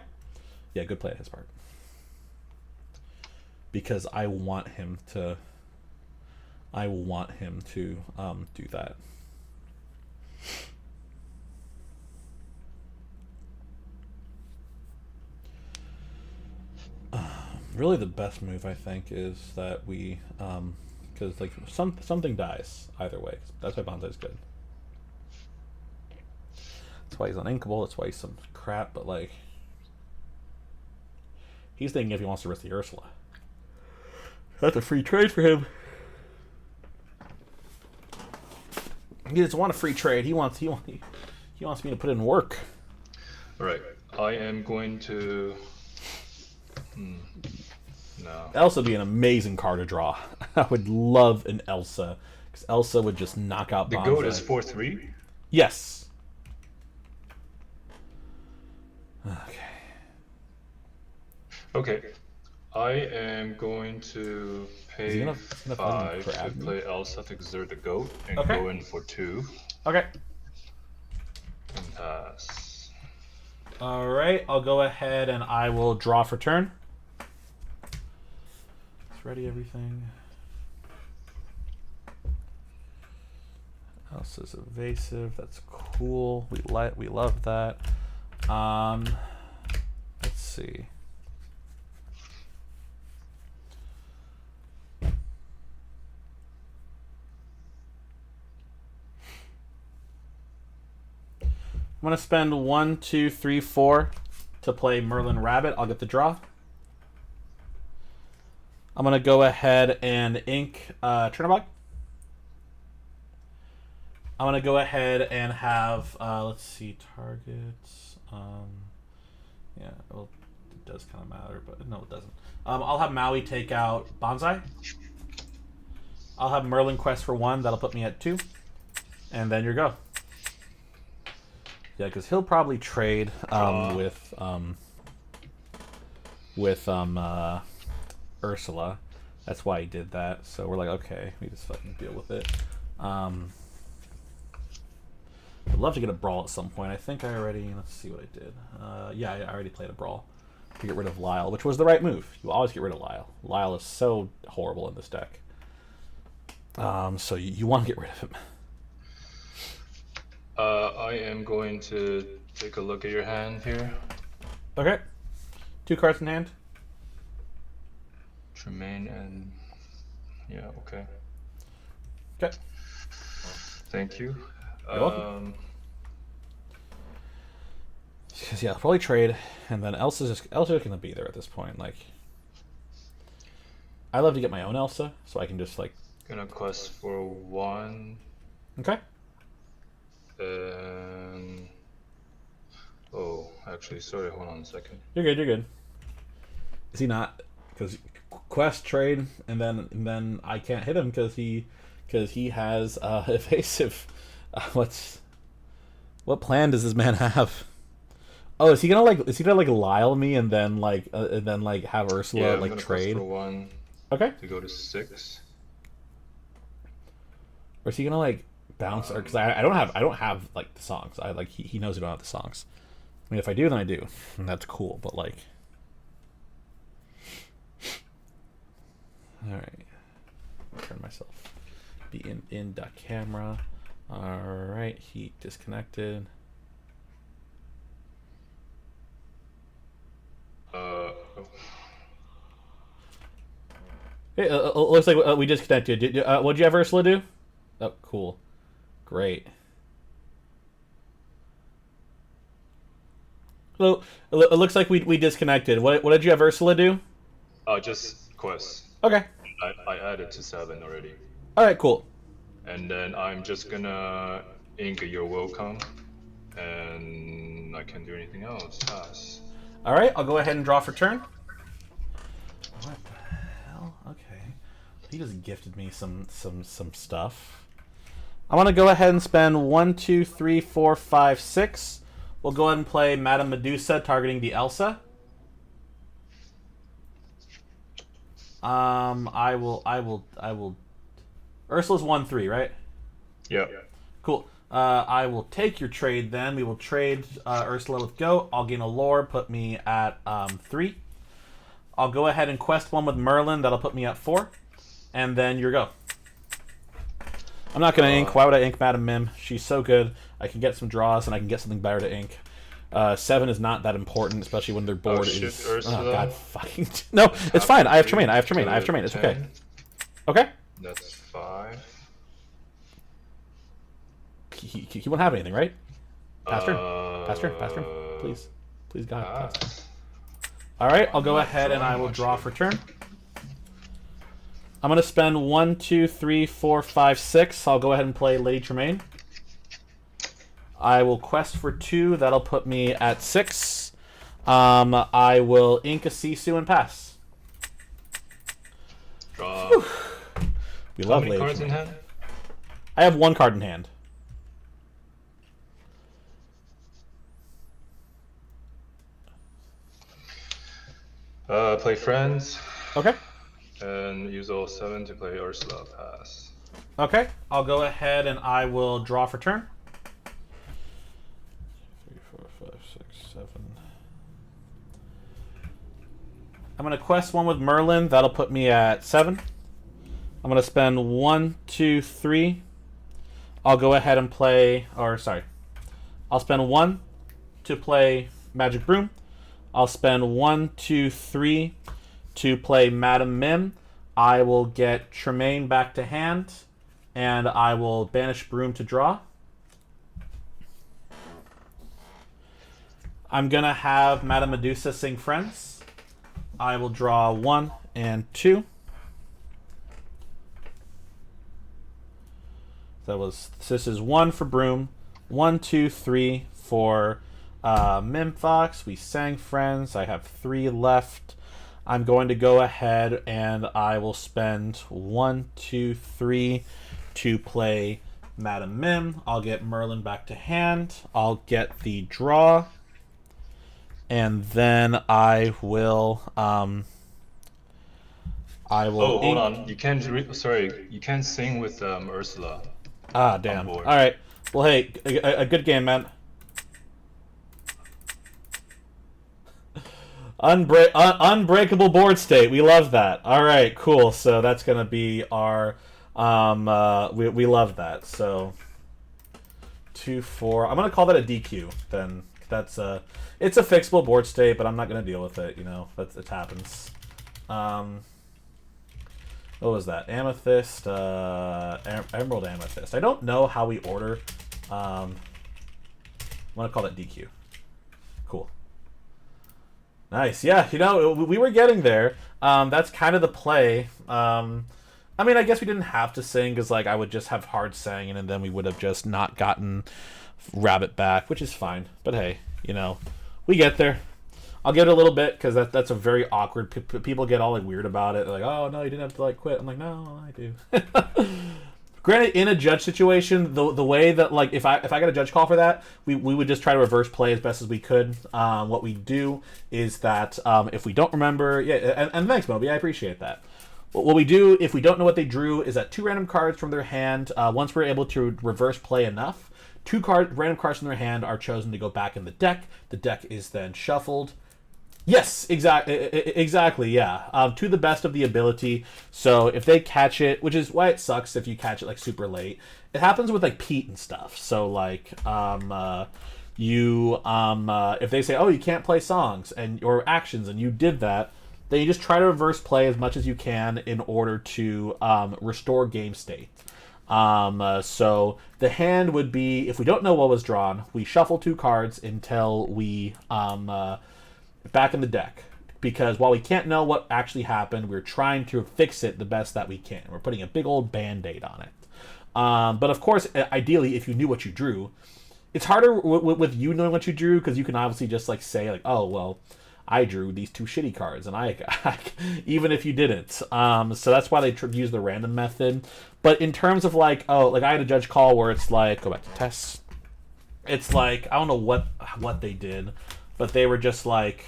Yeah, good play on his part. Because I want him to do that. Really, the best move I think is that we, because like something dies either way. That's why Bonsai's good. That's why he's uninkable. That's why he's some crap. But like, he's thinking if he wants to risk the Ursula. That's a free trade for him. He doesn't want a free trade. He wants me to put in work. All right, I am going to. No. Elsa would be an amazing card to draw. I would love an Elsa, because Elsa would just knock out Bonsai. The goat is 4/3? Yes. Okay. I am going to pay gonna 5 to grab me? play Elsa to exert the goat and Okay. go in for 2 Okay. and pass. All right. I'll go ahead and I will draw for turn. Let's ready everything. Elsa's evasive. That's cool. We love that. Let's see. I'm going to spend 1, 2, 3, 4 to play Merlin Rabbit. I'll get the draw. I'm going to go ahead and ink Chernobog. I'm going to go ahead and have, let's see, targets. Yeah, well, it does kind of matter, but no, it doesn't. I'll have Maui take out Bonsai. I'll have Merlin quest for 1. That'll put me at 2. And then you go. Yeah, because he'll probably trade with Ursula. That's why he did that. So we're like, okay, we just fucking deal with it. I'd love to get a brawl at some point. I think I already... Let's see what I did. Yeah, I already played a brawl to get rid of Lyle, which was the right move. You always get rid of Lyle. Lyle is so horrible in this deck. So you want to get rid of him. I am going to take a look at your hand here. Okay. 2 cards in hand. Tremaine and... Yeah, okay. Okay. Thank you. You're welcome. Because yeah, I'll probably trade, and then Elsa's gonna be there at this point. Like, I love to get my own Elsa, so I can just like. Gonna quest for 1. Okay. Oh, actually, sorry. Hold on a second. You're good. You're good. Is he not? Because quest trade, and then I can't hit him because he has evasive. What plan does this man have? Oh, is he gonna Lyle me and then have Ursula Yeah, I'm gonna trade? quest for 1. Okay. To go to 6. Or is he gonna bounce? Or because I don't have like the songs. He knows I don't have the songs. I mean, if I do, then I do, and that's cool. But like, all right, turn myself. Be in the camera. All right, he disconnected. Hey, looks like we disconnected. What'd you have Ursula do? Oh, cool. Great. So, it looks like we disconnected. What did you have Ursula do? Just quest. Okay. I added to 7 already. Alright, cool. And then I'm just gonna ink You're Welcome. And I can't do anything else. Pass. Alright, I'll go ahead and draw for turn. What the hell? Okay. He just gifted me some stuff. I'm gonna go ahead and spend 1, 2, 3, 4, 5, 6. We'll go ahead and play Madame Medusa targeting the Elsa. I will. Ursula's 1-3, right? Yeah. Cool. I will take your trade then. We will trade Ursula with Go. I'll gain a lore, put me at 3. I'll go ahead and quest 1 with Merlin. That'll put me at 4. And then your go. I'm not going to ink. Why would I ink Madame Mim? She's so good. I can get some draws, and I can get something better to ink. 7 is not that important, especially when their board is... Ursula. Oh, God fucking... No, it's fine. I have Tremaine. It's okay. Okay? That's 5. He won't have anything, right? Pass turn. Pass turn. Please. Please, God. Pass. All right, I'll go ahead and I will draw for turn. I'm going to spend 1, 2, 3, 4, 5, 6. I'll go ahead and play Lady Tremaine. I will quest for 2. That'll put me at 6. I will ink a Sisu and pass. Draw. Whew. We How love many Lady cards in Tremaine. hand? I have 1 card in hand. Play Friends. Okay. And use all 7 to play Ursula. Pass. Okay. I'll go ahead and I will draw for turn. 3, 4, 5, 6, 7. I'm going to quest 1 with Merlin. That'll put me at 7. I'm going to spend 1, 2, 3. I'll go ahead and play... I'll spend 1 to play Magic Broom. I'll spend 1, 2, 3 to play Madame Mim. I will get Tremaine back to hand, and I will banish Broom to draw. I'm going to have Madame Medusa sing Friends. I will draw 1 and 2. This is 1 for Broom, 1, 2, 3 for Mim Fox. We sang Friends. I have 3 left. I'm going to go ahead and I will spend 1, 2, 3 to play Madam Mim. I'll get Merlin back to hand. I'll get the draw. And then I will Oh, hold on. You can't. Sorry, you can't sing with Ursula. Ah, damn. All board. right. Well, hey, a good game, man. Unbreakable board state. We love that. All right, cool. So that's gonna be our. We love that. So 2-4. I'm gonna call that a DQ. Then that's it's a fixable board state, but I'm not gonna deal with it. You know, it happens. What was that? Amethyst, Emerald Amethyst. I don't know how we order. I'm gonna call that DQ. Cool. Nice. Yeah, you know, we were getting there. That's kind of the play. I mean, I guess we didn't have to sing because, like, I would just have hard singing and then we would have just not gotten Rabbit back, which is fine. But hey, you know, we get there. I'll give it a little bit because that's a very awkward. People get all like weird about it. They're like, oh no, you didn't have to like quit. I'm like, no, I do. Granted, in a judge situation, the way that like if I got a judge call for that, we would just try to reverse play as best as we could. What we do is that if we don't remember, yeah, and thanks Moby, I appreciate that. What we do if we don't know what they drew is that 2 random cards from their hand. Once we're able to reverse play enough, 2 random cards from their hand are chosen to go back in the deck. The deck is then shuffled. Yes, exactly, yeah. To the best of the ability. So if they catch it, which is why it sucks if you catch it like super late. It happens with like Pete and stuff. So like, if they say, oh, you can't play songs and or actions, and you did that, then you just try to reverse play as much as you can in order to restore game state. So the hand would be, if we don't know what was drawn, we shuffle 2 cards until we back in the deck, because while we can't know what actually happened, we're trying to fix it the best that we can. We're putting a big old band-aid on it. But of course, ideally, if you knew what you drew, it's harder with you knowing what you drew, because you can obviously just like say like, oh well, I drew these 2 shitty cards, and I even if you didn't. So that's why they use the random method. But in terms of like, oh, like I had a judge call where it's like, go back to tests. It's like I don't know what they did. But they were just like,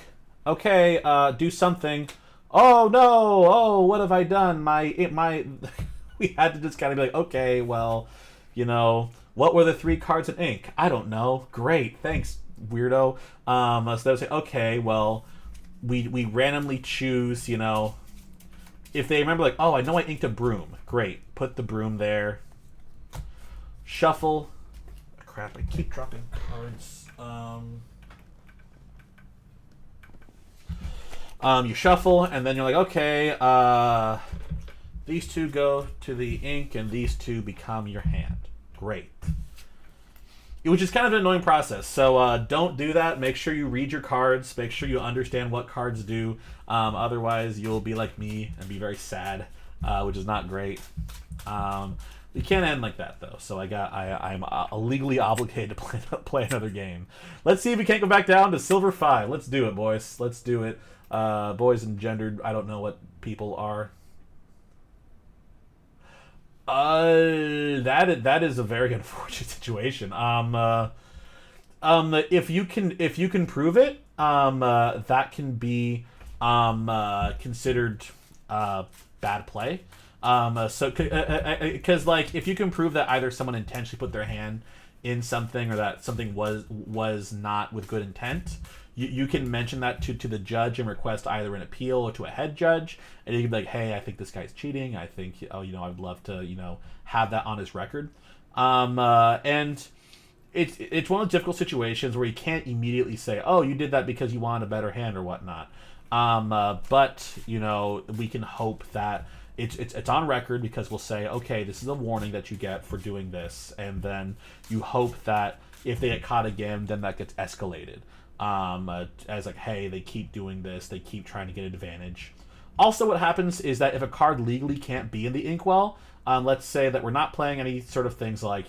okay, do something. Oh no! Oh, what have I done? We had to just kind of be like, okay, well, you know, what were the 3 cards in ink? I don't know. Great, thanks, weirdo. So they would say, okay, well, we randomly choose, you know, if they remember like, oh, I know I inked a broom. Great, put the broom there. Shuffle. Crap, I keep dropping cards. You shuffle, and then you're like, okay, these 2 go to the ink, and these 2 become your hand. Great. Which is kind of an annoying process, so don't do that. Make sure you read your cards. Make sure you understand what cards do. Otherwise, you'll be like me and be very sad, which is not great. We can't end like that, though, so I'm legally obligated to play another game. Let's see if we can't go back down to Silver 5. Let's do it, boys. Let's do it. Boys and gendered, I don't know what people are. That is a very unfortunate situation. If you can prove it, that can be considered bad play. Because like if you can prove that either someone intentionally put their hand in something or that something was not with good intent, you can mention that to the judge and request either an appeal or to a head judge, and you can be like, hey, I think this guy's cheating. I think, I'd love to, have that on his record. And it's one of those difficult situations where you can't immediately say, oh, you did that because you wanted a better hand or whatnot. But we can hope that it's on record, because we'll say, okay, this is a warning that you get for doing this, and then you hope that if they get caught again, then that gets escalated. As like, hey, they keep doing this, they keep trying to get an advantage. Also, what happens is that if a card legally can't be in the inkwell, let's say that we're not playing any sort of things like,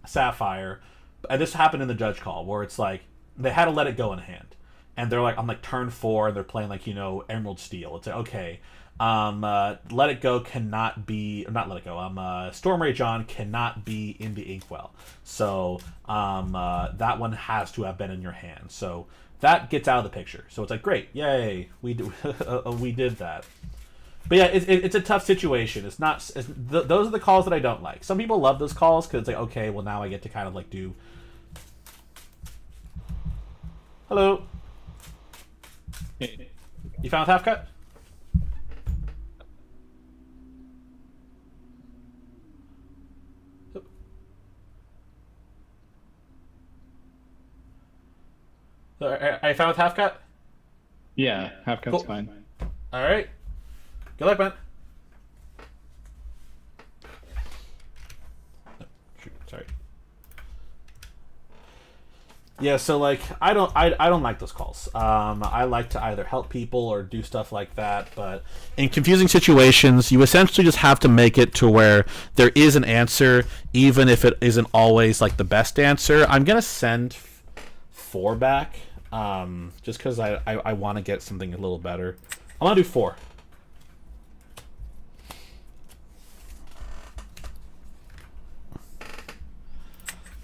Sapphire, and this happened in the judge call, where it's like, they had to let it go in hand. and they're like on like turn 4, and they're playing like Emerald Steel. It's like, okay, Let It Go cannot be, not Let It Go. Storm Rage On cannot be in the Inkwell, so that one has to have been in your hand. So that gets out of the picture. So it's like, great, yay, we did that. But yeah, it's a tough situation. Those are the calls that I don't like. Some people love those calls because it's like, okay, well now I get to kind of like do. Hello. You found half cut? I found half cut. Yeah, half cut's Cool. fine. All right. Good luck, man. Shoot, sorry. Yeah, so like I don't like those calls. I like to either help people or do stuff like that, but in confusing situations, you essentially just have to make it to where there is an answer, even if it isn't always like the best answer. I'm gonna send 4 back, just because I want to get something a little better. I'm gonna do 4.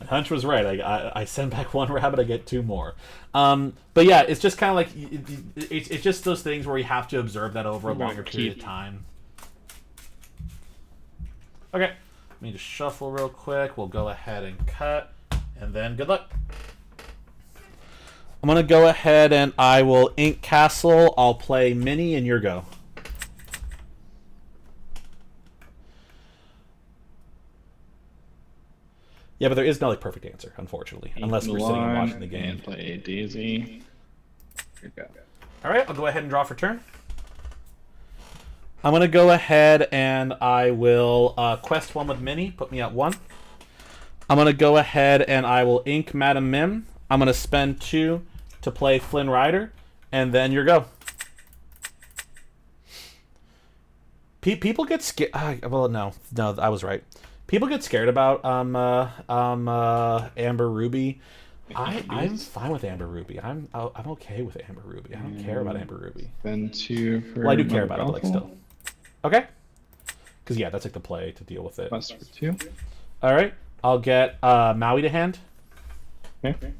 Hunch was right. I send back 1 rabbit, I get 2 more. But yeah, it's just kind of like it's just those things where you have to observe that over a longer period of time. Okay, let me just shuffle real quick. We'll go ahead and cut, and then good luck. I'm gonna go ahead and I will ink Castle. I'll play Mini, and your go. Yeah, but there is no like perfect answer, unfortunately, unless we're sitting and watching the game. And play Daisy. Here we go. All right, I'll go ahead and draw for turn. I'm gonna go ahead and I will quest 1 with Mini, put me at 1. I'm gonna go ahead and I will ink Madam Mim. I'm gonna spend 2 to play Flynn Rider, and then your go. People get scared. Well, no, I was right. People get scared about Amber Ruby. I'm fine with Amber Ruby. I'm okay with Amber Ruby. I don't care about Amber Ruby. Then 2 for. Well, I do care about it, but like still. Okay. Because yeah, that's like the play to deal with it. Plus for 2. All right, I'll get Maui to hand. Okay.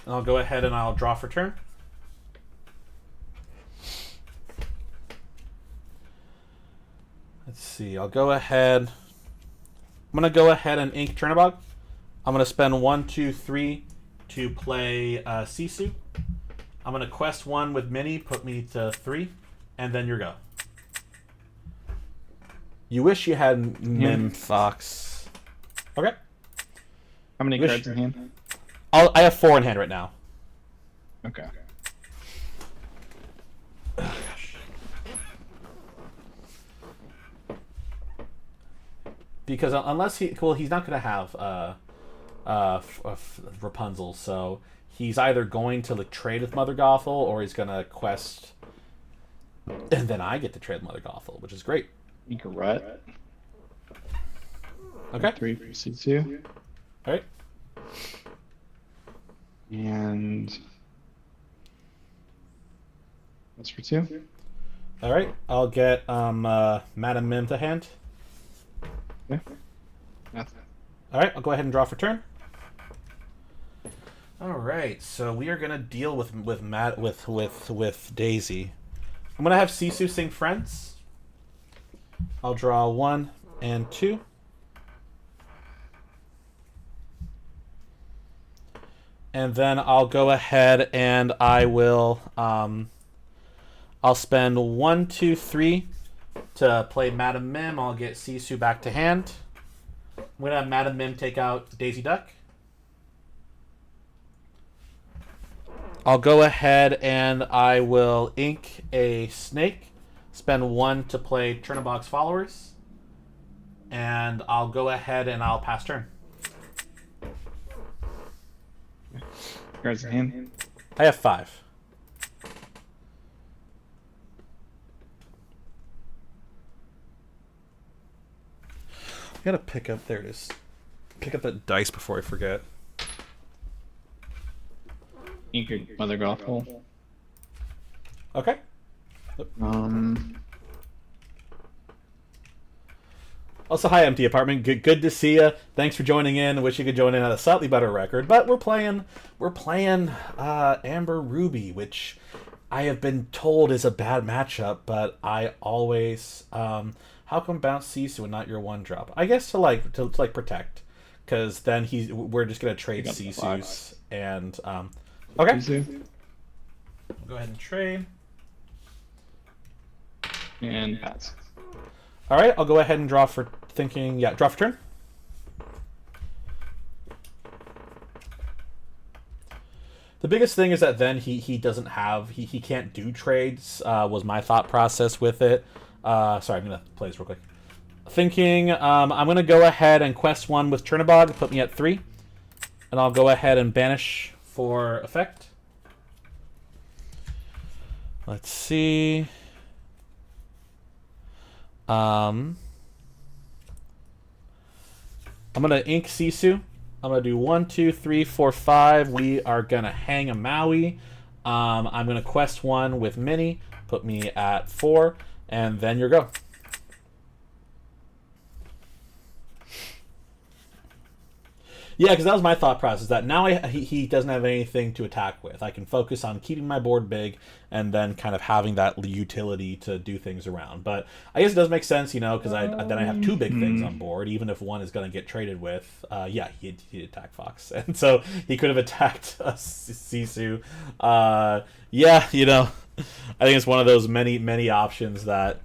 And I'll go ahead and I'll draw for turn. Let's see. I'll go ahead. I'm gonna go ahead and ink Chernobog. I'm gonna spend 1, 2, 3 to play Sisu. I'm gonna quest 1 with Mini, put me to 3, and then your go. You wish you had Mim Fox. Okay. How many cards in hand? I have 4 in hand right now. Okay. Because unless he's not going to have Rapunzel, so he's either going to like trade with Mother Gothel or he's going to quest, and then I get to trade with Mother Gothel, which is great. Ink a Rut. Okay. 3 for C2. All right. And that's for 2. All right. I'll get Madam Mim to hand. Okay. Nothing. All right. I'll go ahead and draw for turn. All right. So we are gonna deal with Daisy. I'm gonna have Sisu sing Friends. I'll draw 1 and 2. And then I'll go ahead and I will I'll spend 1, 2, 3 to play Madam Mim. I'll get Sisu back to hand. I'm gonna have Madam Mim take out Daisy Duck. I'll go ahead and I will ink a snake. Spend 1 to play Chernobog's Followers. And I'll go ahead and I'll pass turn. Cards in hand. I have 5. I gotta pick up, there it is. Pick up that dice before I forget. ink a Mother Gothel. Okay. Also, hi, empty apartment. Good to see you. Thanks for joining in. Wish you could join in at a slightly better record, but we're playing Amber Ruby, which I have been told is a bad matchup. But I always how come bounce Sisu and not your one drop? I guess to protect, because then we're just gonna trade Sisu's and okay. Sisu. Go ahead and trade. And pass. All right, I'll go ahead and draw for thinking. Yeah, draw for turn. The biggest thing is that then he doesn't have he can't do trades. Was my thought process with it. Sorry, I'm gonna play this real quick. Thinking, I'm gonna go ahead and quest one with Chernabog, put me at 3, and I'll go ahead and banish for effect. Let's see. I'm gonna ink Sisu. I'm gonna do 1, 2, 3, 4, 5. We are gonna hang a Maui. I'm gonna quest one with Mini, put me at 4, and then your go. Yeah, because that was my thought process. That now he doesn't have anything to attack with. I can focus on keeping my board big and then kind of having that utility to do things around. But I guess it does make sense, because then I have 2 big things on board, even if one is going to get traded with. Yeah, he'd attack Fox, and so he could have attacked Sisu. Yeah, I think it's one of those many options that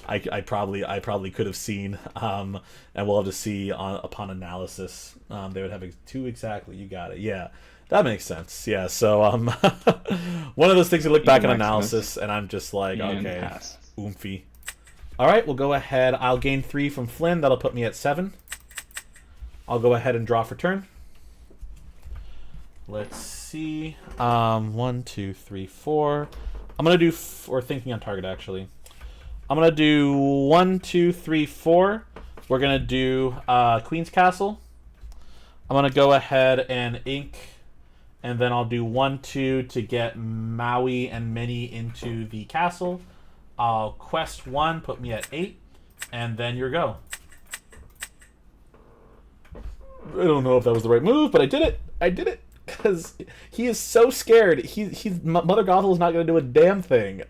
I probably could have seen, and we'll have to see upon analysis. They would have 2 exactly. You got it. Yeah, that makes sense. Yeah. So one of those things you look back on analysis, and I'm just like, okay, pass. oomphy. All right, we'll go ahead. I'll gain 3 from Flynn. That'll put me at 7. I'll go ahead and draw for turn. Let's see. 1, 2, 3, 4. I'm gonna do or thinking on target actually. I'm going to do 1, 2, 3, 4. We're going to do Queen's Castle. I'm going to go ahead and ink, and then I'll do 1, 2 to get Maui and Mini into the castle. I'll quest 1, put me at 8, and then your go. I don't know if that was the right move, but I did it. I did it. Because he is so scared. He's Mother Gothel is not going to do a damn thing.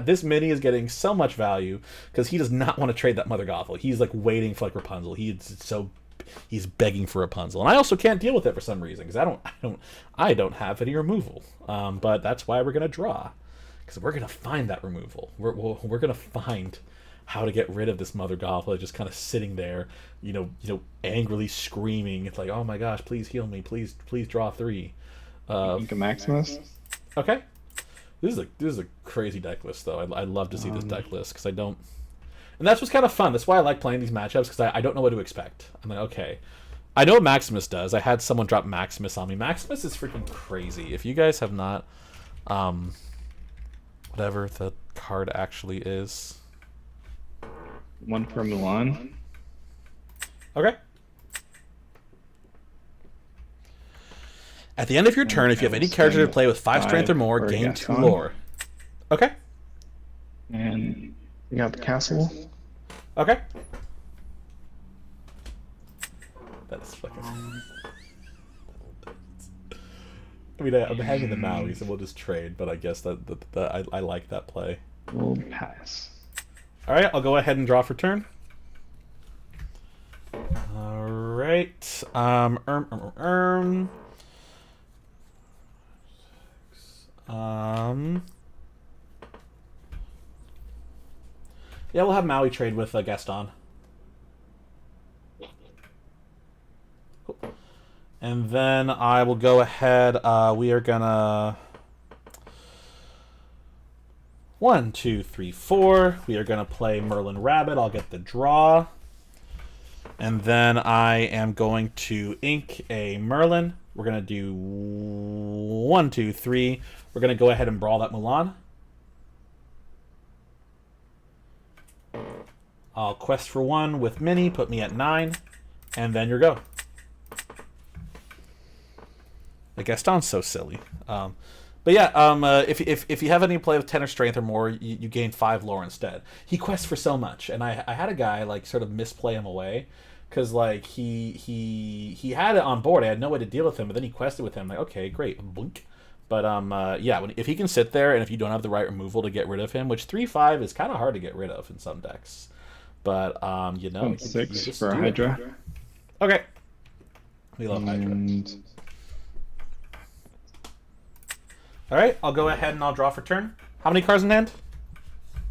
This Mini is getting so much value because he does not want to trade that Mother Gothel. He's like waiting for like Rapunzel. He's begging for Rapunzel, and I also can't deal with it for some reason because I don't have any removal. But that's why we're going to draw, because we're going to find that removal. We're going to find how to get rid of this Mother Gothel just kind of sitting there, angrily screaming. It's like, oh my gosh, please heal me, please draw 3. Ink a Maximus. Okay, this is a crazy deck list though. I love to see this deck list because I don't, and that's what's kind of fun. That's why I like playing these matchups, because I don't know what to expect. I'm like, okay, I know what Maximus does. I had someone drop Maximus on me. Maximus is freaking crazy. If you guys have not, whatever the card actually is. 1 for Milan. Okay. At the end of your turn, if you have any character to play with 5 strength or more, gain 2 lore. Okay. And we got the castle. Okay. That is fucking... I mean, I'm hanging the Maui, so we'll just trade, but I guess that I like that play. We'll pass. Alright, I'll go ahead and draw for turn. Alright. Yeah, we'll have Maui trade with Gaston. Cool. And then I will go ahead. We are gonna 1, 2, 3, 4. We are gonna play Merlin Rabbit. I'll get the draw. And then I am going to ink a Merlin. We're going to do 1, 2, 3. We're going to go ahead and brawl that Mulan. I'll quest for 1 with Mini, put me at 9, and then your go. Like Gaston's so silly. But yeah, if you have any play with 10 or strength or more, you gain 5 lore instead. He quests for so much, and I had a guy like sort of misplay him away, because like he had it on board. I had no way to deal with him, but then he quested with him. Like, okay, great, blink. But yeah, if he can sit there, and if you don't have the right removal to get rid of him, which 3/5 is kind of hard to get rid of in some decks. But you know, 6 just for do it. Hydra. Okay. We love Hydra. And All right, I'll go ahead and I'll draw for turn. How many cards in hand?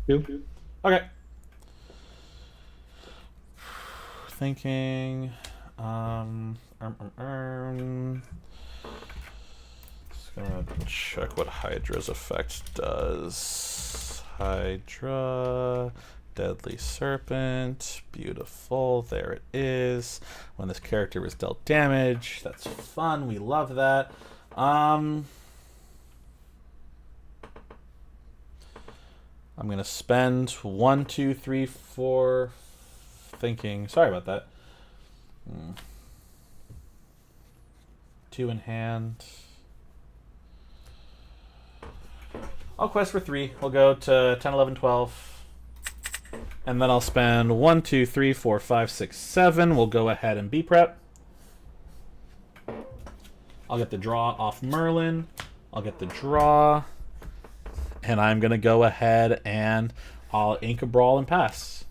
2. Okay. Thinking. Just gonna check what Hydra's effect does. Hydra, Deadly Serpent, beautiful. There it is. When this character is dealt damage, that's fun. We love that. I'm gonna spend 1, 2, 3, 4. Thinking. Sorry about that. 2 in hand. I'll quest for 3. We'll go to 10, 11, 12. And then I'll spend 1, 2, 3, 4, 5, 6, 7. We'll go ahead and be prep. I'll get the draw off Merlin. I'll get the draw. And I'm going to go ahead and I'll ink a brawl and pass.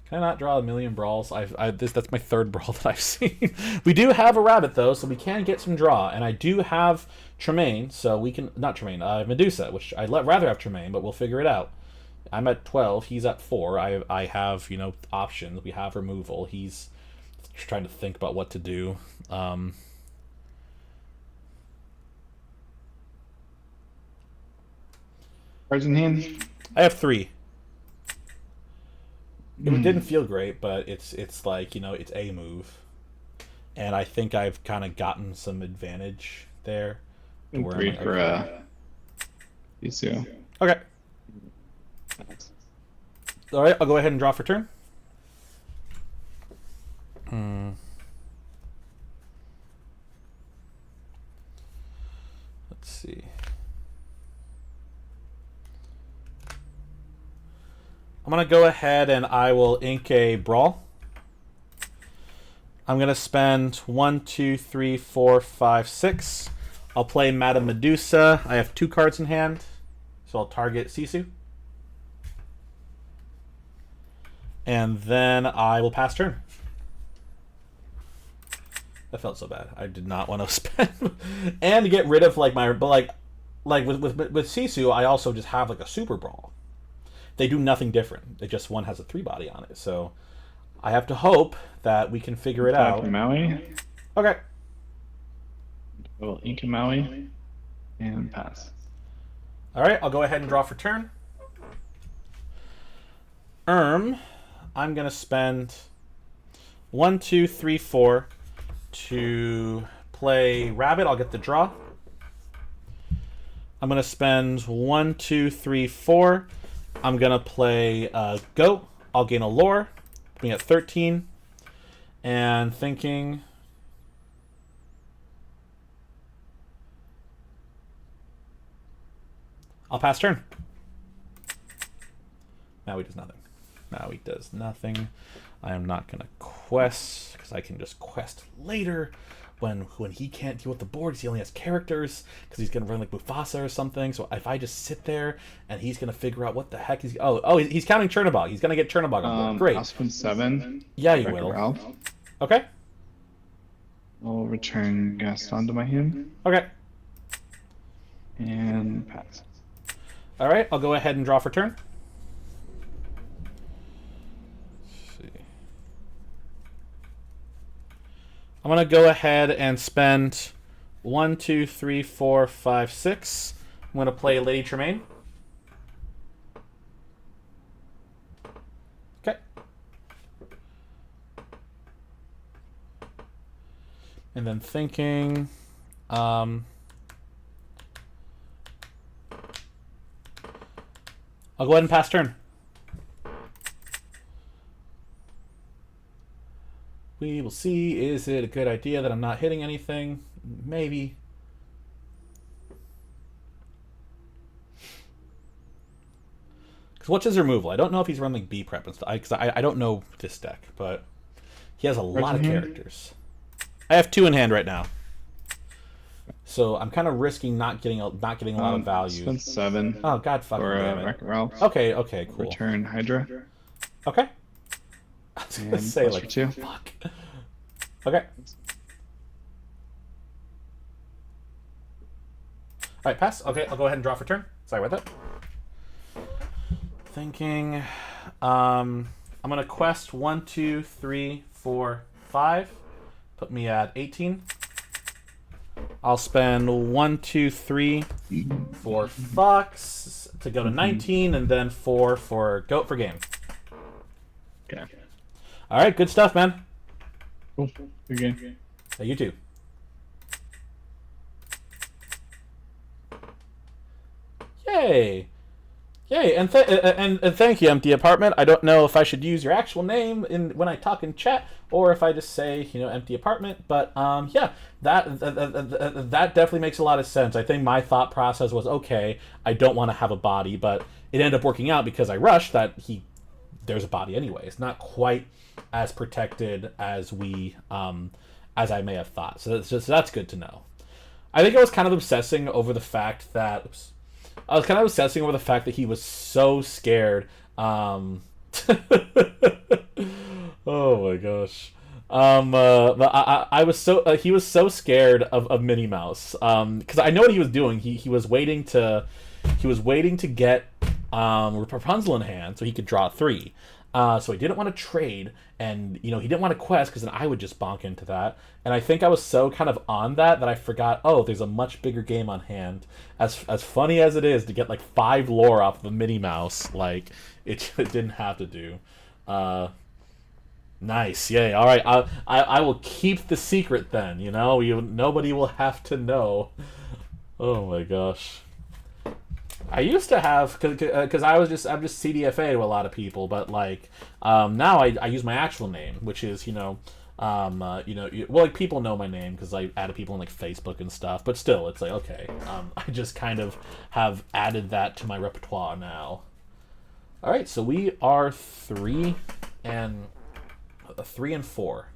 Can I not draw a million brawls? That's my 3rd brawl that I've seen. We do have a rabbit, though, so we can get some draw. And I do have Tremaine, so we can... Not Tremaine, Medusa, which I'd rather have Tremaine, but we'll figure it out. I'm at 12. He's at 4. I have, you know, options. We have removal. He's trying to think about what to do. cards in hand. I have 3. It didn't feel great, but it's like, you know, it's a move. And I think I've kind of gotten some advantage there. And 3 for Isu. Okay. All right, I'll go ahead and draw for turn. Let's see. I'm going to go ahead and I will ink a brawl. I'm going to spend 1, 2, 3, 4, 5, 6. I'll play Madame Medusa. I have 2 cards in hand, so I'll target Sisu. And then I will pass turn. That felt so bad. I did not want to spend and to get rid of like my, but like with Sisu, I also just have like a super brawl. They do nothing different. It just one has a 3-body on it. So I have to hope that we can figure it out. Maui. Okay. We'll ink a Maui and pass. All right, I'll go ahead and draw for turn. I'm gonna spend 1, 2, 3, 4 to play Rabbit. I'll get the draw. I'm gonna spend 1, 2, 3, 4. I'm gonna play Goat. I'll gain a lore. Being at 13. And thinking. I'll pass turn. Now he does nothing. Now he does nothing. I am not gonna quest because I can just quest later when he can't deal with the board because he only has characters because he's gonna run like Mufasa or something. So if I just sit there and he's gonna figure out what the heck he's he's counting Chernobog. He's gonna get Chernobog on board. Great. I'll spend 7. Yeah, you will. Ralph. Okay. I'll return Gaston to my hand Okay. and pass. All right. I'll go ahead and draw for turn. I'm going to go ahead and spend 1, 2, 3, 4, 5, 6. I'm going to play Lady Tremaine. Okay. And then thinking... I'll go ahead and pass turn. We will see. Is it a good idea that I'm not hitting anything? Maybe. Because what's his removal? I don't know if he's running B prep and stuff. Because I don't know this deck, but he has a lot of in hand? characters. I have 2 in hand right now, so I'm kind of risking not getting a lot of value. Spend 7 Oh god, fucking for damn it. Wreck-It Ralph. Okay, cool. Return Hydra. Okay. I was gonna And say plus like for 2. fuck. Okay. All right, pass. Okay, I'll go ahead and draw for turn. Sorry about that. Thinking, I'm gonna quest 1, 2, 3, 4, 5. Put me at 18. I'll spend 1, 2, 3, 4 fucks to go to 19, and then 4 for goat for game. Okay. All right, good stuff, man. Cool. Good game. You too. Yay! Yay! And thank you, Empty Apartment. I don't know if I should use your actual name when I talk in chat, or if I just say Empty Apartment. But yeah, that definitely makes a lot of sense. I think my thought process was, okay, I don't want to have a body, but it ended up working out because I rushed that there's a body anyway. It's not quite as protected as as I may have thought. So that's good to know. I think I was kind of obsessing over the fact that he was so scared. Oh my gosh. I was so he was so scared of Minnie Mouse. Because I know what he was doing. He was waiting to get Rapunzel in hand so he could draw 3. So he didn't want to trade, and he didn't want to quest because then I would just bonk into that. And I think I was so kind of on that I forgot. Oh, there's a much bigger game on hand. As funny as it is to get like 5 lore off of a Minnie Mouse, like it didn't have to do. Nice, yay! All right, I will keep the secret then. Nobody will have to know. Oh my gosh. I used to have, because I'm just CDFA to a lot of people, but like now I use my actual name, which is like people know my name because I added people on like Facebook and stuff, but still it's like okay, I just kind of have added that to my repertoire now. All right, so we are 3 and 4.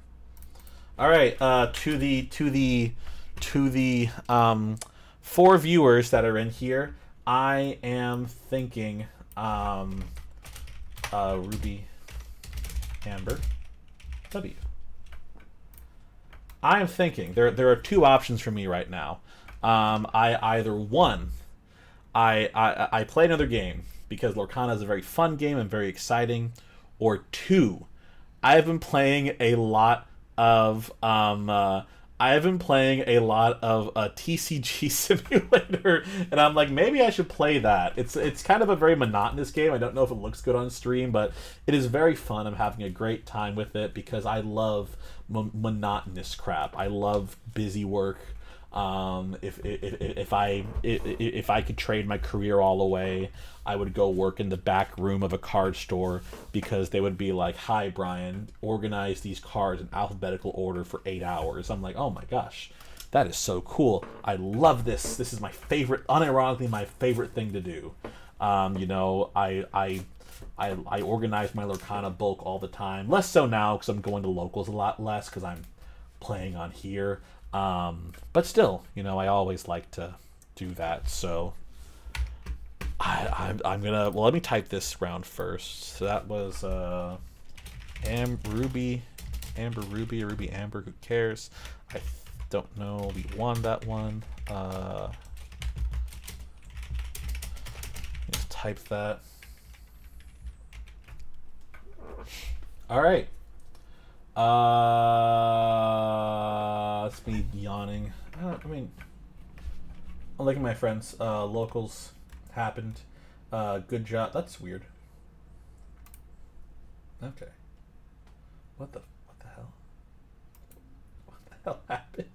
All right, to the 4 viewers that are in here. I am thinking Ruby Amber W. I am thinking there are 2 options for me right now. I either I play another game because Lorcana is a very fun game and very exciting, or 2, I have been playing a lot of TCG Simulator, and I'm like, maybe I should play that. It's kind of a very monotonous game. I don't know if it looks good on stream, but it is very fun. I'm having a great time with it because I love monotonous crap. I love busy work. If I could trade my career all away, I would go work in the back room of a card store because they would be like, "Hi, Brian, organize these cards in alphabetical order for 8 hours." I'm like, "Oh my gosh, that is so cool! I love this. This is my favorite, unironically my favorite thing to do." I organize my Lorcana bulk all the time. Less so now because I'm going to locals a lot less because I'm playing on here. But still, I always like to do that. So I'm gonna, let me type this round first. So that was Ruby Amber, who cares? I don't know, we won that one. Just type that. All right. It's me yawning. I mean, I'm looking at my friends. Locals happened. Good job. That's weird. Okay. What the hell? What the hell happened?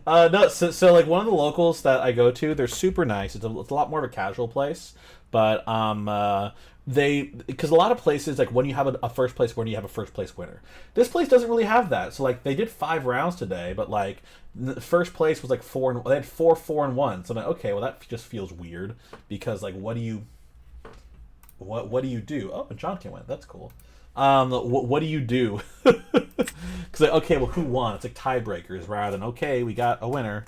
No, so like one of the locals that I go to, they're super nice. It's a lot more of a casual place, but they because a lot of places like when you have a first place winner, you have a first place winner. This place doesn't really have that. So like they did 5 rounds today, but like the first place was like 4 and they had 4-4-1. So I'm like, okay, well that just feels weird because like what do you do? Oh, and John can win. That's cool. What do you do? Because like, okay, well, who won? It's like tiebreakers rather than okay, we got a winner.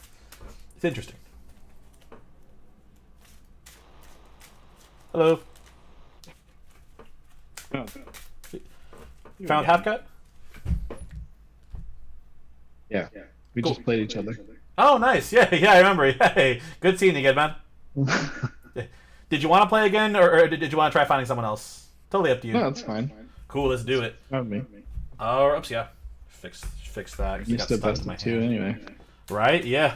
It's interesting. Hello. Oh. Found half cut? Yeah. We Cool. just played each other. Oh, nice. Yeah, I remember. Hey, good seeing you again, man. Did you want to play again, or did you want to try finding someone else? Totally up to you. No, that's fine. Cool, let's do it. Not me. Oh, oops, yeah. Fix that. 'cause it You got still stuck best in my of 2 hand. anyway. Right? Yeah.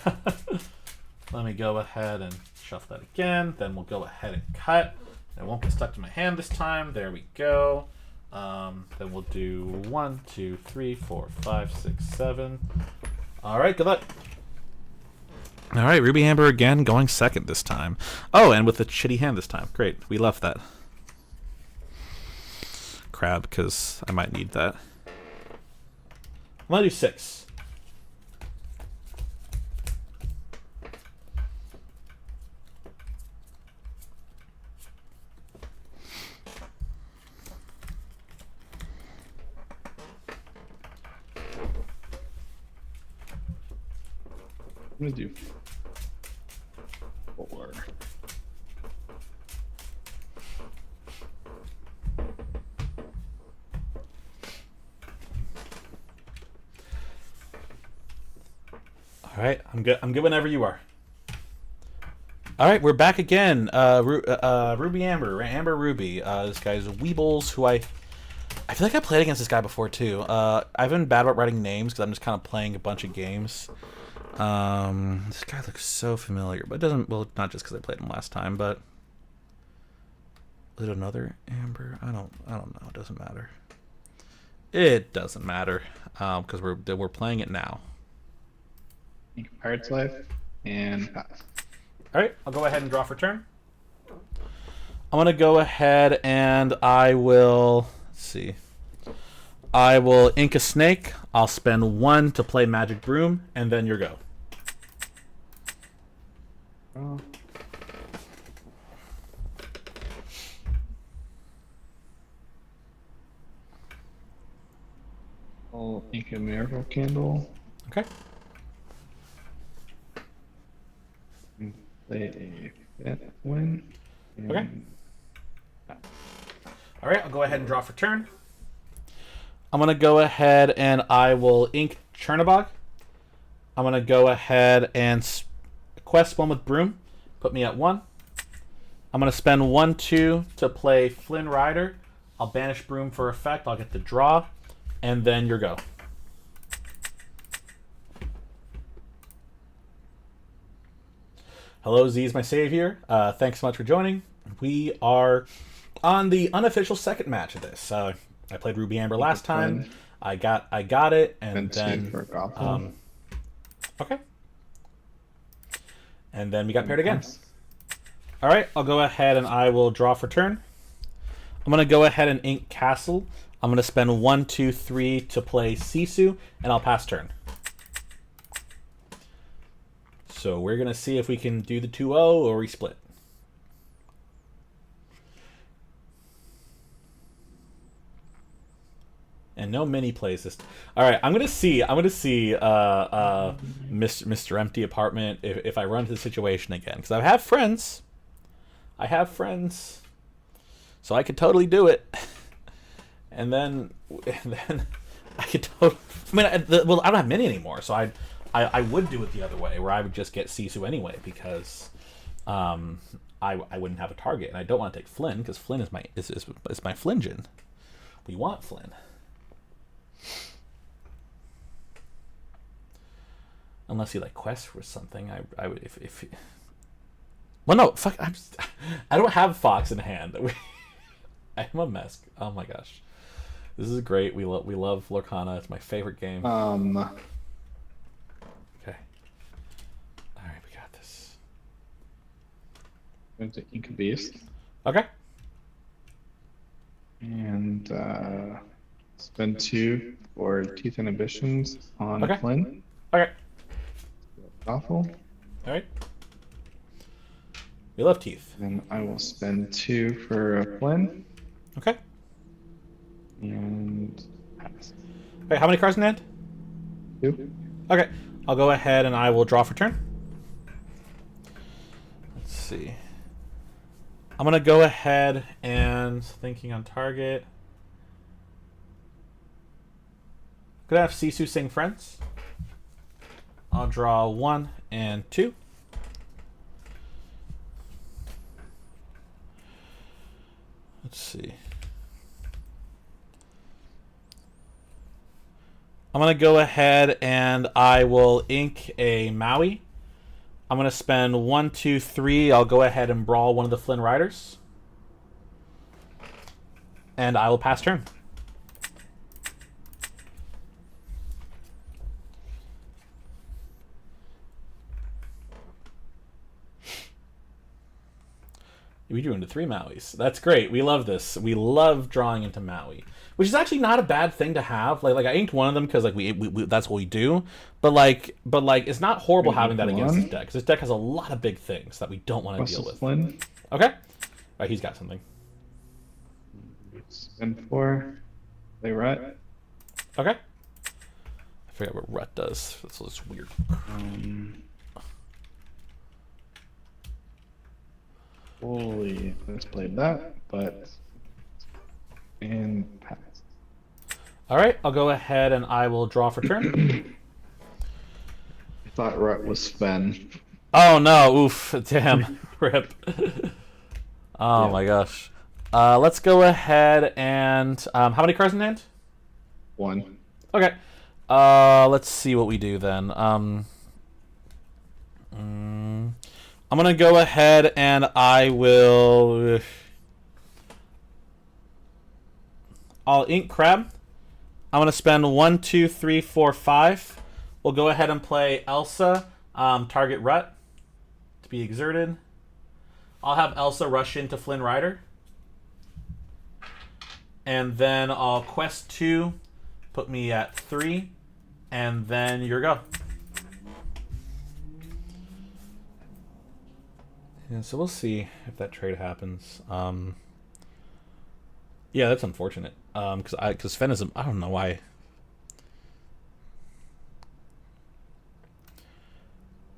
Let me go ahead and shuffle that again. Then we'll go ahead and cut. It won't get stuck to my hand this time. There we go. Then we'll do 1, 2, 3, 4, 5, 6, 7. All right, good luck. All right, Ruby Amber again, going second this time. Oh, and with a shitty hand this time. Great, we love that. Crab, because I might need that. I'm gonna do 6. I'm gonna do 4. All right, I'm good. I'm good whenever you are. All right, we're back again. Ruby Amber, Amber Ruby. This guy's Weebles, who I feel like I played against this guy before too. I've been bad about writing names because I'm just kind of playing a bunch of games. This guy looks so familiar, but it doesn't. Well, not just because I played him last time, but is it another Amber? I don't know. It doesn't matter. It doesn't matter because we're playing it now. Pirate's Life and pass. All right, I'll go ahead and draw for turn. I'm gonna go ahead and I will. Let's see. I will ink a snake. I'll spend 1 to play Magic Broom, and then your go. Oh. I'll ink a miracle candle. Okay. And play a bet win. Okay. All right, I'll go ahead and draw for turn. I'm going to go ahead and I will ink Chernobog. I'm going to go ahead and quest 1 with Broom. Put me at 1. I'm going to spend 1, 2 to play Flynn Rider. I'll banish Broom for effect. I'll get the draw. And then your go. Hello, Z is my savior. Thanks so much for joining. We are on the unofficial second match of this. I played Ruby Amber last time. I got it, and then okay, and then we got paired again. All right, I'll go ahead and I will draw for turn. I'm gonna go ahead and ink Castle. I'm gonna spend 1, 2, 3 to play Sisu, and I'll pass turn. So we're gonna see if we can do the 2-0 or we split. And no mini plays this. All right, I'm gonna see Mr. Empty Apartment if I run into the situation again, because I have friends. So I could totally do it. And then I could totally. I mean, I don't have many anymore, so I would do it the other way, where I would just get Sisu anyway, because I wouldn't have a target, and I don't want to take Flynn because Flynn is my Flyngin. We want Flynn. Unless he like quests for something, I would if. Well, no, fuck. I don't have Fox in hand. I'm a mess. Oh my gosh, this is great. We love Lorcana. It's my favorite game. Okay. going to ink a beast. Okay. And spend 2 for teeth inhibitions on Okay. Flynn. Okay. Awful. All right. We love teeth. Then I will spend 2 for Flynn. Okay. And pass. Okay, how many cards in hand? 2. Okay. I'll go ahead and I will draw for turn. Let's see. I'm going to go ahead and thinking on target. Could I have Sisu sing Friends? I'll draw 1 and 2. Let's see. I'm going to go ahead and I will ink a Maui. I'm going to spend 1, 2, 3. I'll go ahead and brawl one of the Flynn Riders. And I will pass turn. We drew into 3 Mauis. That's great. We love this. We love drawing into Maui, which is actually not a bad thing to have. Like I inked one of them because like we that's what we do. But like it's not horrible having that against this deck because this deck has a lot of big things that we don't want to deal with. Flynn. Okay. All right, he's got something. Spend 4. Play Rut. Okay. I forget what Rut does. That's just weird. Fully misplayed that, but and pass. All right, I'll go ahead and I will draw for turn. I thought Rut was Sven. Oh no! Oof! Damn! Rip! Oh Yeah. my gosh! Let's go ahead and how many cards in hand? 1. Okay. Let's see what we do then. I'm gonna go ahead and I will. I'll ink Crab. I'm gonna spend 1, 2, 3, 4, 5. We'll go ahead and play Elsa. Target Rut to be exerted. I'll have Elsa rush into Flynn Rider. And then I'll quest 2, put me at 3, and then you're go. Yeah, so we'll see if that trade happens. Yeah, that's unfortunate. Because Fen is I don't know why.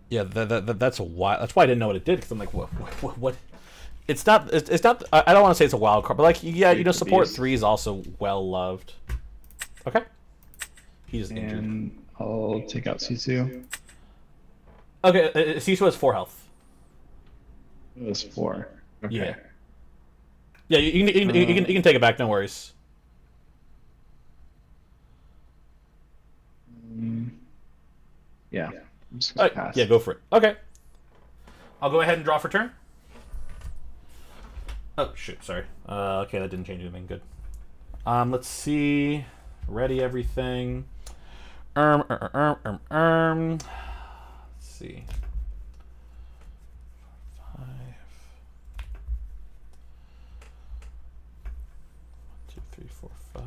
Yeah, that's a wild. That's why I didn't know what it did. Because I'm like, what? It's not. It's not. I don't want to say it's a wild card, but like, yeah, you know, support 3 is also well loved. Okay. He's injured. And I'll take out Sisu. Okay, Sisu has 4 health. It was 4. Okay. Yeah. Yeah, you can take it back. No worries. Yeah. I'm just gonna pass. Yeah, go for it. Okay. I'll go ahead and draw for turn. Oh shoot, sorry. Okay, that didn't change anything. Good. Let's see. Ready everything. Let's see. 5. 1, 2, 3, 4, 5.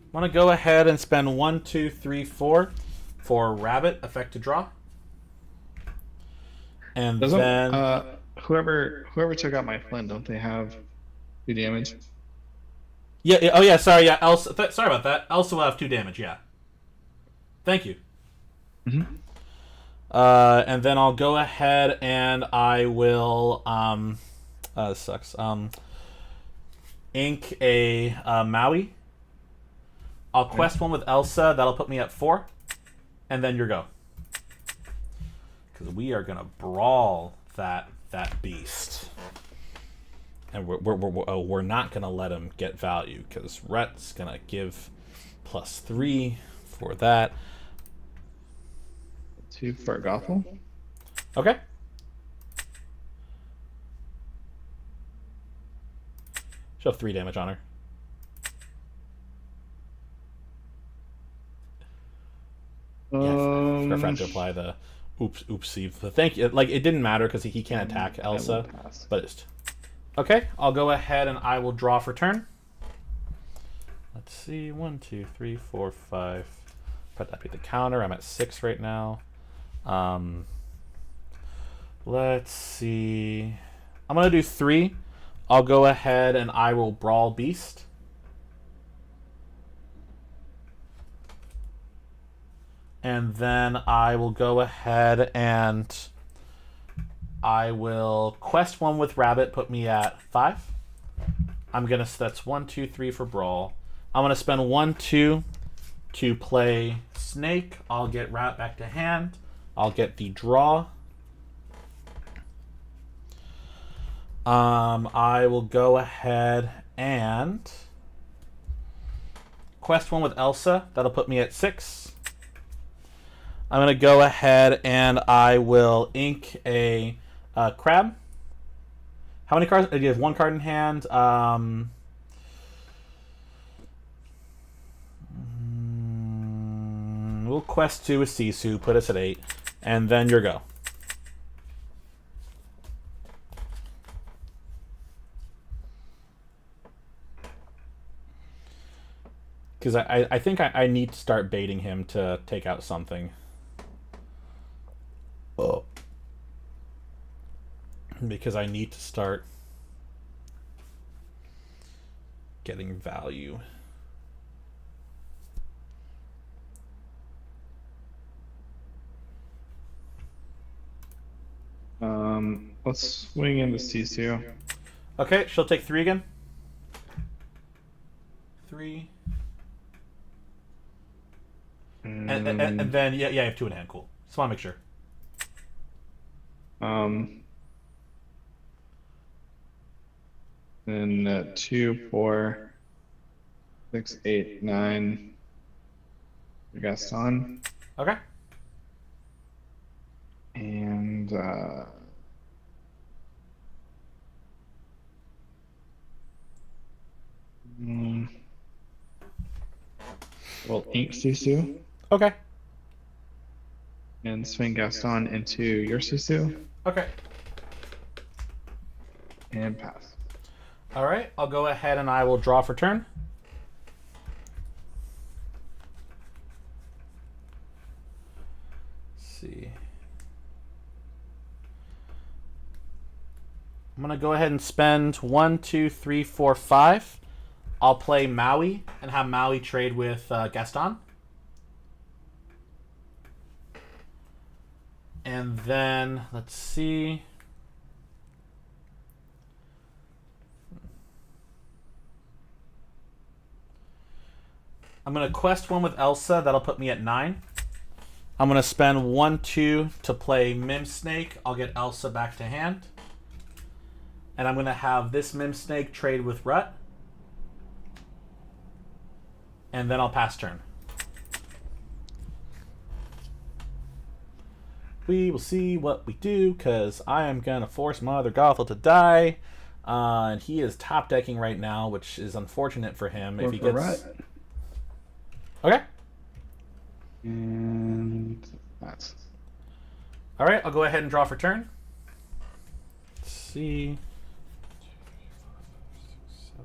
I'm gonna go ahead and spend 1, 2, 3, 4 for Rabbit effect to draw, and Doesn't then whoever took out my Flynn, don't they have 2 damage? yeah. Oh yeah, sorry. Yeah, Elsa. Sorry about that. Elsa will have 2 damage. Yeah. Thank you. Mm-hmm. And then I'll go ahead and I will this sucks. Ink a Maui. I'll quest 1 with Elsa. That'll put me at 4, and then your go. Because we are gonna brawl that beast, and we're not gonna let him get value because Rhet's gonna give +3 for that. 2 for Gothel. Okay. She'll have 3 damage on her. Yeah, forgot to apply the oopsie. Thank you. Like, it didn't matter because he can't attack Elsa, but it's okay. I'll go ahead and I will draw for turn. Let's see, 1, 2, 3, 4, 5. Put that be the counter. I'm at 6 right now. Let's see. I'm gonna do 3. I'll go ahead and I will Brawl Beast. And then I will go ahead and I will quest 1 with Rabbit, put me at 5. That's 1, 2, 3 for Brawl. I'm gonna spend 1, 2 to play Snake. I'll get Rat back to hand. I'll get the draw. I will go ahead and quest 1 with Elsa. That'll put me at 6. I'm going to go ahead and I will ink a crab. How many cards? You have 1 card in hand. We'll quest 2 with Sisu, put us at 8, and then your go. Because I think I need to start baiting him to take out something. Oh. Because I need to start getting value. Let's swing into Sisu. Okay, she'll take 3 again. 3. And then yeah, you have 2 in hand. Cool. Just want to make sure. Then 2, 4, 6, 8, 9. Gaston. Okay. And we'll ink Sisu. Okay. And swing Gaston into your Sisu. Okay. And pass. All right. I'll go ahead and I will draw for turn. Let's see. I'm gonna go ahead and spend 1, 2, 3, 4, 5. I'll play Maui and have Maui trade with Gaston. And then, let's see. I'm going to quest 1 with Elsa. That'll put me at 9. I'm going to spend 1, 2 to play Mim Snake. I'll get Elsa back to hand. And I'm going to have this Mim Snake trade with Rut. And then I'll pass turn. We will see what we do, because I am going to force Mother Gothel to die. And he is top decking right now, which is unfortunate for him. If he gets... Rut. Okay. And that's... All right, I'll go ahead and draw for turn. Let's see. 7.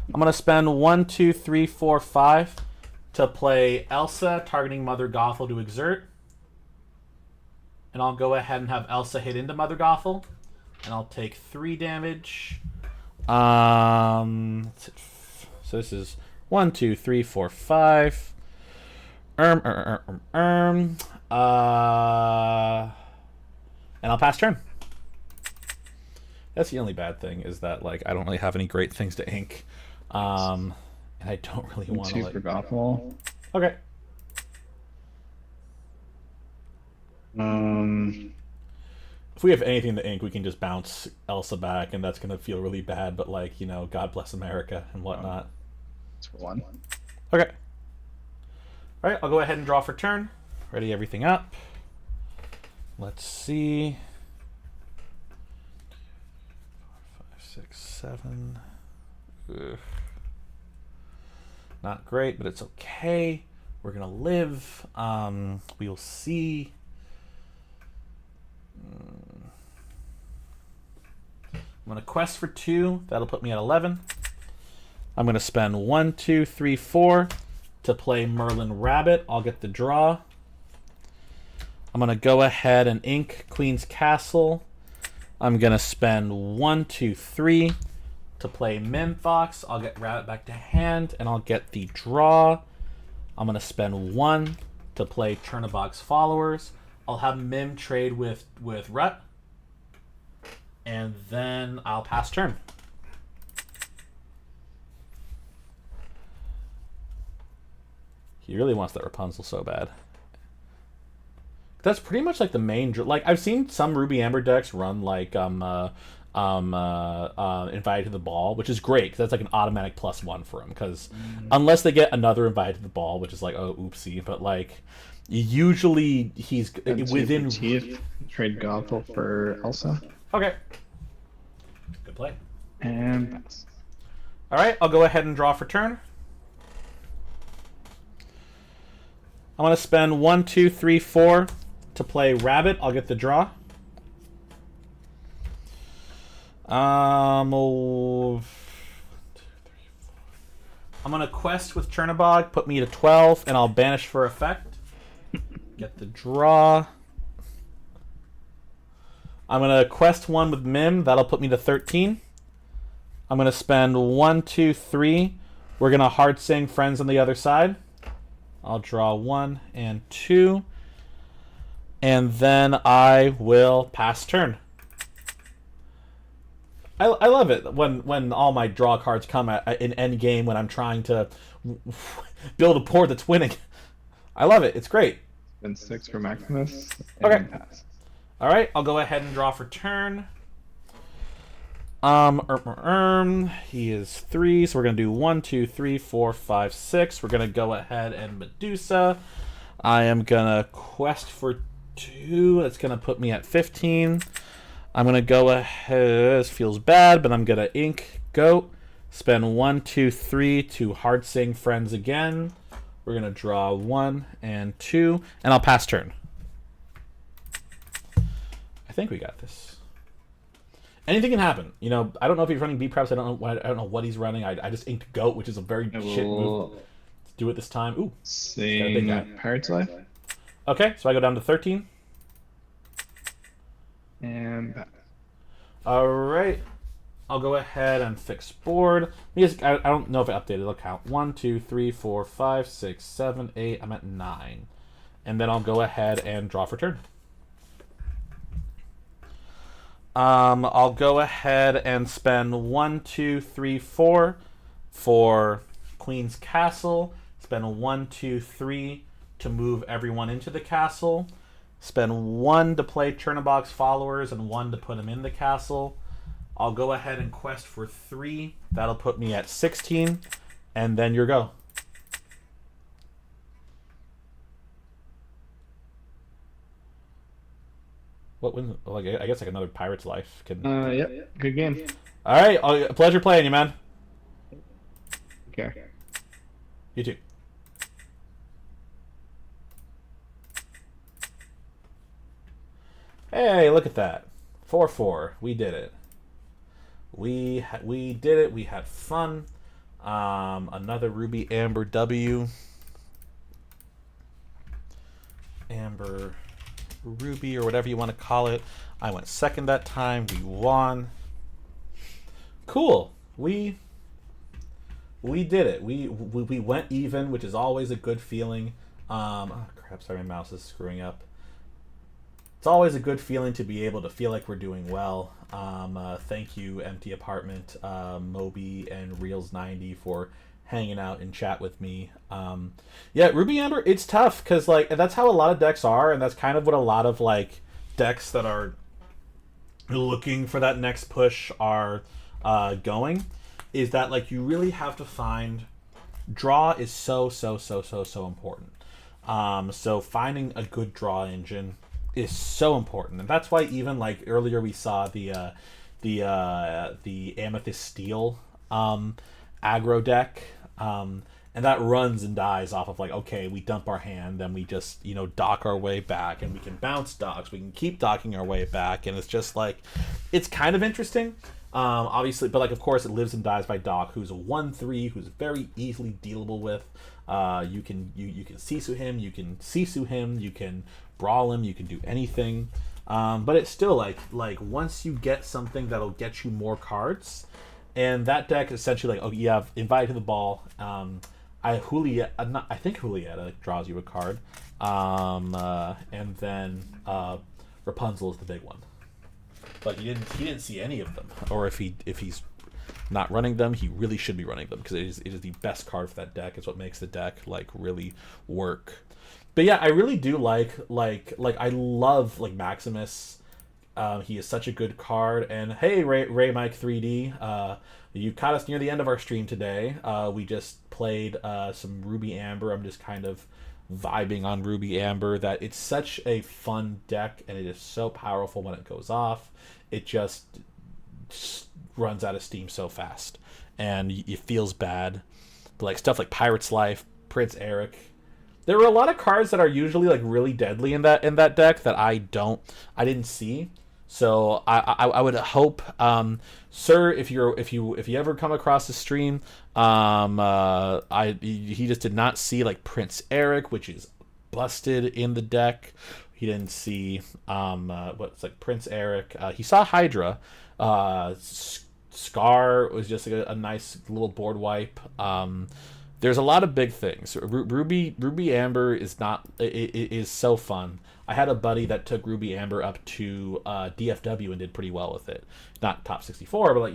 I'm going to spend 1, 2, 3, 4, 5 to play Elsa, targeting Mother Gothel to exert. And I'll go ahead and have Elsa hit into Mother Gothel. And I'll take 3 damage. So this is 1, 2, 3, 4, 5. And I'll pass turn. That's the only bad thing, is that like I don't really have any great things to ink. And I don't really want to for Gothel. Okay. If we have anything to ink, we can just bounce Elsa back, and that's gonna feel really bad, but like, you know, God bless America and whatnot. It's for 1. Okay. Alright, I'll go ahead and draw for turn. Ready everything up. Let's see. 4, 5, 6, 7. Ugh. Not great, but it's okay. We're gonna live. We will see. I'm gonna quest for 2. That'll put me at 11. I'm gonna spend 1, 2, 3, 4 to play Merlin Rabbit. I'll get the draw. I'm gonna go ahead and ink Queen's Castle. I'm gonna spend 1, 2, 3 to play Minfox. I'll get Rabbit back to hand, and I'll get the draw. I'm gonna spend 1 to play Chernobog's Followers. I'll have Mim trade with Rut, and then I'll pass turn. He really wants that Rapunzel so bad. That's pretty much like the main. Like I've seen some Ruby Amber decks run like Invited to the Ball, which is great because that's like an automatic +1 for him. Because unless they get another Invited to the Ball, which is like oh oopsie, but like usually he's within. Trade Gothel for Elsa. Okay. Good play. And pass. All right, I'll go ahead and draw for turn. I'm gonna spend 1, 2, 3, 4 to play Rabbit. I'll get the draw. I'm gonna quest with Chernobog, put me to 12, and I'll banish for effect. Get the draw. I'm gonna quest 1 with Mim. That'll put me to 13. I'm gonna spend 1, 2, 3. We're gonna hard sing Friends on the other side. I'll draw 1 and 2. And then I will pass turn. I love it when all my draw cards come in end game when I'm trying to build a board that's winning. I love it. It's great. Then 6 for Maximus. Okay. And pass. All right, I'll go ahead and draw for turn. He is 3, so we're gonna do 1, 2, 3, 4, 5, 6. We're gonna go ahead and Medusa. I am gonna quest for 2. That's gonna put me at 15. I'm gonna go ahead. This feels bad, but I'm gonna ink Goat. Spend 1, 2, 3 to hard sing Friends again. We're gonna draw 1 and 2, and I'll pass turn. I think we got this. Anything can happen. You know, I don't know if he's running B preps. I don't know what he's running. I just inked Goat, which is a very shit move. Let's do it this time. Ooh. Sing Pirate's Life. Okay, so I go down to 13. And pass. All right. I'll go ahead and fix board. I don't know if I updated. I'll count 1, 2, 3, 4, 5, 6, 7, 8. I'm at 9. And then I'll go ahead and draw for turn. I'll go ahead and spend 1, 2, 3, 4 for Queen's Castle. Spend 1, 2, 3 to move everyone into the castle. Spend 1 to play Chernobog's Followers and 1 to put him in the castle. I'll go ahead and quest for 3. That'll put me at 16. And then your go. What wins? Like I guess like another Pirate's Life can. Yep. Good game. All right, pleasure playing you, man. Okay. You too. Hey, look at that. 4-4. We did it. We did it. We had fun. Another Ruby Amber W. Amber Ruby or whatever you want to call it. I went second that time. We won. Cool. We did it. We went even, which is always a good feeling. Oh crap! Sorry, my mouse is screwing up. It's always a good feeling to be able to feel like we're doing well. Thank you, Empty Apartment, Moby, and Reels90 for hanging out and chat with me. Yeah, Ruby Amber, it's tough because like that's how a lot of decks are, and that's kind of what a lot of like decks that are looking for that next push are going. Is that like you really have to find draw is so important. So finding a good draw engine is so important, and that's why even like earlier we saw the Amethyst Steel aggro deck. And that runs and dies off of like, okay, we dump our hand, then we just, dock our way back, and we can bounce docks, we can keep docking our way back, and it's just like, it's kind of interesting. Obviously, but like, of course, it lives and dies by Doc, who's a 1/3, who's very easily dealable with. You can Sisu him, you can Sisu him, you can brawl him, you can do anything. But it's still like once you get something that'll get you more cards, and that deck is essentially like, you have Invite to the Ball. I think Julieta draws you a card, and then Rapunzel is the big one. But he didn't see any of them, or if he's not running them, he really should be running them, because it is the best card for that deck. It's what makes the deck like really work. But yeah, I really do like I love like Maximus. He is such a good card. And hey, Ray Mike 3D, you caught us near the end of our stream today. We just played some Ruby Amber. I'm just kind of vibing on Ruby Amber. That it's such a fun deck, and it is so powerful when it goes off. It just runs out of steam so fast, and it feels bad. But like stuff like Pirate's Life, Prince Eric. There were a lot of cards that are usually like really deadly in that deck that I didn't see. So I would hope, sir, if you ever come across the stream, he just did not see like Prince Eric, which is busted in the deck. He didn't see what's like Prince Eric. He saw Hydra. Scar was just a nice little board wipe. There's a lot of big things. Ruby Amber is not. It is so fun. I had a buddy that took Ruby Amber up to DFW and did pretty well with it. Not top 64, but like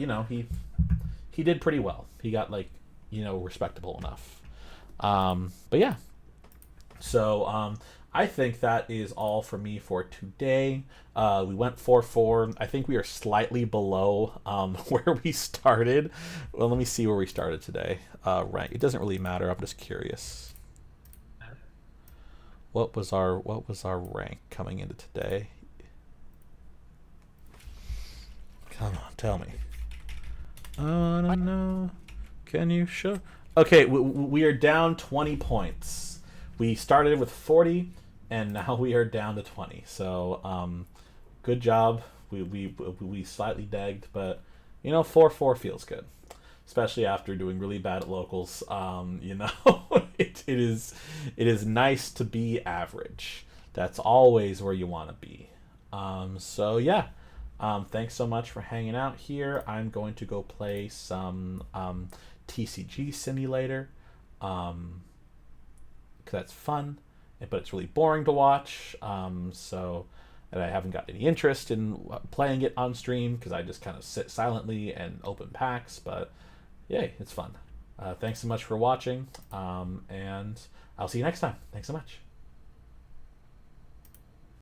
he did pretty well. He got like respectable enough. But yeah. So I think that is all for me for today. We went 4-4. I think we are slightly below where we started. Well, let me see where we started today. Rank. It doesn't really matter. I'm just curious. What was our rank coming into today? Come on, tell me. Oh, I don't know. Can you show? Okay, we are down 20 points. We started with 40, and now we are down to 20. So, good job. We slightly degged, but 4-4 feels good, especially after doing really bad at locals. It is nice to be average. That's always where you want to be. So yeah. Thanks so much for hanging out here. I'm going to go play some TCG Simulator. Because that's fun, but it's really boring to watch. And I haven't got any interest in playing it on stream because I just kind of sit silently and open packs. But yay, it's fun. Thanks so much for watching, and I'll see you next time. Thanks so much.